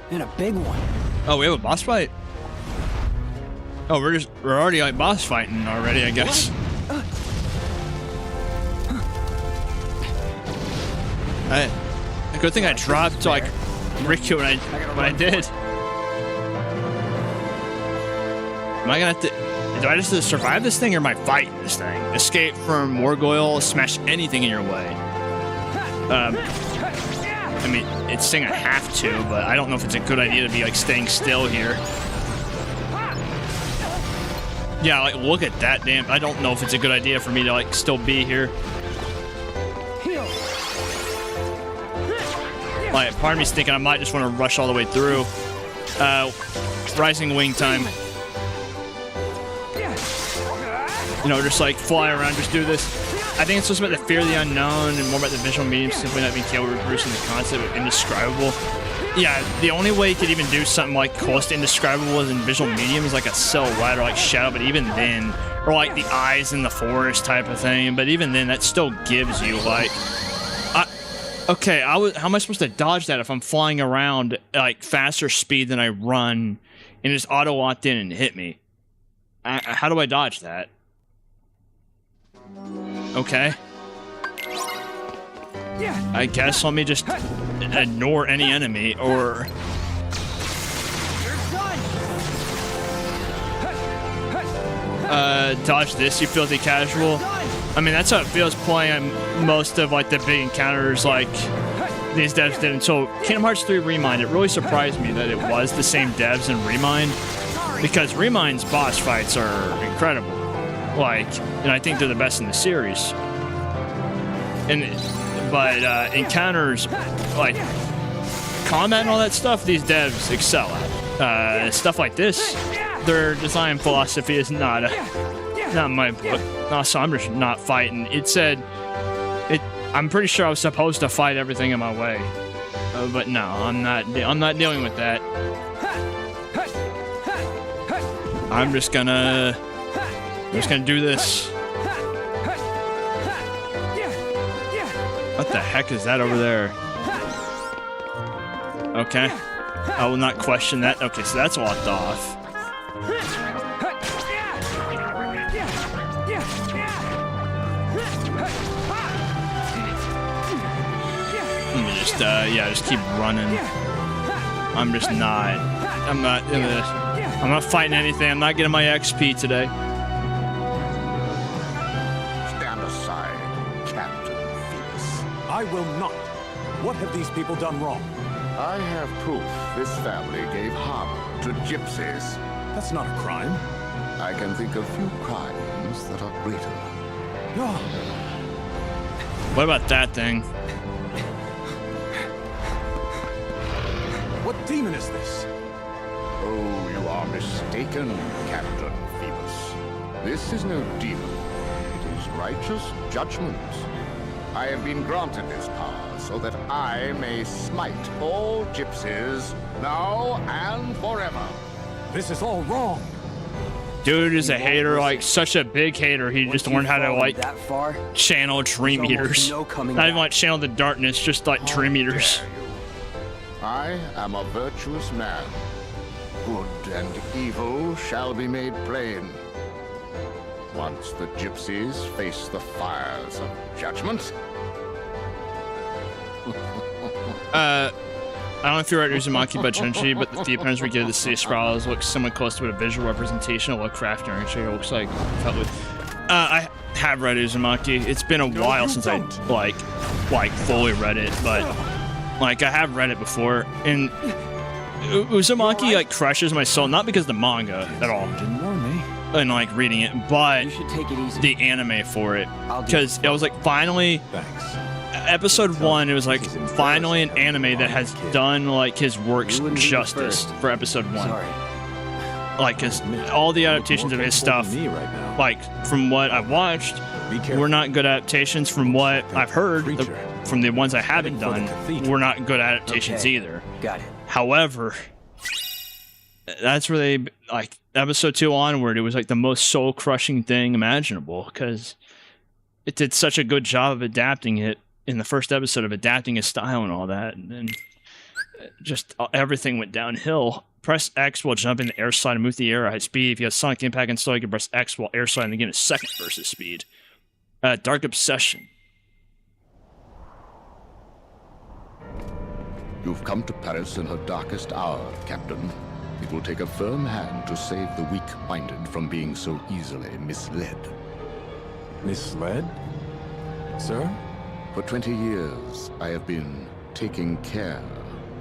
And a big one. Oh, we have a boss fight? Oh, we're already like boss fighting already, I guess. A good thing I dropped like Riku when I did. Am I gonna have to? Do I just have to survive this thing, or am I fighting this thing? Escape from Morgoyle, smash anything in your way. I mean, it's saying I have to, but I don't know if it's a good idea to be like staying still here. Yeah, like look at that damn. I don't know if it's a good idea for me to like still be here. Like, part of me's thinking I might just want to rush all the way through. Rising wing time. You know, just like fly around, just do this. I think it's just about the fear of the unknown and more about the visual medium simply not being capable of reproducing the concept of indescribable. Yeah, the only way you could even do something like close to indescribable in visual medium is like a silhouette or like shadow, but even then, or like the eyes in the forest type of thing, but even then that still gives you like, okay, how am I supposed to dodge that if I'm flying around like faster speed than I run and just auto locked in and hit me? How do I dodge that? Okay. I guess let me just ignore any enemy or... dodge this, you filthy casual. I mean, that's how it feels playing most of like the big encounters like these devs did until Kingdom Hearts 3 Remind. It really surprised me that it was the same devs in Remind, because Remind's boss fights are incredible. Like, and I think they're the best in the series. But encounters, like combat and all that stuff, these devs excel at. Stuff like this, their design philosophy is not my book. Also, I'm just not fighting. It said, I'm pretty sure I was supposed to fight everything in my way, but no, I'm not dealing with that. I'm just gonna do this. What the heck is that over there? Okay. I will not question that. Okay, so that's locked off. Let me just, just keep running. I'm not fighting anything. I'm not getting my XP today. Stand aside, Captain Phoebus. I will not. What have these people done wrong? I have proof this family gave harbor to gypsies. That's not a crime. I can think of few crimes that are greater. No. What about that thing? What demon is this? Oh, you are mistaken, Captain Phoebus. This is no demon. It is righteous judgment. I have been granted this power so that I may smite all gypsies now and forever. This is all wrong. Dude is a hater, like such a big hater. He just learned how to like channel Dream Eaters. Not even like channel the darkness, just like Dream Eaters. I am a virtuous man. Good and evil shall be made plain. Once the gypsies face the fires of judgment. I don't know if you're right, Uzumaki by Junji, but the appearance we get of the city spirals looks somewhat close to what a visual representation of what crafting actually looks like. I have read Uzumaki. It's been a while since I like fully read it, but like I have read it before, and Uzumaki like crushes my soul, not because of the manga at all. Didn't warn me. And like reading it, but You should take it easy. the anime for it, because it was like finally. Thanks. Episode 1, it was like finally an anime that has done like his works justice for episode 1. Sorry. Like, cause all the adaptations of his stuff, like from what I've watched, were not good adaptations. From what I've heard, from the ones I haven't done, were not good adaptations either. Got it. However, that's where they like episode 2 onward. It was like the most soul crushing thing imaginable, because it did such a good job of adapting it. In the first episode of adapting his style and all that, and then just everything went downhill. Press X while jumping the air slide and move the air at high speed. If you have Sonic Impact installed, you can press X while air sliding and gain a second burst of speed. Dark Obsession. You've come to Paris in her darkest hour, Captain. It will take a firm hand to save the weak-minded from being so easily misled. Misled? Sir? For 20 years, I have been taking care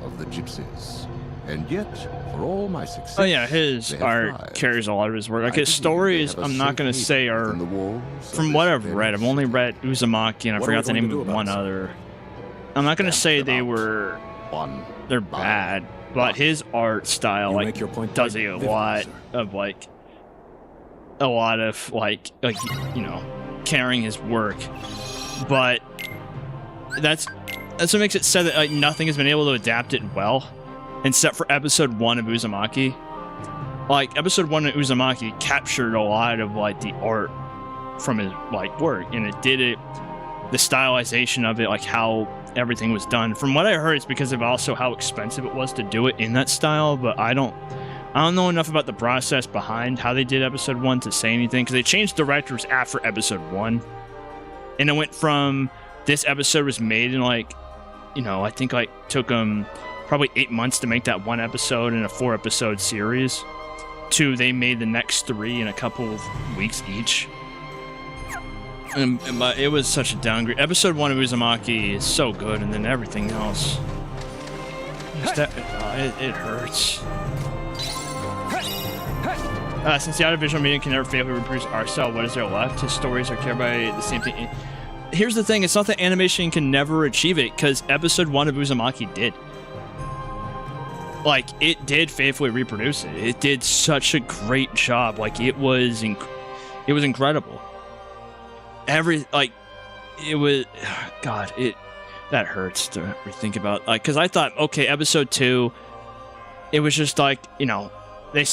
of the gypsies. And yet, for all my success... Oh yeah, his art carries a lot of his work. Like his stories, I'm not going to say are... From what I've read, I've only read Uzumaki, and I forgot the name of one other. I'm not going to say they were... They're bad, but his art style like does a lot of like... A lot of like, you know, carrying his work. But... That's what makes it sad that like nothing has been able to adapt it well, except for episode 1 of Uzumaki. Like episode 1 of Uzumaki captured a lot of like the art from his like work, and it did it, the stylization of it, like how everything was done. From what I heard, it's because of also how expensive it was to do it in that style. But I don't know enough about the process behind how they did episode 1 to say anything, because they changed directors after episode 1, and it went from this episode was made in like, you know, I think like took them probably 8 months to make that one episode in a 4-episode series. 2, they made the next 3 in a couple of weeks each. But it was such a downgrade. Episode 1 of Uzumaki is so good, and then everything else. It hurts. Since the audiovisual medium can never fail to reproduce art style, what is there left? His stories are carried by the same thing. Here's the thing, it's not that animation can never achieve it, because episode 1 of Uzumaki did. Like, it did faithfully reproduce it. It did such a great job. Like, it was incredible. God, that hurts to think about. Like, because I thought, okay, episode 2, it was just like, you know, they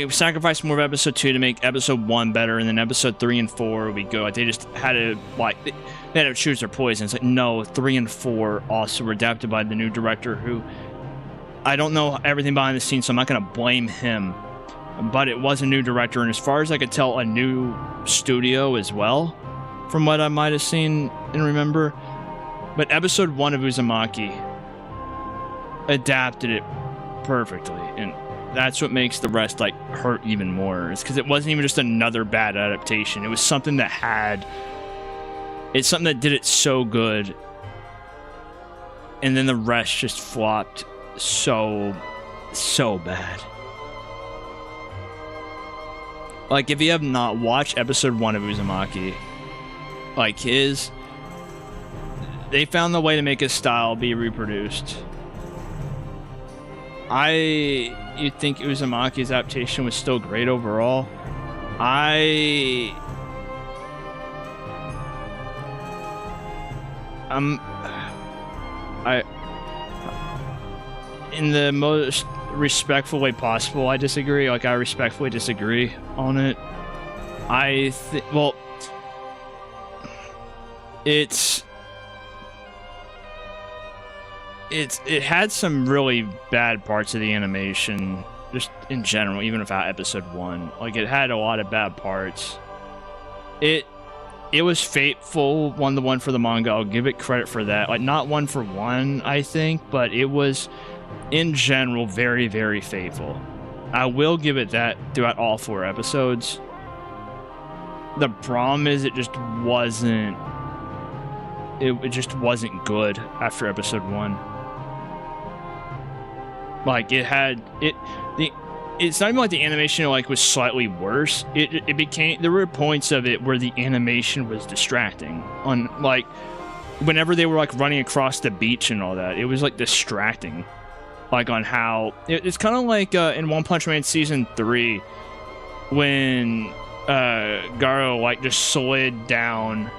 sacrificed more of episode 2 to make episode 1 better, and then episode 3 and 4 would be good. Like, they just had to, like, they had to choose their poison. It's like, no, 3 and 4 also were adapted by the new director, who I don't know everything behind the scenes, so I'm not going to blame him. But it was a new director, and as far as I could tell, a new studio as well, from what I might have seen and remember. But episode 1 of Uzumaki adapted it perfectly, and that's what makes the rest like hurt even more. It's because it wasn't even just another bad adaptation. It was something that it's something that did it so good, and then the rest just flopped so bad. Like, if you have not watched episode 1 of Uzumaki, like, they found the way to make his style be reproduced. You'd think Uzumaki's adaptation was still great overall. In the most respectful way possible, I disagree. Like, I respectfully disagree on it. Well, it had some really bad parts of the animation, just in general, even without episode 1. Like, it had a lot of bad parts. It was faithful 1-to-1 for the manga. I'll give it credit for that. Like, not 1-for-1, I think, but it was, in general, very, very faithful. I will give it that throughout all 4 episodes. The problem is it just wasn't good after episode 1. Like, it's not even like the animation like was slightly worse. It became, there were points of it where the animation was distracting. On, like, whenever they were like running across the beach and all that, it was like distracting. Like, on how it's kind of like in One Punch Man season 3, when Garo like just slid down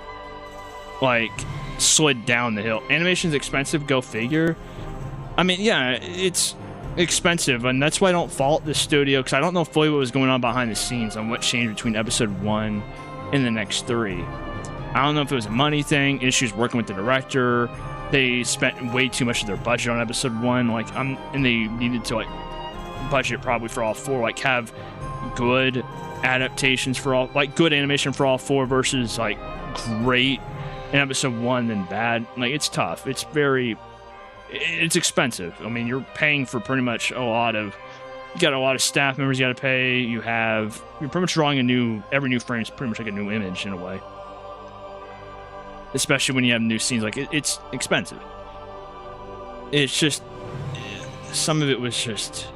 the hill. Animation's expensive, go figure. I mean, yeah, it's expensive, and that's why I don't fault the studio, because I don't know fully what was going on behind the scenes on what changed between episode 1 and the next 3. I don't know if it was a money thing, issues working with the director. They spent way too much of their budget on episode 1, like, and they needed to like budget probably for all 4, like have good adaptations for all, like good animation for all 4 versus like great in episode 1 than bad. Like, it's tough. It's expensive. I mean, you're paying for pretty much you got a lot of staff members you got to pay. You're pretty much drawing every new frame is pretty much like a new image in a way. Especially when you have new scenes, like it's expensive. It's just, some of it was just,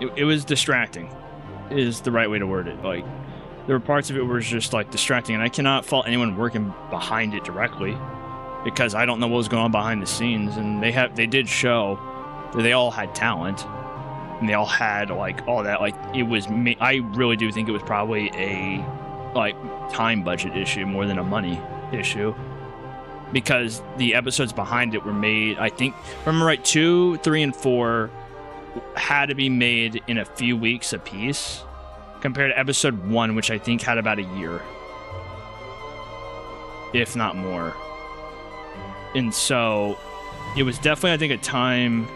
it was distracting, is the right way to word it. Like, there were parts of it were just like distracting, and I cannot fault anyone working behind it directly, because I don't know what was going on behind the scenes, and they did show that they all had talent, and they all had like all that. Like, I really do think it was probably a like time budget issue more than a money issue, because the episodes behind it were made, I think, remember right, 2, 3, and 4 had to be made in a few weeks apiece, compared to episode 1, which I think had about a year, if not more. And so it was definitely, I think, a time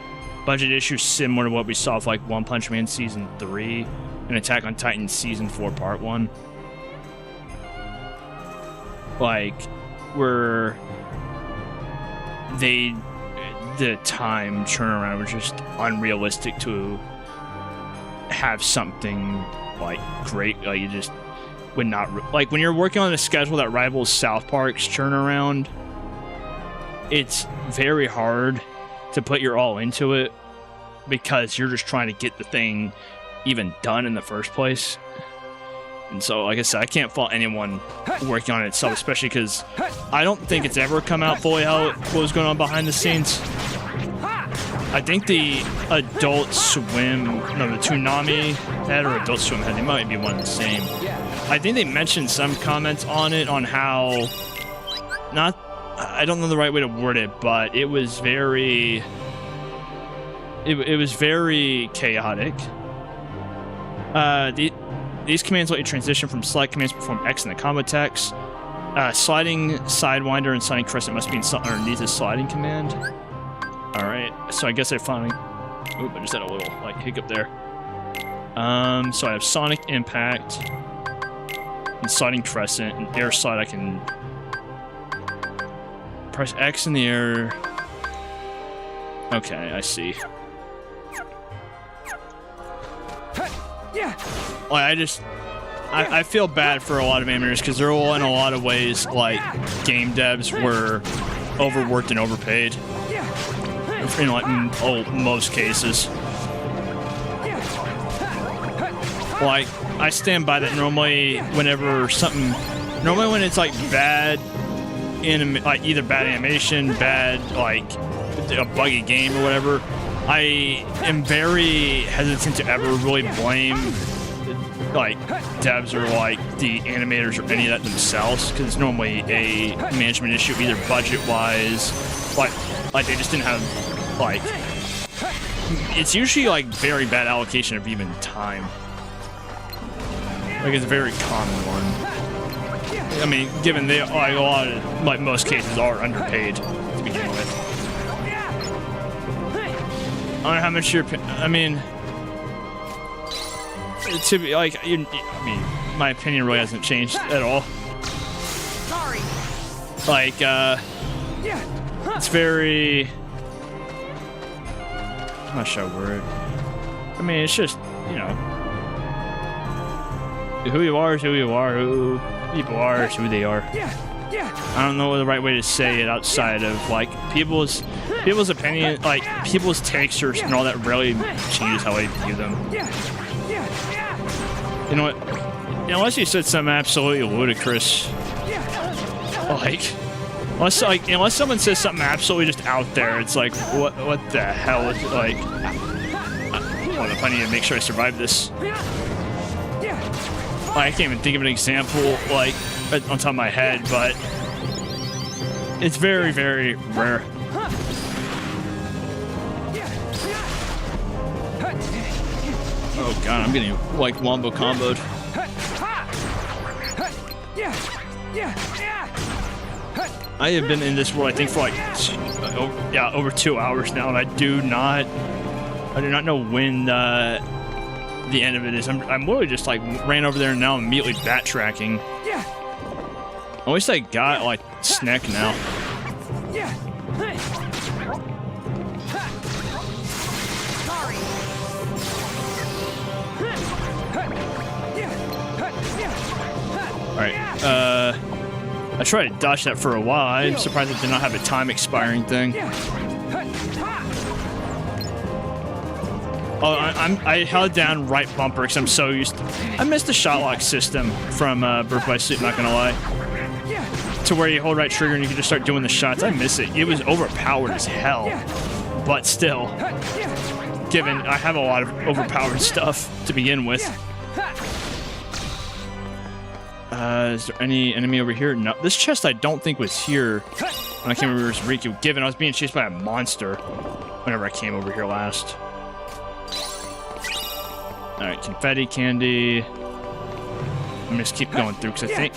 budget issue similar to what we saw with like One Punch Man season 3 and Attack on Titan season 4 part 1. like, where the time turnaround was just unrealistic to have something like great. Like, you just would not like when you're working on a schedule that rivals South Park's turnaround. It's very hard to put your all into it because you're just trying to get the thing even done in the first place. And so, like I said, I can't fault anyone working on it itself, especially because I don't think it's ever come out fully what was going on behind the scenes. I think the Adult Swim, no, the Toonami head or Adult Swim head, they might be one and the same. I think they mentioned some comments on it on how, I don't know the right way to word it, but it was very, it was very chaotic. These commands let you transition from select commands to perform X in the combo text. Sliding Sidewinder and sliding Crescent must be underneath the sliding command. Alright, so I guess I finally... Oop, I just had a little, like, hiccup there. So I have Sonic Impact, and Sliding Crescent, and Air Slide I can... Press X in the air... Okay, I see. Like, I feel bad for a lot of animators because they're all in a lot of ways like game devs were overworked and overpaid in like most cases. Like, I stand by that normally whenever when it's like bad like either bad animation, bad like a buggy game or whatever, I am very hesitant to ever really blame like devs or like the animators or any of that themselves, because it's normally a management issue, either budget wise, like they just didn't have like, it's usually like very bad allocation of even time. Like, it's a very common one. I mean, given they like a lot of, like most cases are underpaid to begin with. I don't know how much I mean, to be like, I mean, my opinion really hasn't changed at all. Sorry. Like, it's very, I'm not sure word. I mean, it's just, you know, who you are is who you are. Who people are is who they are. I don't know the right way to say it outside of like people's opinion, like people's takes and all that really changes how I view them. You know what? Unless you said something absolutely ludicrous, like unless someone says something absolutely just out there, it's like what the hell? Like, I need to make sure I survive this. I can't even think of an example like on top of my head, but it's very, very rare. Oh god, I'm getting like wombo comboed. I have been in this world I think for like over 2 hours now, and I do not know when the end of it is. I'm literally just like ran over there and now I'm immediately backtracking. At least I got like snack now. Alright, I tried to dodge that for a while. I'm surprised it did not have a time expiring thing. Oh, I held down right bumper because I'm so used to... I missed the shot lock system from Birth by Sleep, not gonna lie. To where you hold right trigger and you can just start doing the shots. I miss it. It was overpowered as hell. But still, given I have a lot of overpowered stuff to begin with. Is there any enemy over here? No. This chest I don't think was here when I came over here as Riku, given I was being chased by a monster whenever I came over here last. Alright, confetti candy. I'm gonna just keep going through because I think,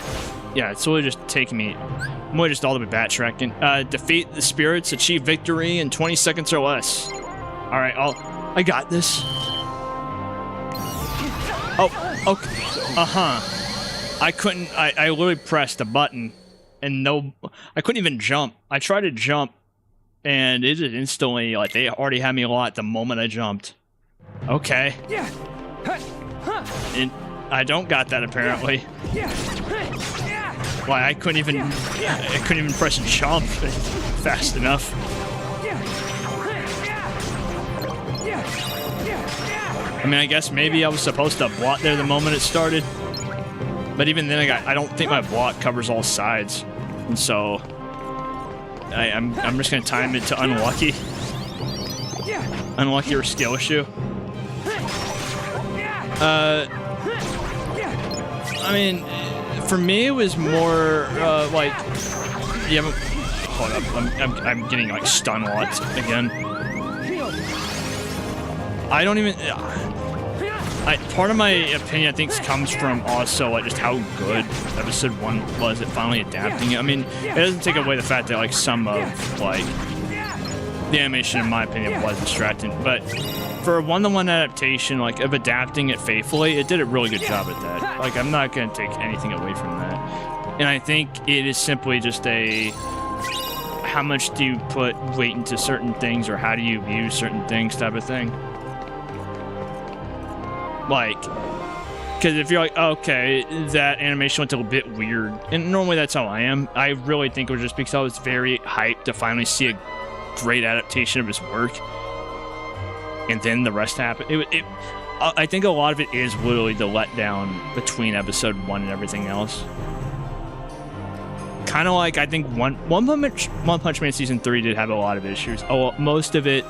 yeah, it's really just taking me. I'm really just all the way backtracking. Defeat the spirits, achieve victory in 20 seconds or less. Alright, I got this. Oh, okay. I literally pressed a button and I couldn't even jump. I tried to jump, and it just instantly, like, they already had me a lot the moment I jumped. Okay. And I don't got that apparently. Why I couldn't even press jump fast enough. I mean, I guess maybe I was supposed to block there the moment it started, but even then I don't think my block covers all sides, and so I'm just gonna time it to unlucky. Unlucky or skill issue. I mean, for me it was more like, yeah. Hold up, I'm getting like stun lots again. I don't even. Part of my opinion, I think, comes from also like just how good episode 1 was at finally adapting it. I mean, it doesn't take away the fact that like some of like the animation, in my opinion, was distracting, but for a one-to-one adaptation, like of adapting it faithfully, it did a really good job at that. Like, I'm not gonna take anything away from that, and I think it is simply just a how much do you put weight into certain things, or how do you view certain things type of thing. Like, because if you're like, oh, okay, that animation went a little bit weird, and normally that's how I am. I really think it was just because I was very hyped to finally see a great adaptation of his work, and then the rest happened. I think a lot of it is literally the letdown between episode 1 and everything else. Kind of like, I think One Punch Man Season 3 did have a lot of issues. Most of it,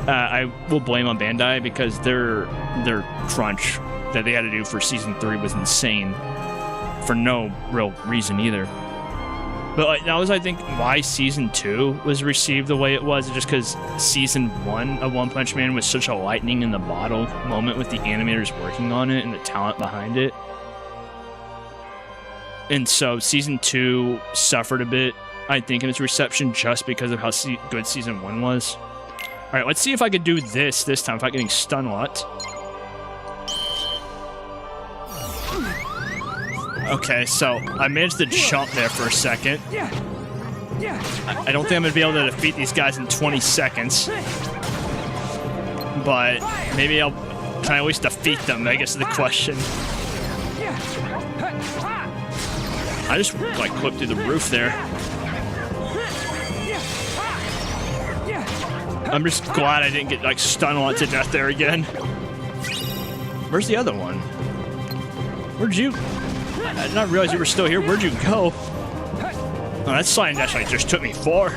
I will blame on Bandai, because their crunch that they had to do for Season 3 was insane, for no real reason either. But like, that was, I think, why Season 2 was received the way it was, just because Season 1 of One Punch Man was such a lightning in the bottle moment with the animators working on it and the talent behind it. And so Season 2 suffered a bit, I think, in its reception, just because of how good Season 1 was. Alright, let's see if I could do this time without getting stun locked. Okay, so I managed to jump there for a second. I don't think I'm going to be able to defeat these guys in 20 seconds. But maybe can I at least defeat them, I guess is the question. I just, like, clipped through the roof there. I'm just glad I didn't get, like, stun locked to death there again. Where's the other one? Where'd you... I did not realize you were still here. Where'd you go? Oh, that sliding dash like just took me far.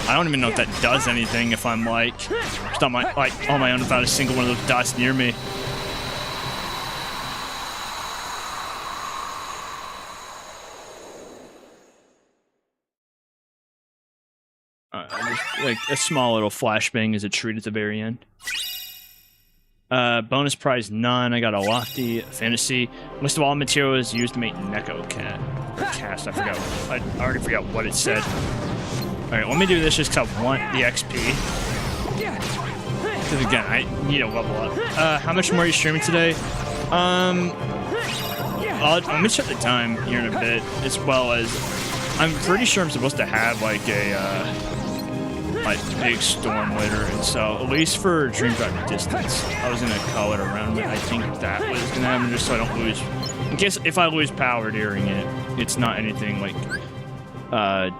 I don't even know if that does anything if I'm like just on my own without a single one of those dots near me. Just, like a small little flashbang as a treat at the very end. Bonus prize none. I got a lofty fantasy. List of all materials used to make Neko cast. I already forgot what it said. Alright, let me do this just because I want the XP. Because again, I need to level up. How much more are you streaming today? Let me check the time here in a bit, as well as I'm pretty sure I'm supposed to have like a big storm later, and so at least for Dream Drive Distance, I was gonna call it around, but I think that was gonna happen just so I don't lose. In case if I lose power during it, it's not anything like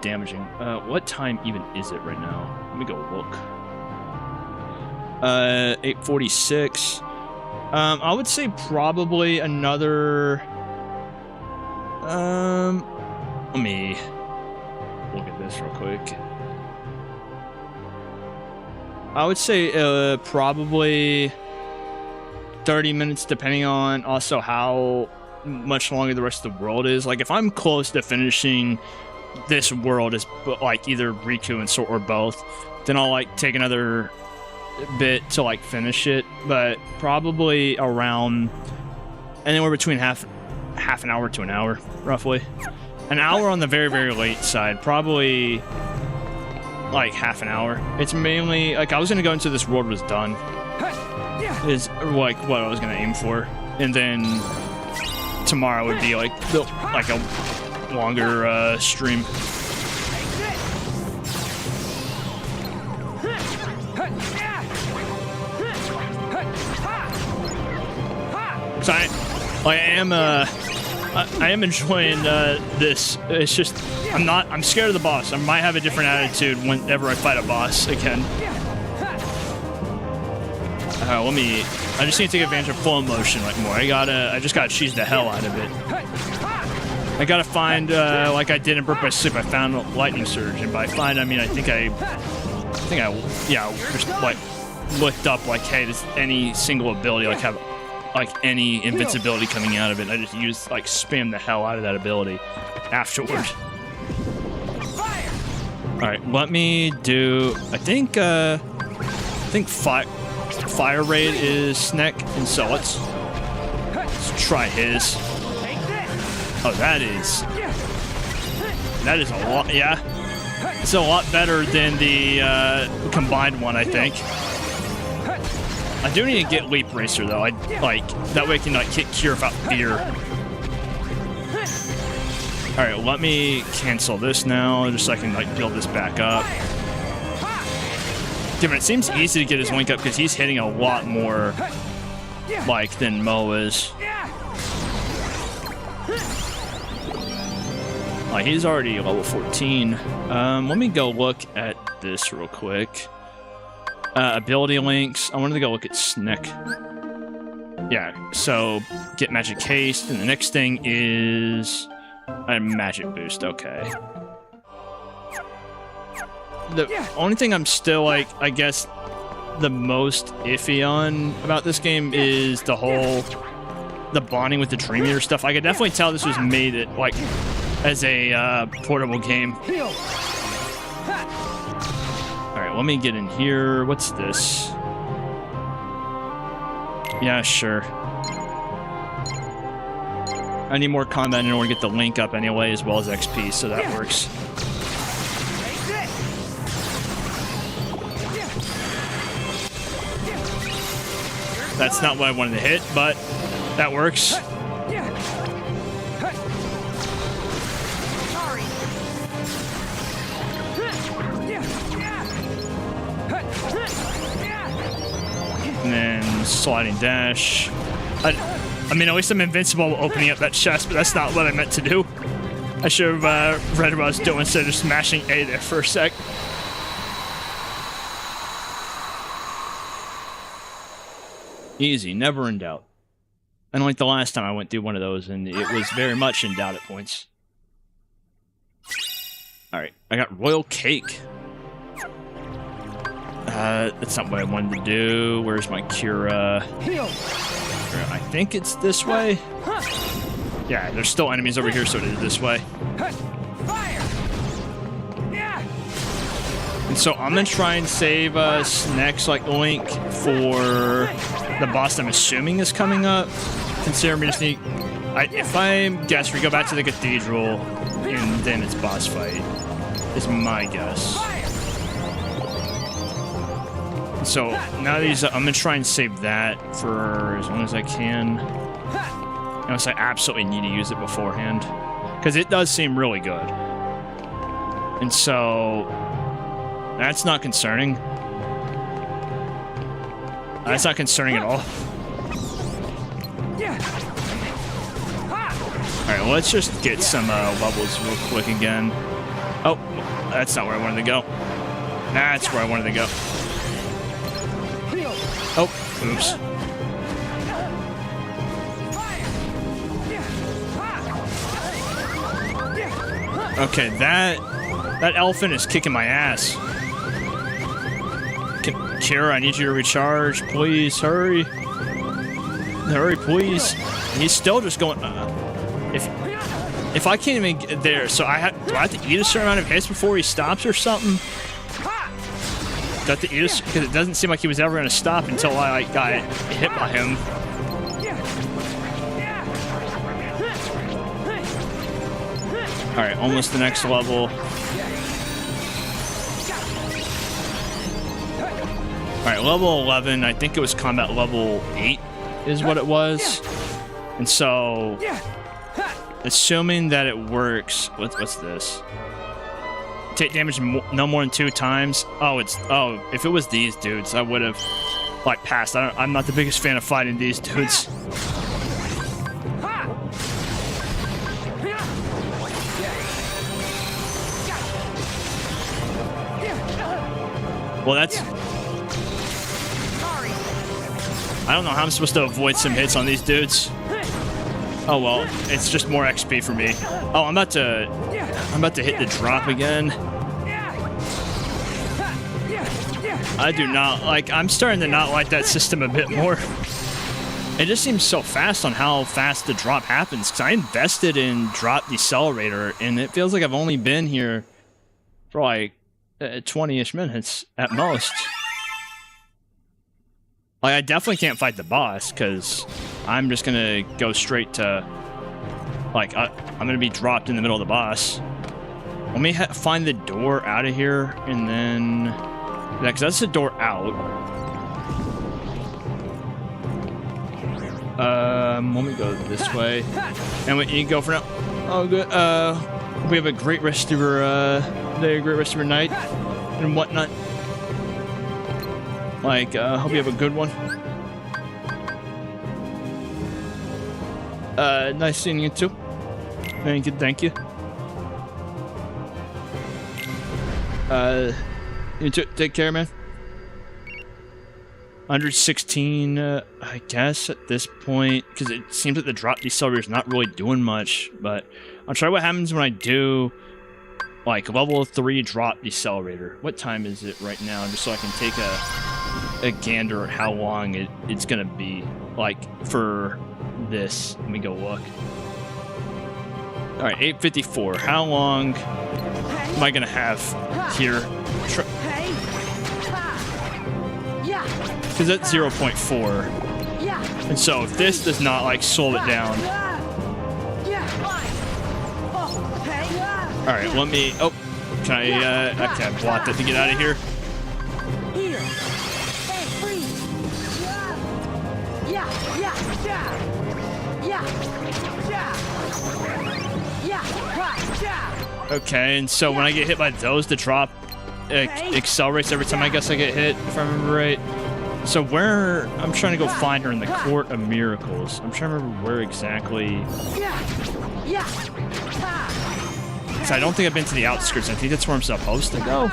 damaging. What time even is it right now? Let me go look. 8:46. I would say probably another. Let me look at this real quick. I would say probably 30 minutes, depending on also how much longer the rest of the world is. Like, if I'm close to finishing this world as like either Riku and Sort or both, then I'll like take another bit to like finish it. But probably around anywhere between half an hour to an hour, roughly. An hour on the very, very late side. Probably like half an hour. It's mainly like I was gonna go into this world was done is like what I was gonna aim for, and then tomorrow would be like a longer stream. So I am enjoying this. It's just I'm scared of the boss. I might have a different attitude whenever I fight a boss again. I just need to take advantage of full motion like more. I just gotta cheese the hell out of it. I gotta find, like I did in Birth by Sleep, I found a lightning surge, and by find I mean I think I just like looked up like, hey, does any single ability like have like any invincibility coming out of it? I just used like spam the hell out of that ability afterward. All right, let me do. I think Fire Raid is Sneck, and so let's try his. Oh, that is a lot. Yeah, it's a lot better than the combined one, I think. I do need to get Leap Racer though. I like that way I can like hit Cure without fear. All right, let me cancel this now, just so I can like build this back up. Given it seems easy to get his link up because he's hitting a lot more like than Mo is. Like he's already level 14. Let me go look at this real quick. Ability links. I wanted to go look at Sneck. Yeah, so get Magic Haste, and the next thing is a Magic Boost. Okay. The only thing I'm still like, I guess, the most iffy on about this game is the bonding with the Dream Eater stuff. I could definitely tell this was made like as a portable game. All right, let me get in here. What's this? Yeah, sure. I need more combat in order to get the link up anyway, as well as XP, so that works. That's not what I wanted to hit, but that works. And then sliding dash. I mean, at least I'm invincible opening up that chest, but that's not what I meant to do. I should have read what I was doing instead of just smashing A there for a sec. Easy, never in doubt. And like the last time I went through one of those, and it was very much in doubt at points. Alright, I got Royal Cake. That's not what I wanted to do. Where's my Cura? I think it's this way. Yeah, there's still enemies over here, so it is this way. And so I'm gonna try and save Sneck's like link for the boss I'm assuming is coming up. Considering we just need, if I guess, we go back to the cathedral and then it's boss fight. Is my guess. So now these, I'm gonna try and save that for as long as I can. Unless I absolutely need to use it beforehand, because it does seem really good. And so that's not concerning. That's not concerning at all. Alright, let's just get some levels real quick again. Oh, that's not where I wanted to go. That's where I wanted to go. Oh, oops. Okay, that elephant is kicking my ass. Kira, I need you to recharge, please. Hurry. Hurry, please. He's still just going. If I can't even get there, so do I have to eat a certain amount of hits before he stops or something? Do I have to eat a, because it doesn't seem like he was ever going to stop until I like got hit by him. All right, almost the next level. All right, level 11. I think it was combat level 8 is what it was. And so, assuming that it works, what's this? Take damage no more than 2 times. Oh, if it was these dudes, I would have like passed. I'm not the biggest fan of fighting these dudes. Well, that's... I don't know how I'm supposed to avoid some hits on these dudes. Oh well, it's just more XP for me. Oh, I'm about to hit the drop again. I do not like. I'm starting to not like that system a bit more. It just seems so fast on how fast the drop happens. Because I invested in drop decelerator, and it feels like I've only been here for like 20-ish minutes at most. Like, I definitely can't fight the boss, because I'm just gonna go straight to... Like, I'm gonna be dropped in the middle of the boss. Let me find the door out of here, and then... Yeah, because that's the door out. Let me go this way. And you can go for now. Oh, good. We have a great rest of your day, a great rest of your night, and whatnot. Like, hope you have a good one. Nice seeing you too. Thank you. You too. Take care, man. 116, I guess, at this point, because it seems like the drop decelerator is not really doing much, but I'll try what happens when I do, like, level 3 drop decelerator. What time is it right now, just so I can take a gander at how long it's gonna be, like, for this. Let me go look. Alright, 8:54. How long am I gonna have here? Because that's 0.4. And so if this does not, like, slow it down. Alright, let me... Oh, can I block that to get out of here? Okay, and so when I get hit by those, the drop accelerates every time I guess I get hit, if I remember right. So where... I'm trying to go find her in the Court of Miracles. I'm trying to remember where exactly... Because I don't think I've been to the outskirts. I think that's where I'm supposed to go.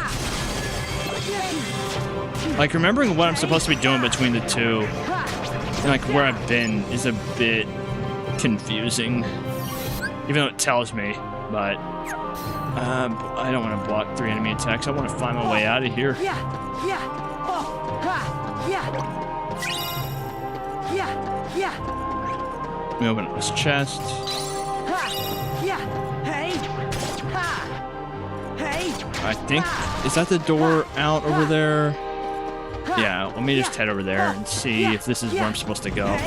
Like, remembering what I'm supposed to be doing between the two, and like where I've been, is a bit confusing. Even though it tells me, but... I don't want to block 3 enemy attacks. I want to find my way out of here. Let me open up this chest. I think... Is that the door out over there? Yeah, let me just head over there and see if this is where I'm supposed to go.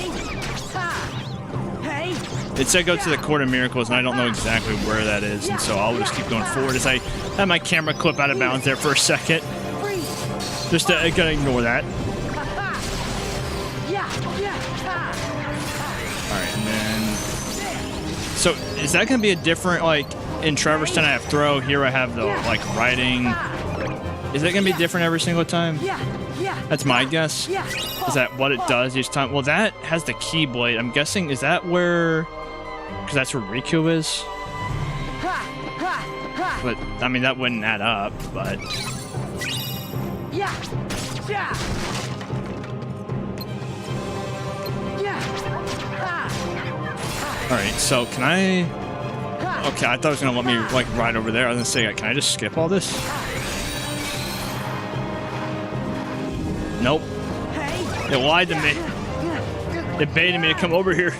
It said go to the Court of Miracles, and I don't know exactly where that is, and so I'll just keep going forward as I have my camera clip out of bounds there for a second. Just gonna ignore that. Alright, and then... So, is that gonna be a different, like, in Traverse Town I have throw, here I have the, like, riding... Is that gonna be different every single time? That's my guess. Is that what it does each time? Well, that has the Keyblade. I'm guessing, is that where... Because that's where Riku is? But, I mean, that wouldn't add up, but... Alright, so can I... Okay, I thought it was gonna let me, like, ride over there. I was gonna say, can I just skip all this? Nope. It lied to me. It baited me to come over here.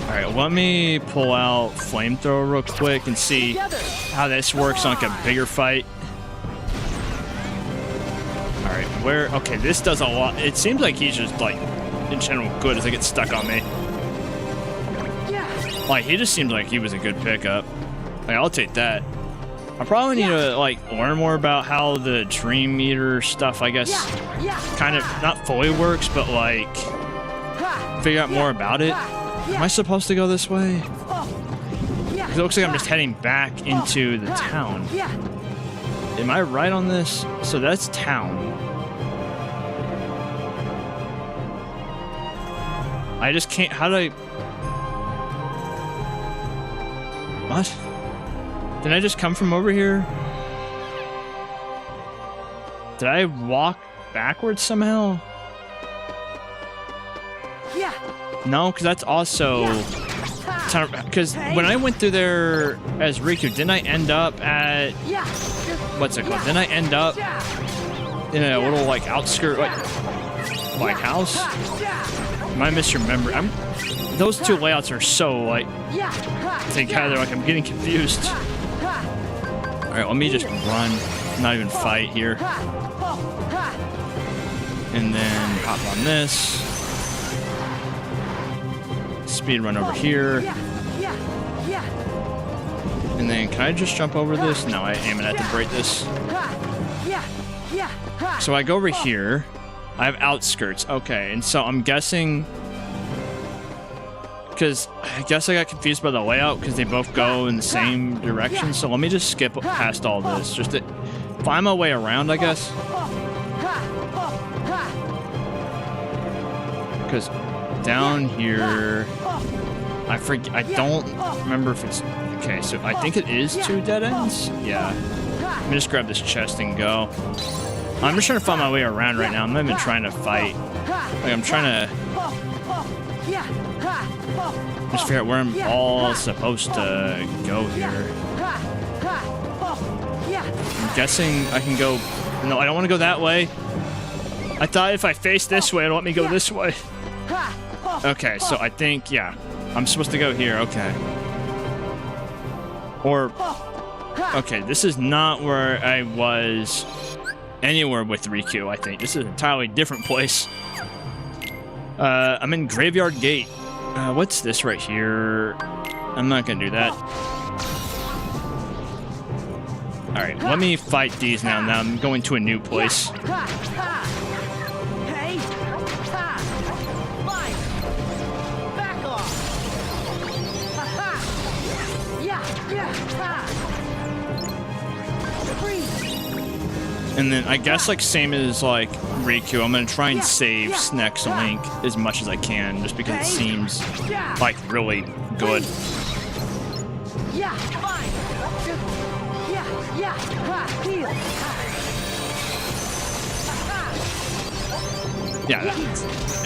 Alright, let me pull out Flamethrower real quick and see how this works on, like, a bigger fight. Alright, where... Okay, this does a lot. It seems like he's just, like, in general good as I get stuck on me. Like, he just seemed like he was a good pickup. Like, I'll take that. I probably need to like learn more about how the dream meter stuff, I guess, kind of not fully works, but like figure out more about it. Am I supposed to go this way? 'Cause it looks like I'm just heading back into the town. Am I right on this? So that's town. I just can't. How do I? What? Did I just come from over here? Did I walk backwards somehow? No, because that's also... Because when I went through there as Riku, didn't I end up at... What's it called? Didn't I end up in a little, like, outskirt, like house? Am I misremembering? Those two layouts are so, like... together, like, I'm getting confused. Alright, let me just run, not even fight here. And then hop on this. Speed run over here. And then can I just jump over this? No, I am gonna have to break this. So I go over here. I have outskirts. Okay, and so I'm guessing... Because I guess I got confused by the layout because they both go in the same direction. So let me just skip past all this. Just to find my way around, I guess. Because down here... I forget. I don't remember if it's... Okay, so I think it is 2 dead ends? Yeah. Let me just grab this chest and go. I'm just trying to find my way around right now. I'm not even trying to fight. Like, I'm trying to... just figure out where I'm all supposed to go here. I'm guessing I can go... No, I don't want to go that way. I thought if I face this way, it'll let me go this way. Okay, so I think, yeah. I'm supposed to go here, okay. Or... Okay, this is not where I was anywhere with Riku, I think. This is an entirely different place. I'm in Graveyard Gate. What's this right here? I'm not gonna do that. Alright, let me fight these now. Now I'm going to a new place. And then I guess like same as like Riku, I'm gonna try and save next Link as much as I can, just because it seems like really good. Yeah,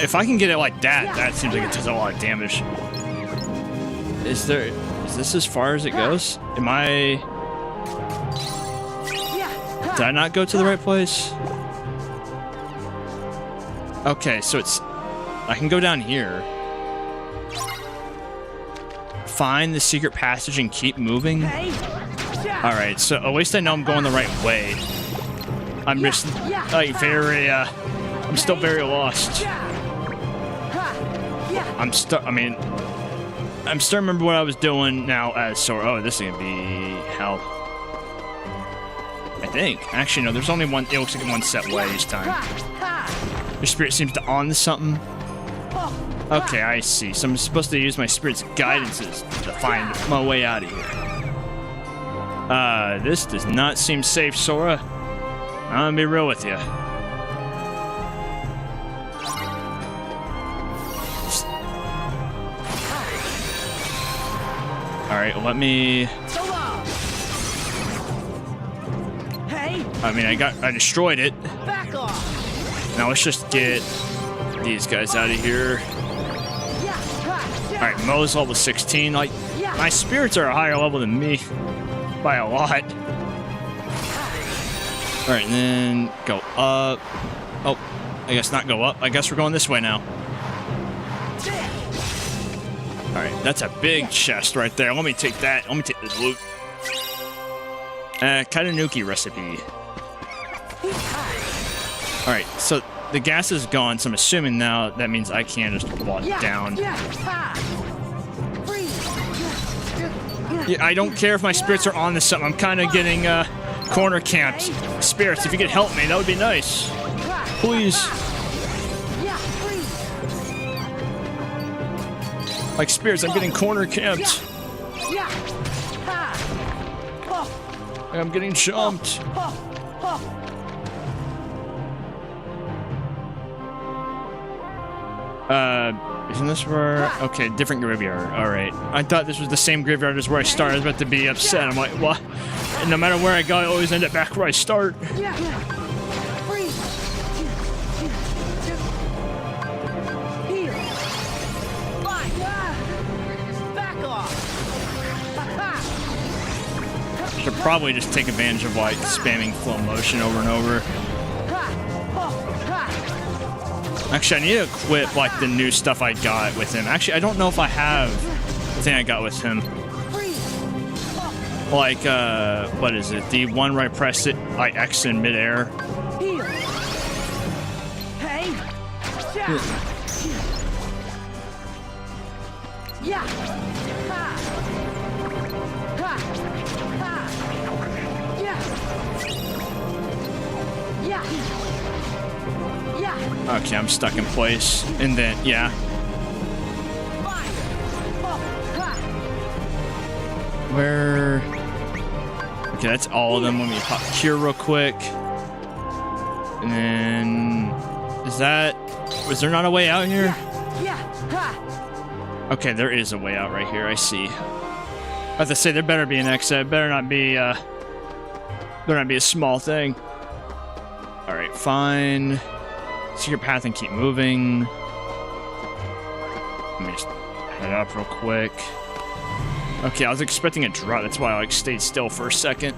if I can get it like that, that seems like it does a lot of damage. Is this as far as it goes? Am I... Did I not go to the right place? Okay, so it's... I can go down here. Find the secret passage and keep moving. Alright, so at least I know I'm going the right way. I'm just, like, very, I'm still very lost. I'm starting to remember what I was doing now as Sora. Oh, this is gonna be hell. I think. Actually, no, there's only one. It looks like one set way each time. Your spirit seems to on to something. Okay, I see. So I'm supposed to use my spirit's guidances to find my way out of here. This does not seem safe, Sora. I'm gonna be real with you. Alright, let me... I mean, I destroyed it. Now let's just get these guys out of here. Alright, Mo's level 16. Like, my spirits are a higher level than me. By a lot. Alright, and then go up. Oh, I guess not go up. I guess we're going this way now. Alright, that's a big chest right there. Let me take that. Let me take this loot. Katanuki recipe. Alright, so the gas is gone, so I'm assuming now that means I can just walk down. Yeah, I don't care if my spirits are on to something. I'm kind of getting corner camped. Spirits, if you could help me, that would be nice. Please. Like spirits, I'm getting corner camped. I'm getting jumped. Isn't this where... Okay, different graveyard. Alright. I thought this was the same graveyard as where I started. I was about to be upset. I'm like, what? And no matter where I go, I always end up back where I start. Should probably just take advantage of like spamming flow motion over and over. Actually, I need to equip like the new stuff I got with him. Actually, I don't know if I have the thing I got with him. Like, what is it? The one where I press it like X in midair. Okay, I'm stuck in place. And then, yeah. Where... Okay, that's all of them. Let me pop Cure real quick. And then... Is that... Was there not a way out here? Okay, there is a way out right here. I see. I have to say, there better be an exit. It better not be a small thing. Alright, fine. Secret path and keep moving. Let me just head up real quick. Okay, I was expecting a drop. That's why I like stayed still for a second.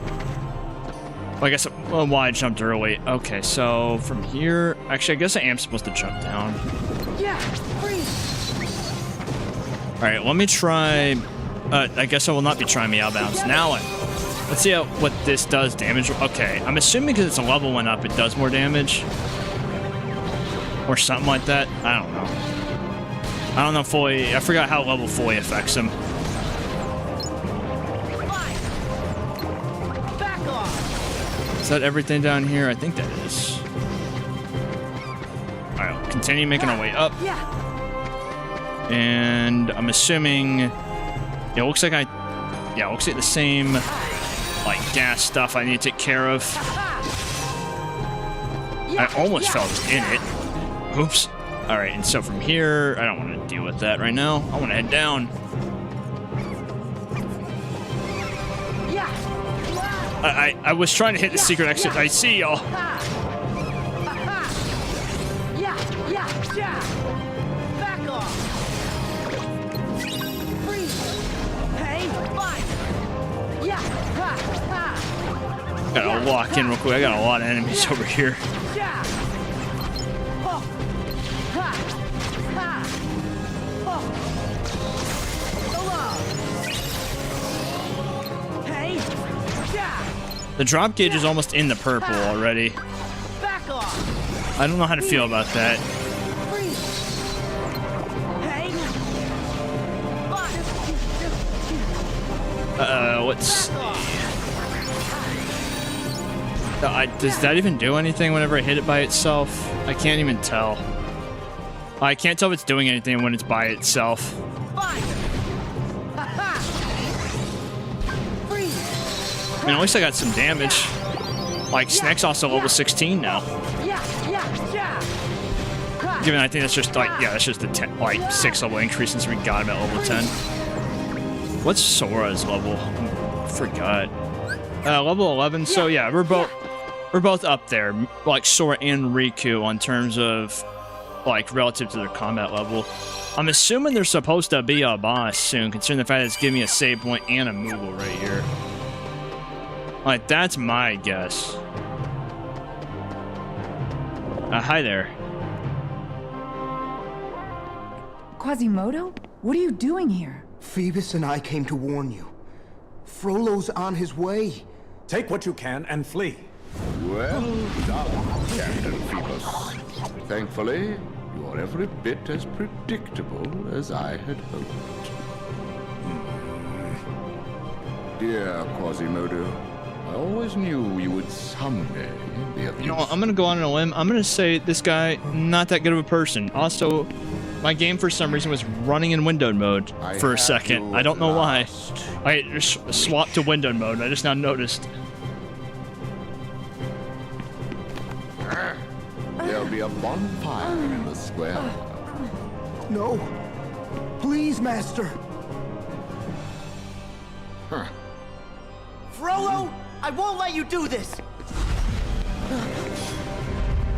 Well, I guess, well, why I jumped early. Okay, so from here, actually, I guess I am supposed to jump down. All right, let me try. I guess I will not be trying me out of bounds. Now, let's see what this does damage. Okay, I'm assuming because it's a level one up, it does more damage. Or something like that. I don't know. I don't know fully. I forgot how level fully affects him. Is that everything down here? I think that is. Alright, we'll continue making our way up. And I'm assuming... Yeah, it looks like Yeah, it looks like the same, like, gas stuff I need to take care of. I almost fell in it. Oops. Alright, and so from here, I don't want to deal with that right now. I want to head down. I was trying to hit the secret exit. I see y'all. Gotta walk in real quick. I got a lot of enemies over here. The drop gauge is almost in the purple already. I don't know how to feel about that. Let's see. Does that even do anything whenever I hit it by itself? I can't even tell. I can't tell if it's doing anything when it's by itself. I mean, at least I got some damage. Like, Snake's also level 16 now. Given I think that's just like, yeah, that's just a 10, like 6 level increase since we got him at level 10. What's Sora's level? I forgot. Level 11. So yeah, we're both up there, like Sora and Riku, on terms of like relative to their combat level. I'm assuming there's supposed to be a boss soon, considering the fact that it's giving me a save point and a Moogle right here. Like, that's my guess. Hi there. Quasimodo? What are you doing here? Phoebus and I came to warn you. Frollo's on his way. Take what you can and flee. Well done, Captain Phoebus. Thankfully, you are every bit as predictable as I had hoped. dear Quasimodo. I always knew you would someday be of use. You know what, I'm gonna go on a limb. I'm gonna say this guy, not that good of a person. Also, my game for some reason was running in windowed mode for a second. I don't know why. I just swapped to windowed mode. I just now noticed. There'll be a bonfire in the square. No. Please, Master. Frollo, I won't let you do this!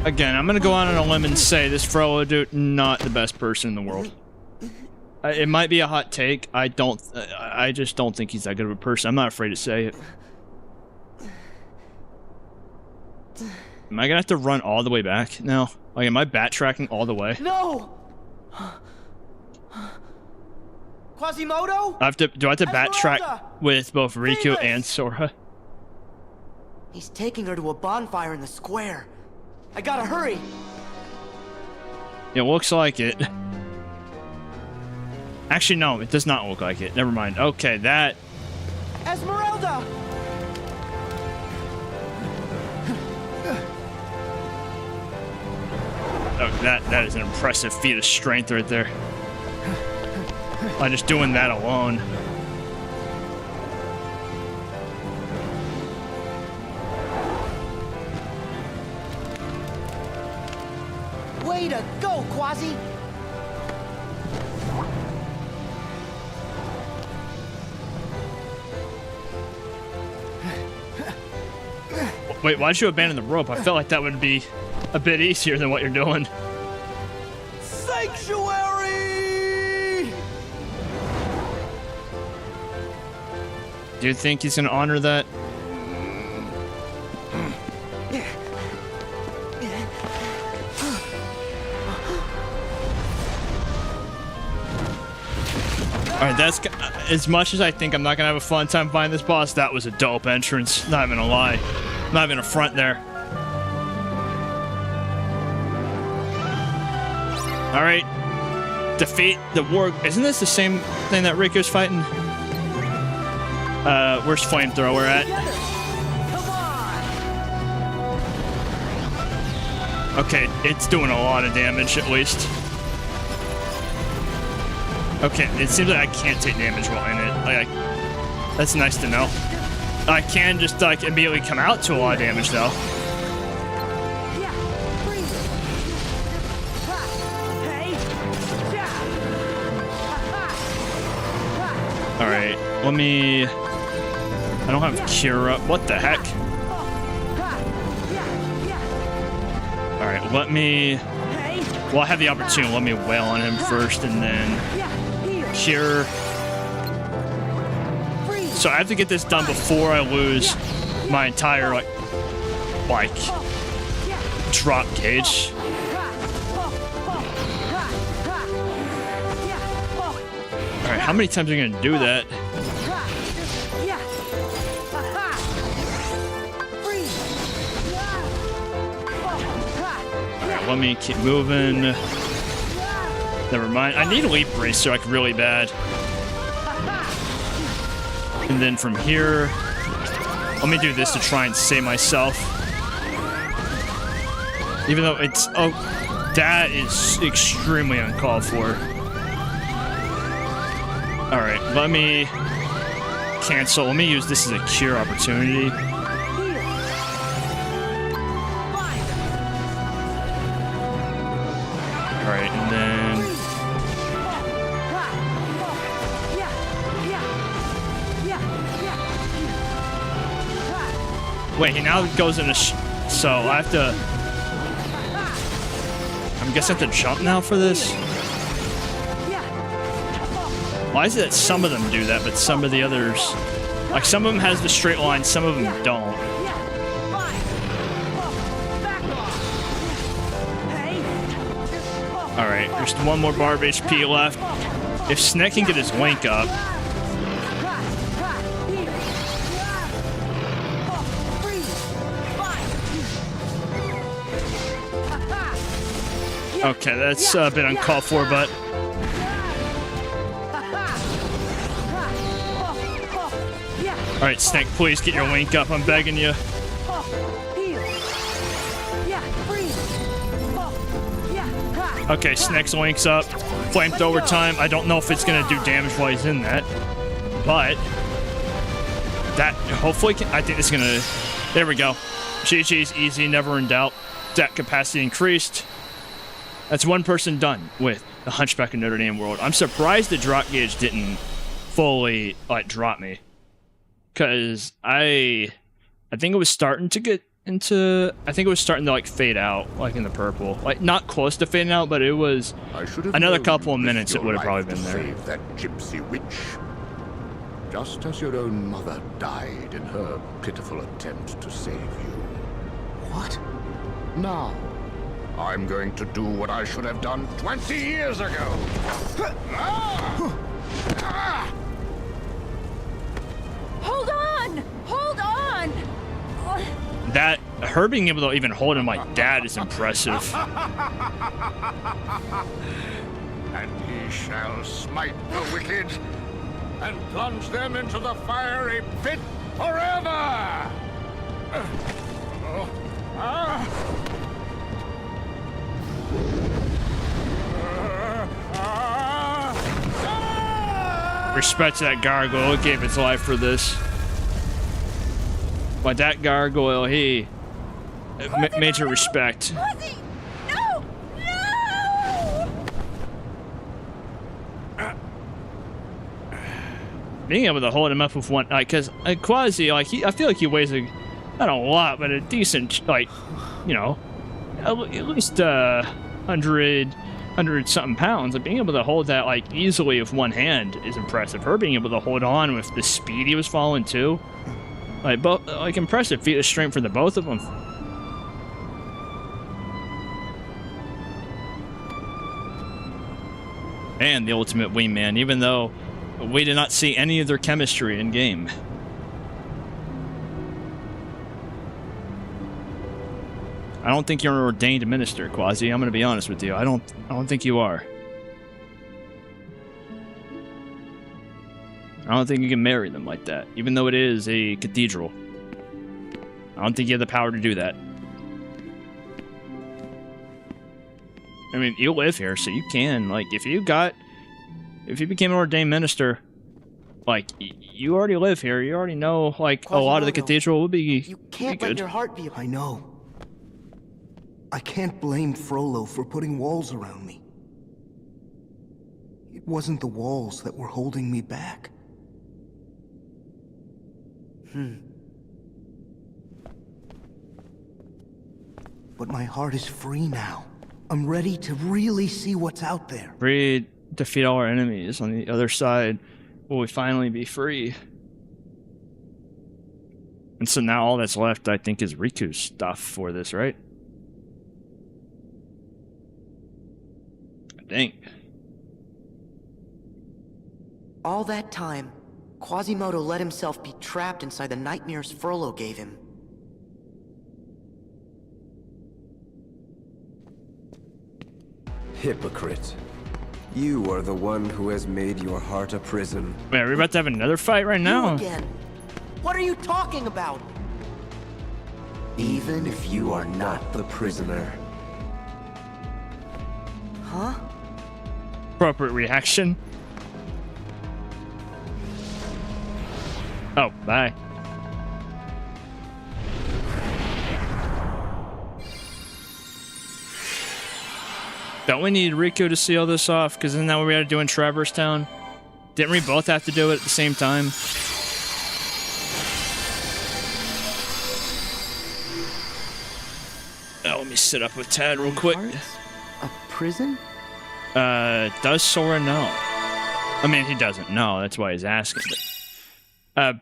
Again, I'm gonna go on a limb and say this Frollo dude, not the best person in the world. It might be a hot take. I just don't think he's that good of a person. I'm not afraid to say it. Am I gonna have to run all the way back now? Like, am I backtracking all the way? No! Quasimodo? Do I have to backtrack Esmeralda! with both Riku Venus! and Sora? He's taking her to a bonfire in the square. I gotta hurry! It looks like it. Actually, no, it does not look like it. Never mind. Okay, that... Esmeralda! Oh, that is an impressive feat of strength right there. By just doing that alone. Way to go, Quasi! Wait, why'd you abandon the rope? I felt like that would be a bit easier than what you're doing. Sanctuary! Do you think he's gonna honor that? Alright, that's... As much as I think I'm not gonna have a fun time finding this boss, that was a dope entrance. Not even a lie. Not even a front there. Alright. Defeat the war... Isn't this the same thing that Riku's fighting? Where's Flamethrower at? Okay, it's doing a lot of damage at least. Okay, it seems like I can't take damage while in it. Like, that's nice to know. I can just like immediately come out to a lot of damage though. Alright, let me... I don't have Cure up. What the heck? Alright, let me... Well, I have the opportunity. Let me wail on him first and then... Cure. So I have to get this done before I lose my entire, like drop gauge. Alright, how many times are you gonna do that? Alright, let me keep moving. Never mind. I need a Leap Racer like really bad. And then from here, let me do this to try and save myself. Even though it's... Oh, that is extremely uncalled for. Alright, let me cancel. Let me use this as a cure opportunity. Alright, and then... Wait, he now goes in a so I have to... I'm guessing I have to jump now for this? Why is it that some of them do that, but some of the others... Like, some of them has the straight line, some of them don't. Alright, just one more bar of HP left. If Snake can get his link up... Okay, that's a bit uncalled for, but... Alright, Snake, please get your link up. I'm begging you. Okay, Snake's link's up. Flamethrower time. I don't know if it's gonna do damage while he's in that. But that hopefully can, I think it's gonna. There we go. GG's easy, never in doubt. Deck capacity increased. That's one person done with the Hunchback of Notre Dame world. I'm surprised the drop gauge didn't fully like drop me, because I think it was starting to get into. I think it was starting to like fade out, like in the purple, like not close to fading out, but it was another couple of minutes. It would have probably been there. Save that gypsy witch. Just as your own mother died in her pitiful attempt to save you. What? Now, I'm going to do what I should have done 20 years ago. Hold on! Hold on! That her being able to even hold him like that is impressive. And he shall smite the wicked and plunge them into the fiery pit forever! Respect to that gargoyle. It gave its life for this. But that gargoyle, he major respect. Quasi! No! No! Being able to hold him up with one, like, cause Quasi, like, I feel like he weighs not a lot, but a decent, like, you know, at least 100 something pounds. Like, being able to hold that like easily with one hand is impressive. Her being able to hold on with the speed he was falling too, like both, like impressive feat of strength for the both of them. And the ultimate wingman, even though we did not see any of their chemistry in game. I don't think you're an ordained minister, Quasi. I'm going to be honest with you. I don't think you are. I don't think you can marry them like that, even though it is a cathedral. I don't think you have the power to do that. I mean, you live here, so you can. Like, if you became an ordained minister, like, you already live here. You already know, like, a lot of the cathedral would be. You can't let your heart be. I know. I can't blame Frollo for putting walls around me. It wasn't the walls that were holding me back. But my heart is free now. I'm ready to really see what's out there. Free, defeat all our enemies. On the other side, will we finally be free? And so now all that's left, I think, is Riku's stuff for this, right? I think. All that time, Quasimodo let himself be trapped inside the nightmares Frollo gave him. Hypocrite. You are the one who has made your heart a prison. Wait, are we about to have another fight right now? You again? What are you talking about? Even if you are not the prisoner. Huh? Appropriate reaction. Oh, bye. Don't we need Riku to seal this off? Because isn't that what we had to do in Traverse Town? Didn't we both have to do it at the same time? Oh, let me sit up with Tad real quick. A prison? Does Sora know? I mean, he doesn't know. That's why he's asking. But,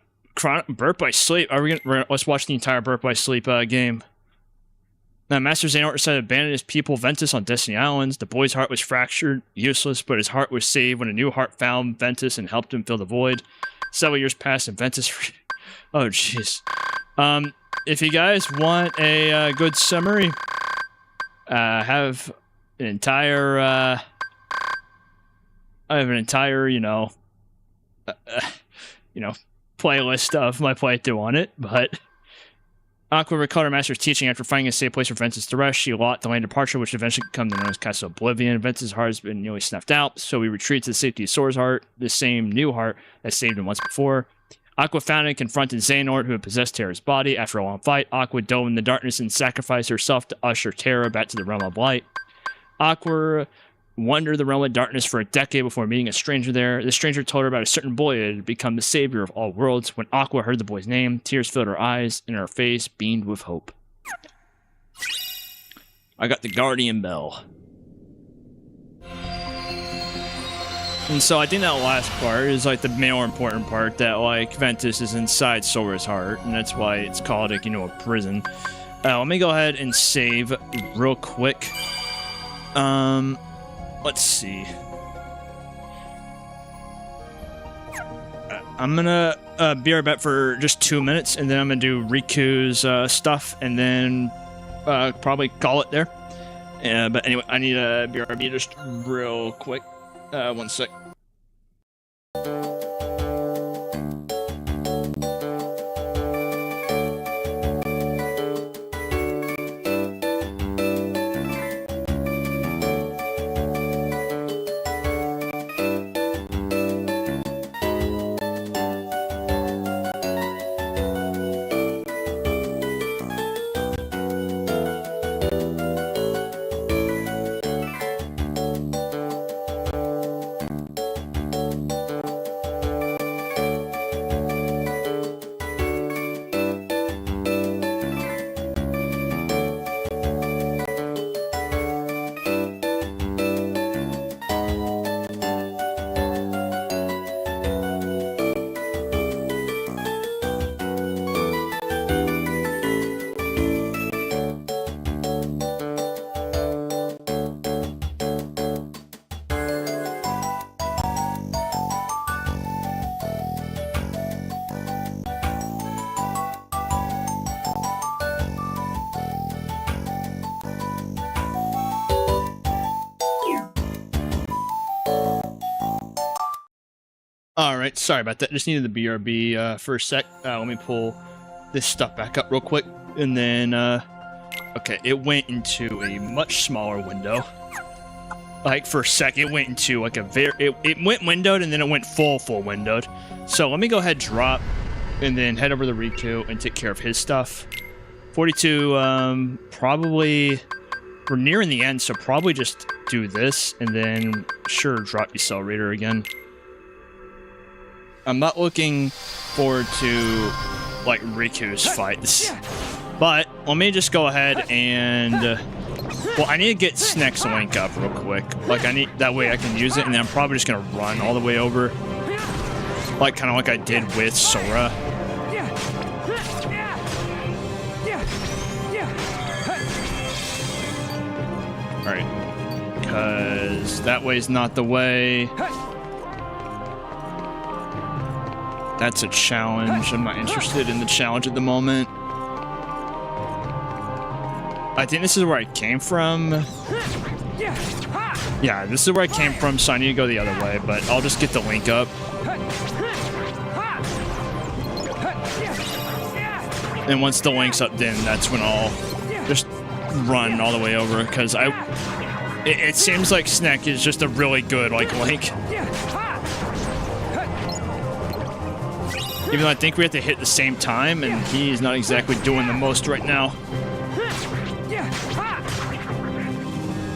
Birth by Sleep. Are we gonna let's watch the entire Birth by Sleep game. Now, Master Xehanort decided to abandon his pupil Ventus on Destiny Islands. The boy's heart was fractured, useless, but his heart was saved when a new heart found Ventus and helped him fill the void. Several years passed and Ventus... Oh, jeez. If you guys want a good summary, I have an entire, playlist of my playthrough on it, but Aqua recalled her master's teaching after finding a safe place for Ventus to rest. She allotted the land departure, which eventually became the known as Castle Oblivion. Ventus' heart has been nearly snuffed out, so we retreat to the safety of Sora's heart, the same new heart that saved him once before. Aqua found and confronted Xehanort, who had possessed Terra's body. After a long fight, Aqua dove in the darkness and sacrificed herself to usher Terra back to the realm of light. Aqua wandered the realm of darkness for a decade before meeting a stranger there. The stranger told her about a certain boy that had become the savior of all worlds. When Aqua heard the boy's name, tears filled her eyes and her face beamed with hope. I got the Guardian Bell. And so I think that last part is like the more important part, that like Ventus is inside Sora's heart, and that's why it's called like, you know, a prison. Let me go ahead and save real quick. Let's see. I'm gonna be right back for just 2 minutes, and then I'm gonna do Riku's stuff, and then probably call it there. But anyway, I need a BRB just real quick. 1 sec. Alright, sorry about that. Just needed the BRB for a sec. Let me pull this stuff back up real quick. And then, okay, it went into a much smaller window. Like, for a sec, it went into, like, a very... It went windowed, and then it went full windowed. So, let me go ahead, drop, and then head over to Riku and take care of his stuff. 42, probably... We're nearing the end, so probably just do this, and then, sure, drop your Cell Reader again. I'm not looking forward to, like, Riku's fights. But, let me just go ahead and... well, I need to get Sneck's link up real quick. Like, I need... That way I can use it, and then I'm probably just gonna run all the way over. Like, kind of like I did with Sora. Alright. Because that way's not the way. That's a challenge. I'm not interested in the challenge at the moment. I think this is where I came from. Yeah, this is where I came from, so I need to go the other way, but I'll just get the link up. And once the link's up, then that's when I'll just run all the way over, because it seems like Sneck is just a really good, like, link. Even though I think we have to hit the same time, and he's not exactly doing the most right now.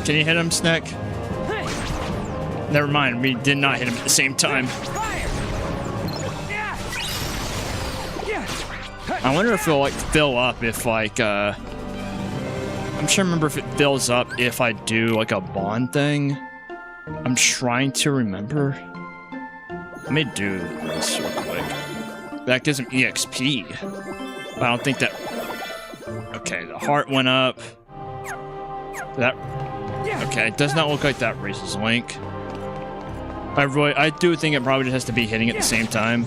Can you hit him, Sneck? Never mind, we did not hit him at the same time. I wonder if it'll, like, fill up if, like, I'm trying to remember if it fills up if I do, like, a bond thing. I'm trying to remember. Let me do this real quick. That gives him EXP. But I don't think that... Okay, the heart went up. That... Okay, it does not look like that raises Link. I do think it probably just has to be hitting at the same time.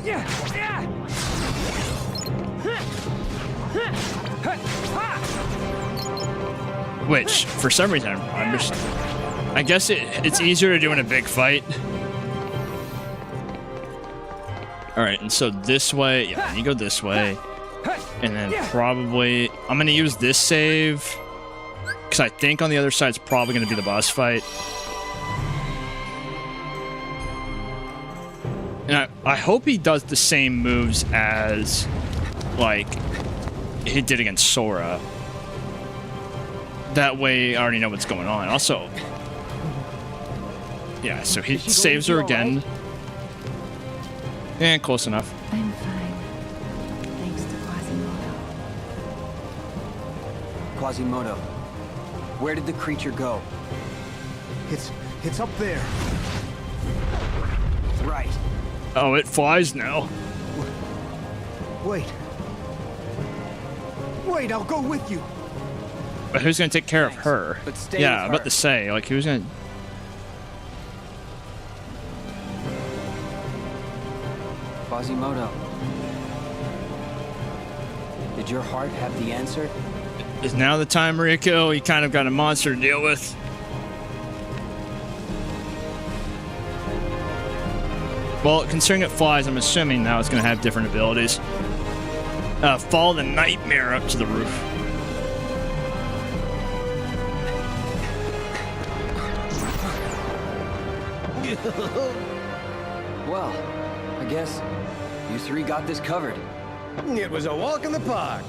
Which, for some reason, I'm just... I guess it's easier to do in a big fight. All right, and so this way, yeah, you go this way, and then probably I'm gonna use this save because I think on the other side's probably gonna be the boss fight. And I hope he does the same moves as, like, he did against Sora. That way, I already know what's going on. Also, yeah, so he saves her again. Yeah, close enough. I'm fine. Thanks to Quasimodo. Quasimodo, where did the creature go? It's up there. Right. Oh, it flies now. Wait, I'll go with you. But who's gonna take care of her? But stay Yeah, with I'm about her. to say, like, who's gonna... Quasimodo, did your heart have the answer? Is now the time, Rico? You kind of got a monster to deal with. Well, considering it flies, I'm assuming now it's going to have different abilities. Follow the nightmare up to the roof. Well, I guess you three got this covered. It was a walk in the park.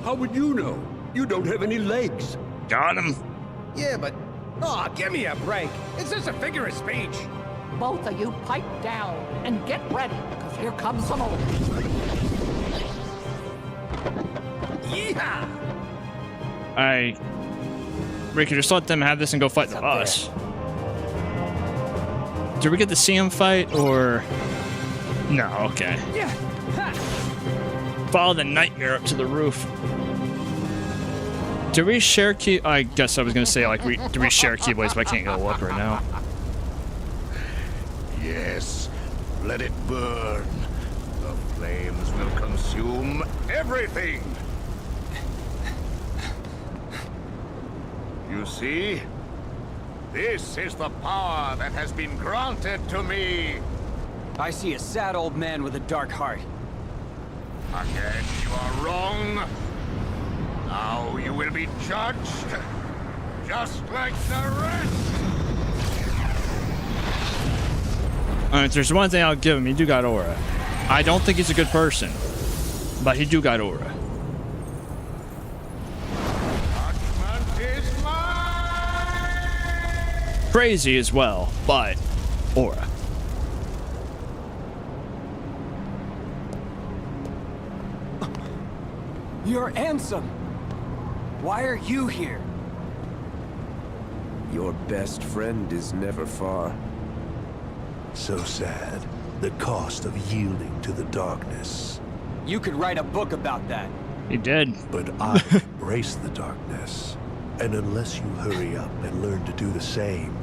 How would you know? You don't have any legs. Got him. Yeah, but... Aw, give me a break. It's just a figure of speech. Both of you pipe down and get ready, because here comes some more. Yeehaw! Ricky, just let them have this and go fight the boss. Did we get to see him fight, or... No, okay. Follow the nightmare up to the roof. Do we share key? I guess I was gonna say, like, do we share keyblades, but I can't go look right now. Yes, let it burn. The flames will consume everything. You see? This is the power that has been granted to me. I see a sad old man with a dark heart. Again, you are wrong. Now you will be judged, just like the rest. Alright, there's one thing I'll give him. He do got aura. I don't think he's a good person, but he do got aura. Judgment is mine. Crazy as well, but aura. You're Ansem. Why are you here? Your best friend is never far. So sad. The cost of yielding to the darkness. You could write a book about that. He did. But I embrace the darkness. And unless you hurry up and learn to do the same,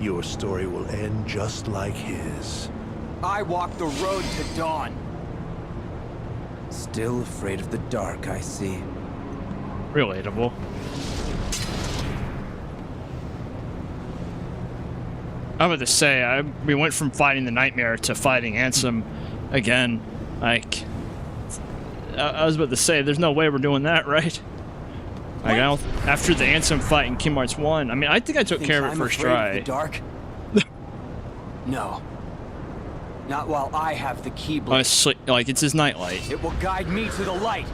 your story will end just like his. I walked the road to dawn. Still afraid of the dark, I see. Relatable. I'm about to say, we went from fighting the nightmare to fighting Ansem again. Like, I was about to say, there's no way we're doing that, right? Like, after the Ansem fight in Kingdom Hearts 1, I mean, I think I took care of it first try. Of the dark? No. Not while I have the Keyblade. Honestly, like, it's his nightlight. It will guide me to the light.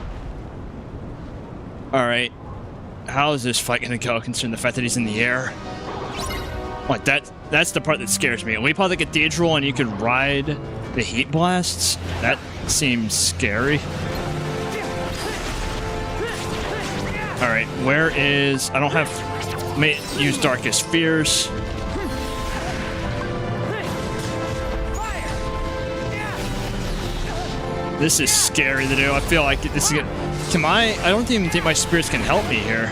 Alright. How is this fight gonna go, considering the fact that he's in the air? Like, that's the part that scares me. When we play the cathedral and you can ride the heat blasts, that seems scary. Alright, where is... I don't have... I may use Darkest Fears. This is scary to do. I feel like this is... I don't even think my spirits can help me here.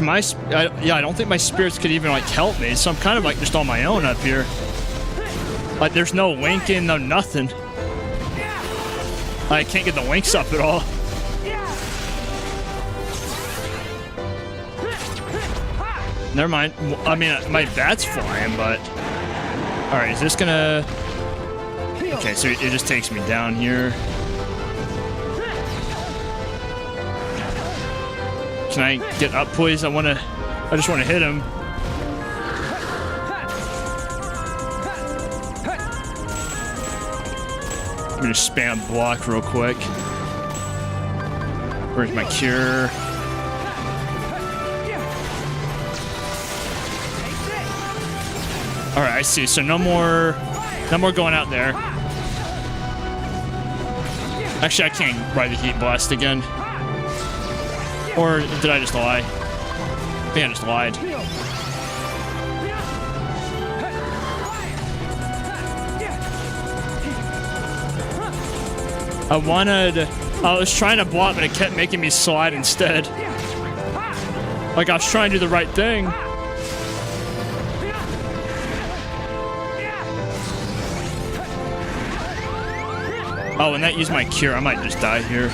Yeah, I don't think my spirits could even, like, help me, so I'm kind of, like, just on my own up here. Like, there's no winking, no nothing. I can't get the winks up at all. Never mind. I mean, my bat's flying, but... Alright, is this gonna... Okay, so it just takes me down here. Can I get up, please? I just wanna hit him. I'm gonna spam block real quick. Where's my cure? All right, I see. So no more going out there. Actually, I can't ride the heat blast again. Or did I just lie? I think I just lied. I was trying to block, but it kept making me slide instead. Like I was trying to do the right thing. Oh, and that used my cure. I might just die here.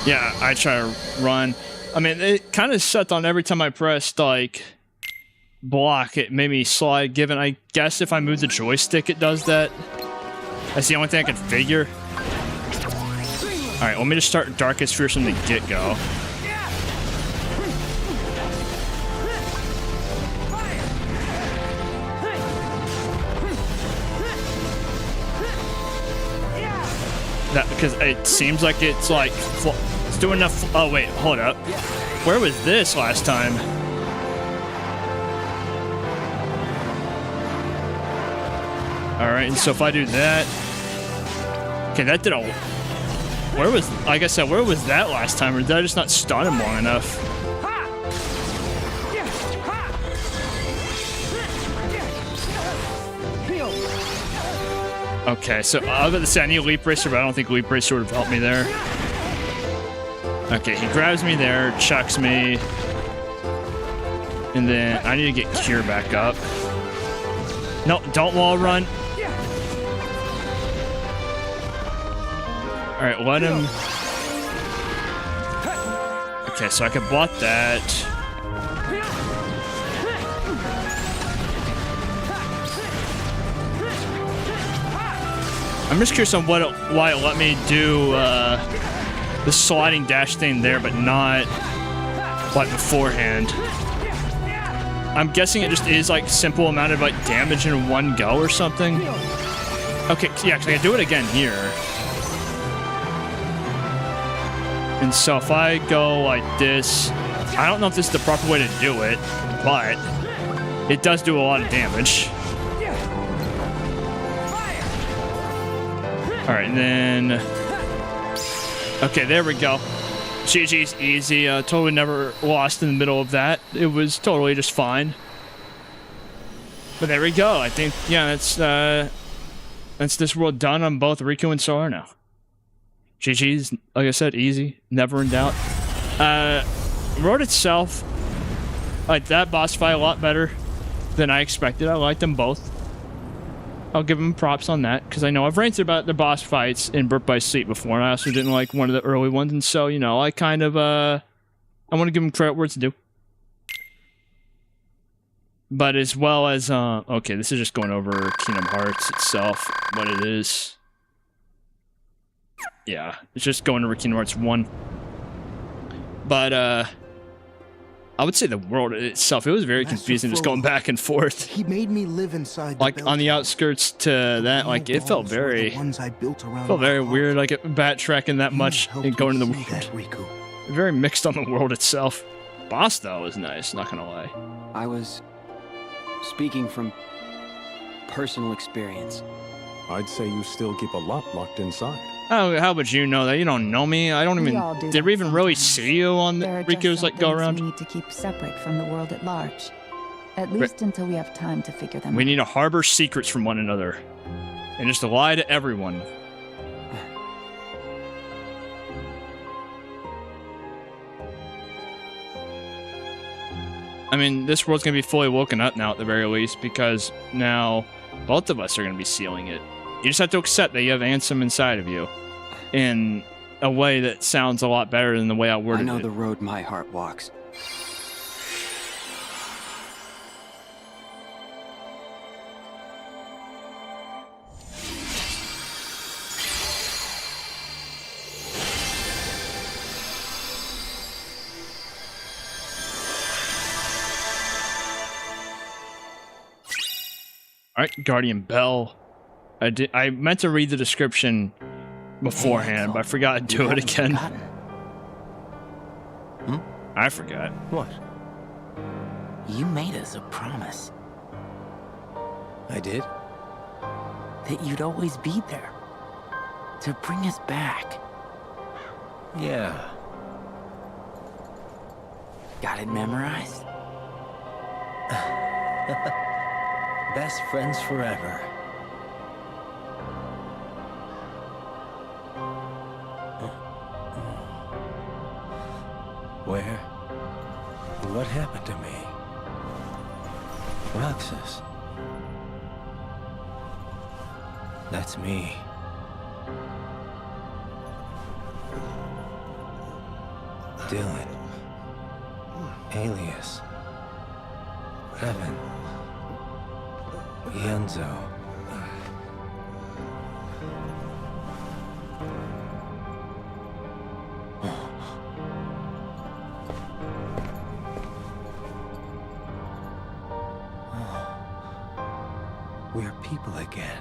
Yeah, I try to run. I mean, it kind of sucked on every time I pressed, like, block. It made me slide, given, I guess, if I move the joystick, it does that. That's the only thing I can figure. Alright, let me just start Darkest Fears from the get-go. That, because it seems like it's like, it's doing enough. Oh wait, hold up. Where was this last time? Alright, and so if I do that. Okay, that did a. Where was, like I said, where was that last time? Or did I just not stun him long enough? Okay, so I was about to say I need a Leap Racer, but I don't think Leap Racer would have helped me there. Okay, he grabs me there, chucks me. And then I need to get Cure back up. No, don't wall run. Alright, let him... Okay, so I can block that. I'm just curious on why it let me do the sliding dash thing there, but not like beforehand. I'm guessing it just is like simple amount of like damage in one go or something. Okay, yeah, because I can do it again here. And so if I go like this, I don't know if this is the proper way to do it, but it does do a lot of damage. Alright, and then... Okay, there we go. GG's easy. Totally never lost in the middle of that. It was totally just fine. But there we go. I think, yeah, that's this world done on both Riku and Sora now. GG's, like I said, easy. Never in doubt. Road itself, like that boss fight a lot better than I expected. I liked them both. I'll give them props on that, because I know I've ranted about the boss fights in Birth by Sleep before, and I also didn't like one of the early ones, and so, you know, I kind of, I want to give them credit where it's due. But as well as, okay, this is just going over Kingdom Hearts itself, what it is. Yeah, it's just going over Kingdom Hearts 1. But, I would say the world itself, it was very confusing, just going back and forth. He made me live inside the like on the outskirts to that, like it felt very weird, like it backtracking that much and going to the world. Very mixed on the world itself. Boss though was nice, not gonna lie. I was speaking from personal experience. I'd say you still keep a lot locked inside. Oh, how would you know that? You don't know me. I don't even. Did we even really see you on the Riku's like go around? We need to keep separate from the world at large, at least until we have time to figure them out. We need to harbor secrets from one another, and just to lie to everyone. I mean, this world's gonna be fully woken up now, at the very least, because now both of us are gonna be sealing it. You just have to accept that you have Ansem inside of you. In a way that sounds a lot better than the way I worded it. I know the road my heart walks. Alright, Guardian Bell. I meant to read the description beforehand, but I forgot to do it again. I forgot. What? You made us a promise I did? that you'd always be there. To bring us back. Yeah. Got it memorized? Best friends forever. Where? What happened to me? Roxas. That's me. Dylan. Alias. Evan. Yenzo. We're people again.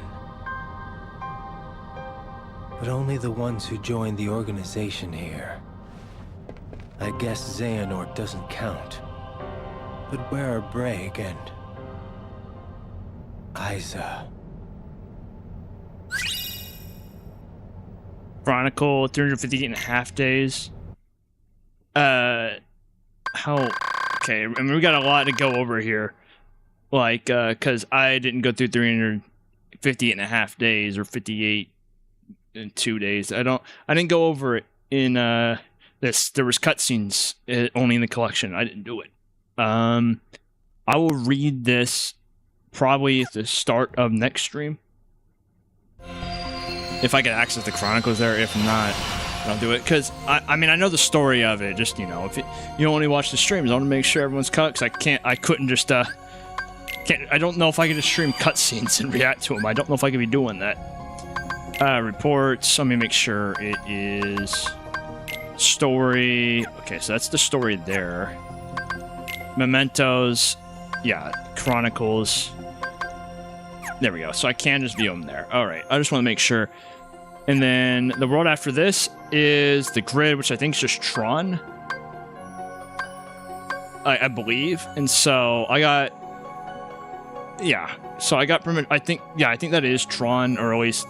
But only the ones who joined the organization here. I guess Xehanort doesn't count. But where are Braig and... Isa? Chronicle, 358 and a half days. How... Okay, I mean, we got a lot to go over here. Like, because I didn't go through 358 and a half days, or 58 in 2 days. I didn't go over it in, this. There was cutscenes only in the collection. I didn't do it. I will read this probably at the start of next stream. If I can access the chronicles there. If not, I'll do it. Because, I mean, I know the story of it. Just, you know, if you only watch the streams, I want to make sure everyone's cut. Because I couldn't just, I don't know if I can just stream cutscenes and react to them. I don't know if I could be doing that. Reports. Let me make sure it is story. Okay, so that's the story there. Mementos. Yeah, Chronicles. There we go. So I can just view them there. All right. I just want to make sure. And then the world after this is the grid, which I think is just Tron. I believe. And so I got... Yeah. So I got... I think that is Tron, or at least...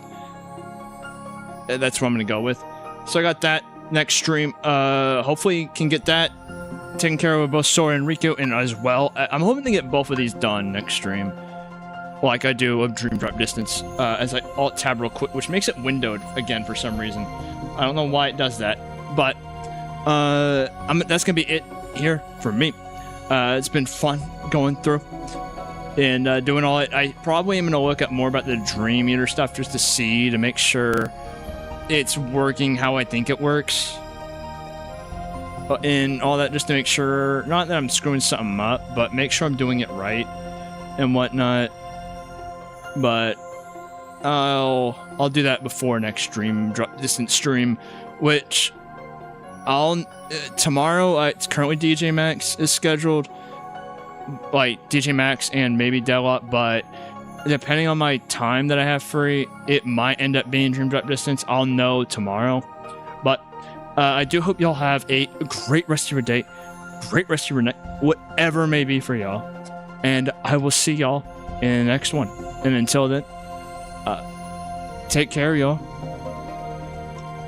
That's what I'm going to go with. So I got that next stream. Hopefully can get that taken care of with both Sora and Riku, and as well, I'm hoping to get both of these done next stream. Like I do of Dream Drop Distance, as I alt-tab real quick, which makes it windowed again for some reason. I don't know why it does that, but that's going to be it here for me. It's been fun going through and doing all it. I probably am going to look at more about the Dream Eater stuff just to see, to make sure it's working how I think it works. And all that, just to make sure, not that I'm screwing something up, but make sure I'm doing it right and whatnot. But I'll do that before next stream, Drop Distance stream, which I'll tomorrow. It's currently DJ Max is scheduled, like DJ Max and maybe Delop, but depending on my time that I have free, it might end up being Dream Drop Distance. I'll know tomorrow, but I do hope y'all have a great rest of your day, great rest of your night, whatever it may be for y'all, and I will see y'all in the next one. And until then, take care, y'all.